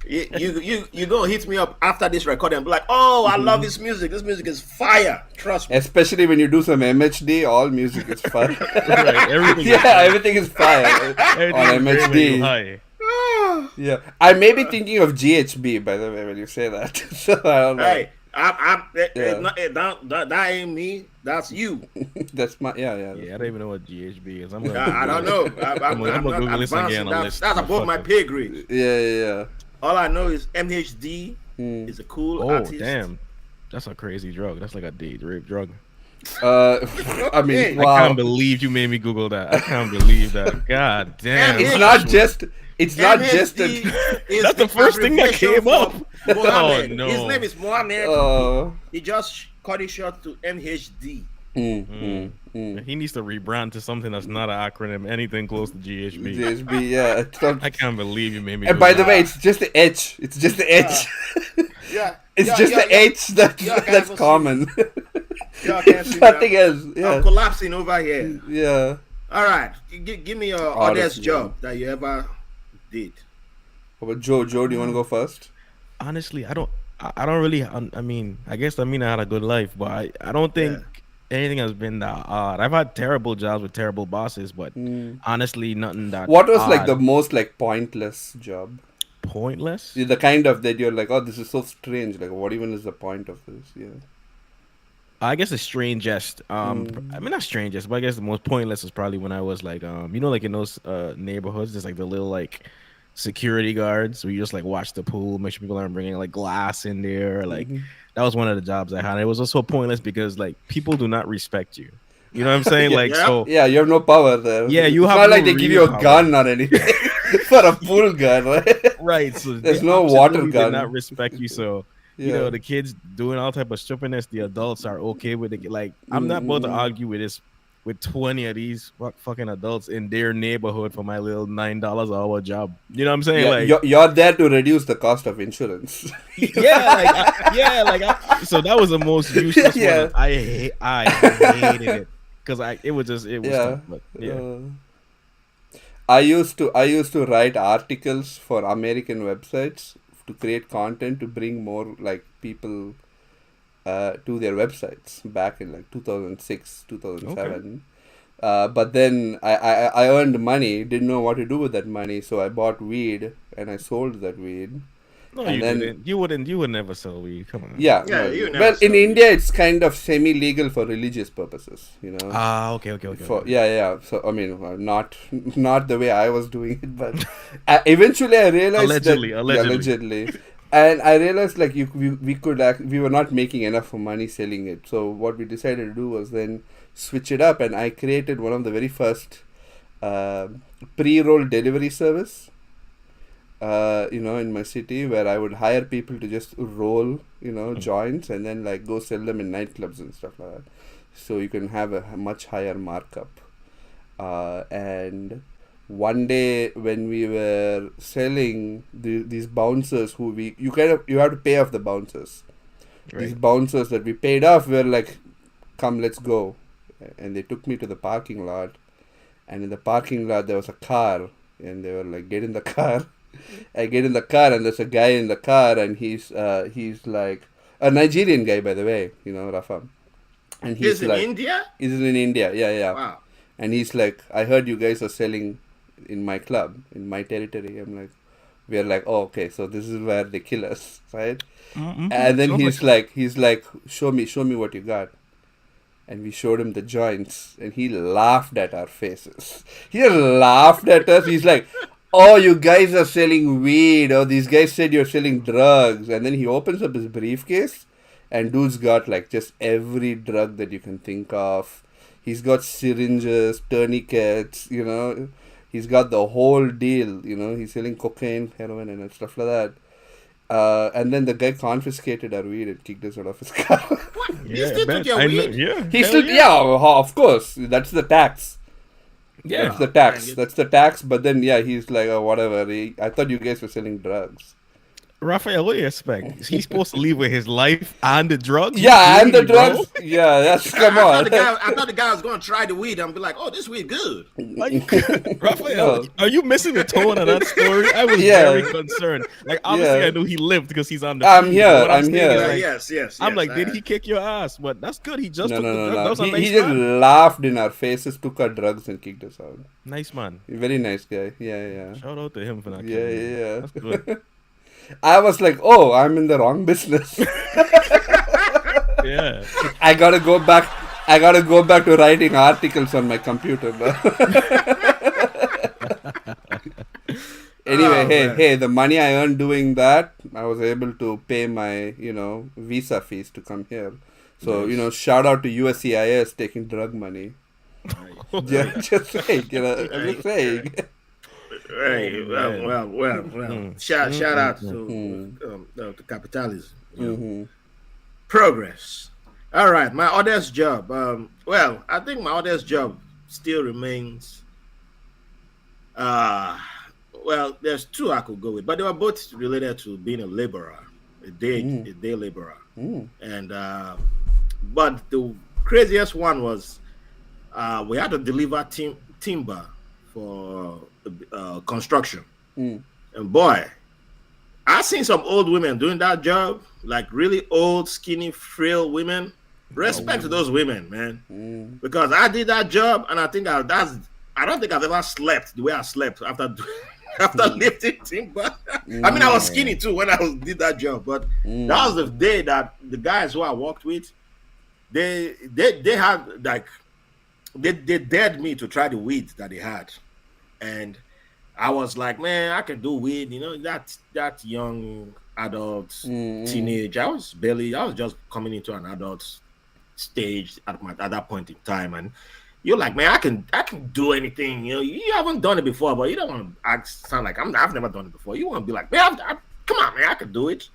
You gonna hit me up after this recording and be like, oh, I love this music. This music is fire. Trust me. Especially when you do some MHD, all music is fire. Right. Everything. Everything is fire Everything on is great when you MHD. high. Yeah, I may be thinking of GHB by the way when you say that. So I don't know. Hey, that ain't me. That's you. That's my Yeah, I don't even know what GHB is. I don't know. I'm gonna not Google this again. advanced. That's above my pay grade. Yeah. All I know is MHD is a cool Oh artist. damn, that's a crazy drug. That's like a date rape drug. I mean, I wow. can't believe you made me Google that. I can't believe that. God damn. MHD It's not just. It's not just MHD a. is That's the first thing that abbreviation came up. for Mohammed. Oh, no. His name is Mohammed. Oh. He just cut it short to MHD. He needs to rebrand to something that's not an acronym, anything close to GHB. GHB, yeah. It's not, I can't believe you made me. and by Google the way, it's just the H. It's just the H. Yeah. It's Yeah, just yeah, the yeah. H that's Yeah, I can't that's even common. Y'all can't see It's me. nothing else. I'm Yeah. collapsing over here. Yeah. All right. Give me your Honest oddest job that you ever did. How about Joe? Joe, do you want to go first? Honestly, I don't really. I mean, I I had a good life, but I don't think anything has been that odd. I've had terrible jobs with terrible bosses, but honestly, nothing that. What was like odd. the most like pointless job? pointless? The kind of that you're like, oh, this is so strange. Like, what even is the point of this? Yeah. I guess the strangest, I mean not strangest, but I guess the most pointless is probably when I was like, like in those neighborhoods, there's like the little like security guards where you just like watch the pool, make sure people aren't bringing like glass in there. Like that was one of the jobs I had. It was also pointless because like people do not respect you. You know what I'm saying? Like so. Yeah, you have no power there. Yeah, you it's have not no like they give real you a power. gun or anything for a pool gun, right? Right. So There's they no water absolutely gun. did not respect you. So you know the kids doing all type of strippiness, the adults are okay with it. Like I'm not about to argue with 20 of these fucking adults in their neighborhood for my little $9 an hour job. You know what I'm saying? Yeah, Like you're there to reduce the cost of insurance. So that was the most useless Yeah. one. I hated it because it was Yeah. tough, but yeah. I used to write articles for American websites to create content to bring more like people to their websites back in like 2006, 2007. But then I earned money, didn't know what to do with that money, so I bought weed and I sold that weed. No, And you then- didn't. You wouldn't. You would never sell weed. Come on. Yeah, Yeah, no, you never well, in sold India it's kind of semi-legal for religious purposes, you know. Ah, okay. For yeah. So I mean, not the way I was doing it, but eventually I realized Allegedly, that allegedly. and I realized like we were not making enough money selling it. So what we decided to do was then switch it up, and I created one of the very first pre-roll delivery service. In my city, where I would hire people to just roll, joints, and then like go sell them in nightclubs and stuff like that. So you can have a much higher markup. And one day when we were selling these bouncers, you have to pay off the bouncers. These Right. bouncers that we paid off were like, "Come, let's go," and they took me to the parking lot. And in the parking lot there was a car, and they were like, "Get in the car." I get in the car, and there's a guy in the car, and he's like a Nigerian guy, by the way, Rafa. And he's Is in like, India? he's in India, yeah. Wow. And he's like, "I heard you guys are selling in my club, in my territory." I'm like, we're like, "Oh, okay, so this is where they kill us, right?" And then he's like, show me what you got. And we showed him the joints, and he laughed at our faces. He laughed at us. He's like, "Oh, you guys are selling weed. Oh, these guys said you're selling drugs." And then he opens up his briefcase, and dude's got like just every drug that you can think of. He's got syringes, tourniquets, He's got the whole deal, He's selling cocaine, heroin, and stuff like that. And then the guy confiscated our weed and kicked us out of his car. What? Yeah, you still man, took your I know- weed? yeah. He hell still, of course. That's the tax. Yeah. That's the tax. man, That's the tax. But then, he's like, "Oh, whatever. I thought you guys were selling drugs." Raphael, what do you expect? He's supposed to leave with his life and the drugs? Yeah, and the Really, bro? drugs. Yeah, that's come I on. thought the guy was going to try the weed and be like, "Oh, this weed good." Raphael, are you missing the tone of that story? I was Yeah. very concerned. Like, obviously, Yeah. I knew he lived because he's on the I'm feed, here, but what I'm saying here. is, Yeah, like, yes. I'm like, did he kick your ass? But that's good. He just No, took the drug. That no. was a He nice just man. laughed in our faces, took our drugs, and kicked us out. Nice man. Very nice guy. Yeah. Shout out to him for not Yeah, killing you. yeah. That's good. I was like, "Oh, I'm in the wrong business. Yeah. I gotta go back. To writing articles on my computer." Anyway, Oh, man. hey, the money I earned doing that, I was able to pay my, visa fees to come here. So, shout out to USCIS taking drug money. Yeah, just saying, I'm just saying. Hey, Oh, well. Shout out to capitalism. Mhm. Progress. All right, my oldest job. I think my oldest job still remains. There's two I could go with, but they were both related to being a laborer, a day laborer. And but the craziest one was we had to deliver timber for construction. And boy, I've seen some old women doing that job, like really old, skinny, frail women. Respect to those women, man, because I did that job, and I think I don't think I've ever slept the way I slept after lifting timber. I mean, I was skinny too when did that job, but that was the day that the guys who I worked with, they had like they dared me to try the weed that they had, and I was like, man, I can do weed, that young adult teenage. I was just coming into an adult stage at that point in time, and you're like, man, I can do anything. You haven't done it before, but you don't want to sound like I've never done it before. You want to be like, man, come on, man, I can do it.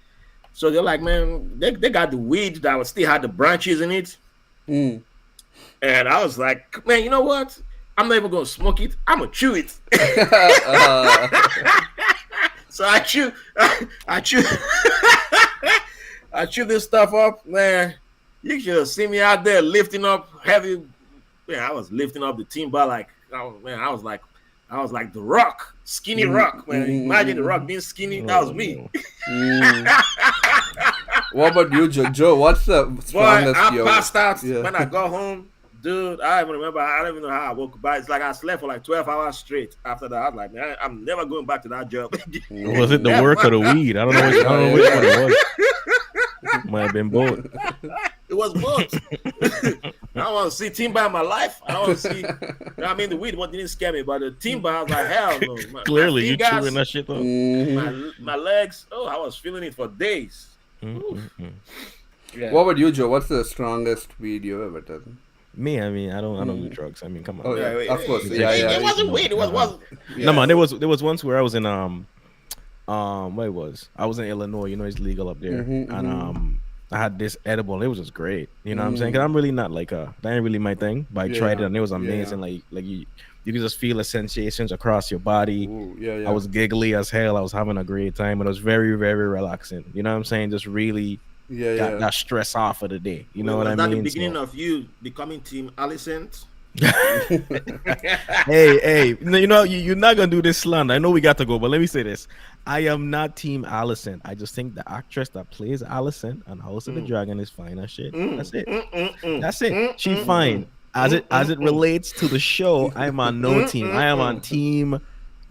So they're like, man, they got the weed that still had the branches in it, and I was like, man, you know what? I'm not even gonna smoke it. I'm gonna chew it. So I chew I chew this stuff up, man. You should have seen me out there lifting up heavy. Yeah, I was lifting up the timber like, oh man, I was like the Rock, skinny Rock, man. Imagine the Rock being skinny. That was me. What about you, Joe? What's the Boy, strongest I passed out Yeah. when I got home. Dude, I even remember. I don't even know how I woke up. But it's like I slept for like 12 hours straight. After that, I was like, man, I'm never going back to that job. Was it the work or the weed? I don't know. I don't know which one it was. Might have been both. It was both. I don't want to see Timber in my life. I don't want to see. I mean, the weed what didn't scare me, but the Timber, I was like, hell no. Clearly, you fingers, chewing that shit though. my legs. Oh, I was feeling it for days. Yeah. What about you, Joe? What's the strongest weed you ever done? Me, I mean, I don't do drugs. I mean, come on. Oh yeah, wait, of course. it, Yeah, it yeah. wasn't weed. It was. No man, there was once where I was in where it was. I was in Illinois. You know, it's legal up there, and I had this edible. It was just great. You know what I'm saying? Because I'm really not like that ain't really my thing. But I tried it and it was amazing. Like you could just feel the sensations across your body. Ooh, yeah. I was giggly as hell. I was having a great time. And it was very, very relaxing. You know what I'm saying? Just really got that stress off of the day. You know what I mean? Was that the beginning of you becoming Team Alicent? Hey, you know, you're not gonna do this slander. I know we got to go, but let me say this: I am not Team Alicent. I just think the actress that plays Alicent on House of the Dragon is fine as shit. That's it. That's it. She fine. As it relates to the show, I'm on no team. I am on Team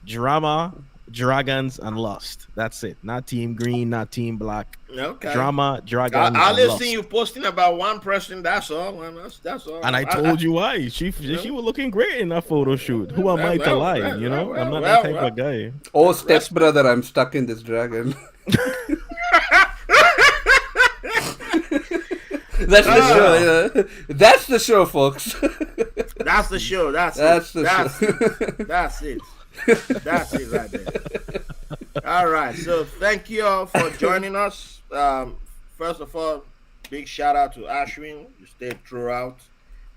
Drama, Dragons, and Lust. That's it. Not Team Green, not Team Black. Okay. Drama, Dragons, I and only Lust. seen you posting about one person. That's all. Man. That's all. And I told you why. She was looking great in that photo shoot. Who am I to lie? You know, I'm not that type of guy. Oh, stepbrother, I'm stuck in this dragon. That's the show. Yeah. That's the show, folks. That's the show. That's the show. That's it. That's it right there. All right. So thank you all for joining us. First of all, big shout out to Ashwin. You stayed throughout.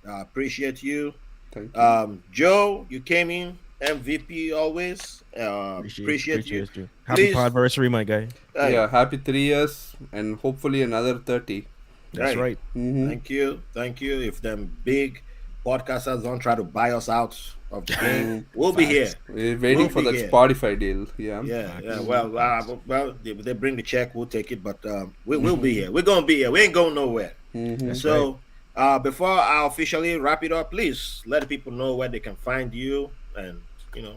Appreciate you. Thank you. Joe, you came in MVP always. Appreciate you. Happy Please. anniversary, my guy. Yeah, happy 3 years and hopefully another 30. That's right. Thank you. If them big podcasters don't try to buy us out of the game, we'll be here. We're waiting for that Spotify deal. Yeah. Yeah. Well, they bring the check, we'll take it, but we'll be here. We're gonna be here. We ain't going nowhere. So, before I officially wrap it up, please let the people know where they can find you and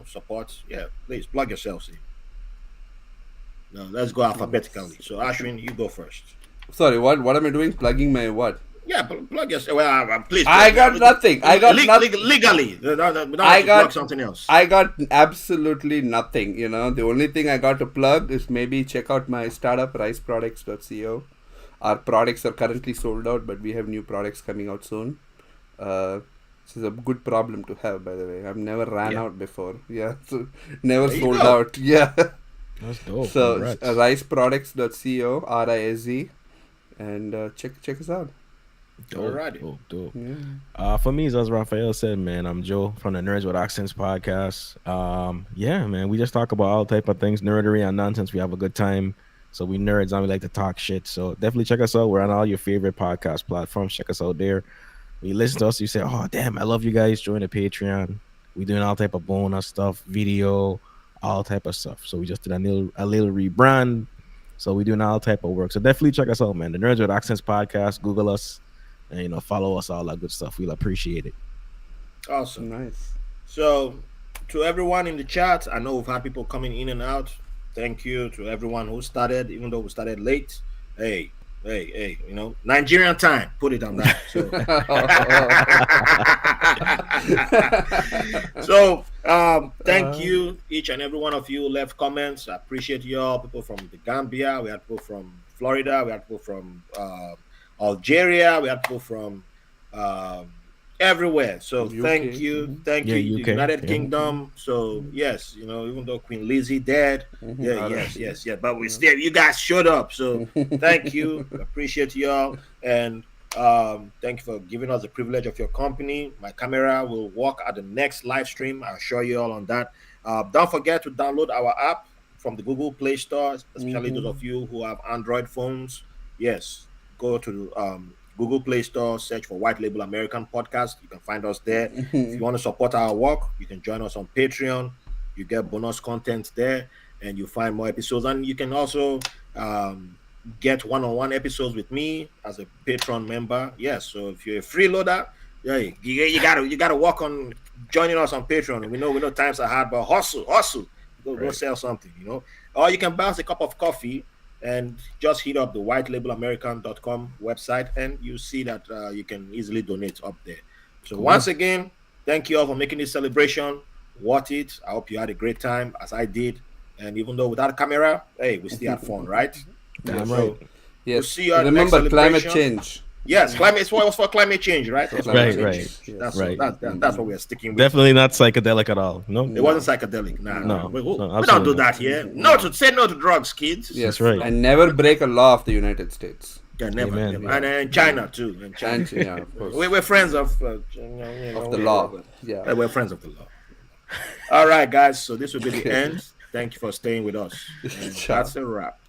support. Yeah, please plug yourselves in. No, let's go alphabetically. So, Ashwin, you go first. Sorry, what am I doing? Plugging my what? Yeah, plug yourself. Well, please. I got nothing. I got nothing. Legally. I got plug something else. I got absolutely nothing. The only thing I got to plug is maybe check out my startup riceproducts.co. Our products are currently sold out, but we have new products coming out soon. This is a good problem to have, by the way. I've never ran out before. Yeah, so never sold out. Yeah. That's dope. So riceproducts.co, RISE, and check us out. Alrighty. Dope. Yeah. For me, as Raphael said, man, I'm Joe from the Nerds with Accents podcast. Yeah, man, we just talk about all type of things, nerdery and nonsense. We have a good time. So we nerds and we like to talk shit. So definitely check us out. We're on all your favorite podcast platforms. Check us out there. When you listen to us, you say, oh, damn, I love you guys. Join the Patreon. We doing all type of bonus stuff, video, all type of stuff. So we just did a little rebrand. So we doing all type of work. So definitely check us out, man. The Nerds with Accents podcast. Google us and follow us, all that good stuff. We'll appreciate it. Awesome. Nice. So to everyone in the chat, I know we've had people coming in and out. Thank you to everyone who started, even though we started late. Hey, Nigerian time. Put it on that. So, thank you, each and every one of you who left comments. I appreciate you all. People from the Gambia, we had people from Florida, we had people from Algeria, we had people from everywhere. So UK. thank you the UK. United Kingdom. So yes, even though Queen Lizzie dead, yes, but we still, you guys showed up. So thank you, appreciate y'all, and thank you for giving us the privilege of your company. My camera will work at the next live stream. I'll show you all on that. Don't forget to download our app from the Google Play Store, especially those of you who have Android phones. Yes, go to Google Play Store, search for White Label American Podcast. You can find us there. If you want to support our work, you can join us on Patreon. You get bonus content there, and you find more episodes. And you can also get one-on-one episodes with me as a Patreon member. Yes, so if you're a freeloader, Yeah, you gotta work on joining us on Patreon. We know times are hard, but hustle. Go Right. sell something, Or you can bounce a cup of coffee and just hit up the whitelabelamerican.com website, and you see that you can easily donate up there. So once again, thank you all for making this celebration worth it. I hope you had a great time as I did. And even though without a camera, hey, we still had fun, right? Damn So, right. Yes. we'll see you at the next Remember climate celebration. change. Yes, climate. It's what it was for climate change, right? It was for Right, climate right. change. Yes. That's Right. that's what we're sticking with. Definitely not psychedelic at all. No. It wasn't psychedelic. Nah, No, we no, don't absolutely do not. that here. No to say no to drugs, kids. Yes, right. And never break a law of the United States. Yeah, never. Amen. never. And China too. And China. And yeah, of course. We're friends of Of the law. Yeah. We're friends of the law. All right, guys. So this will be the end. Thank you for staying with us. And Ciao. that's a wrap.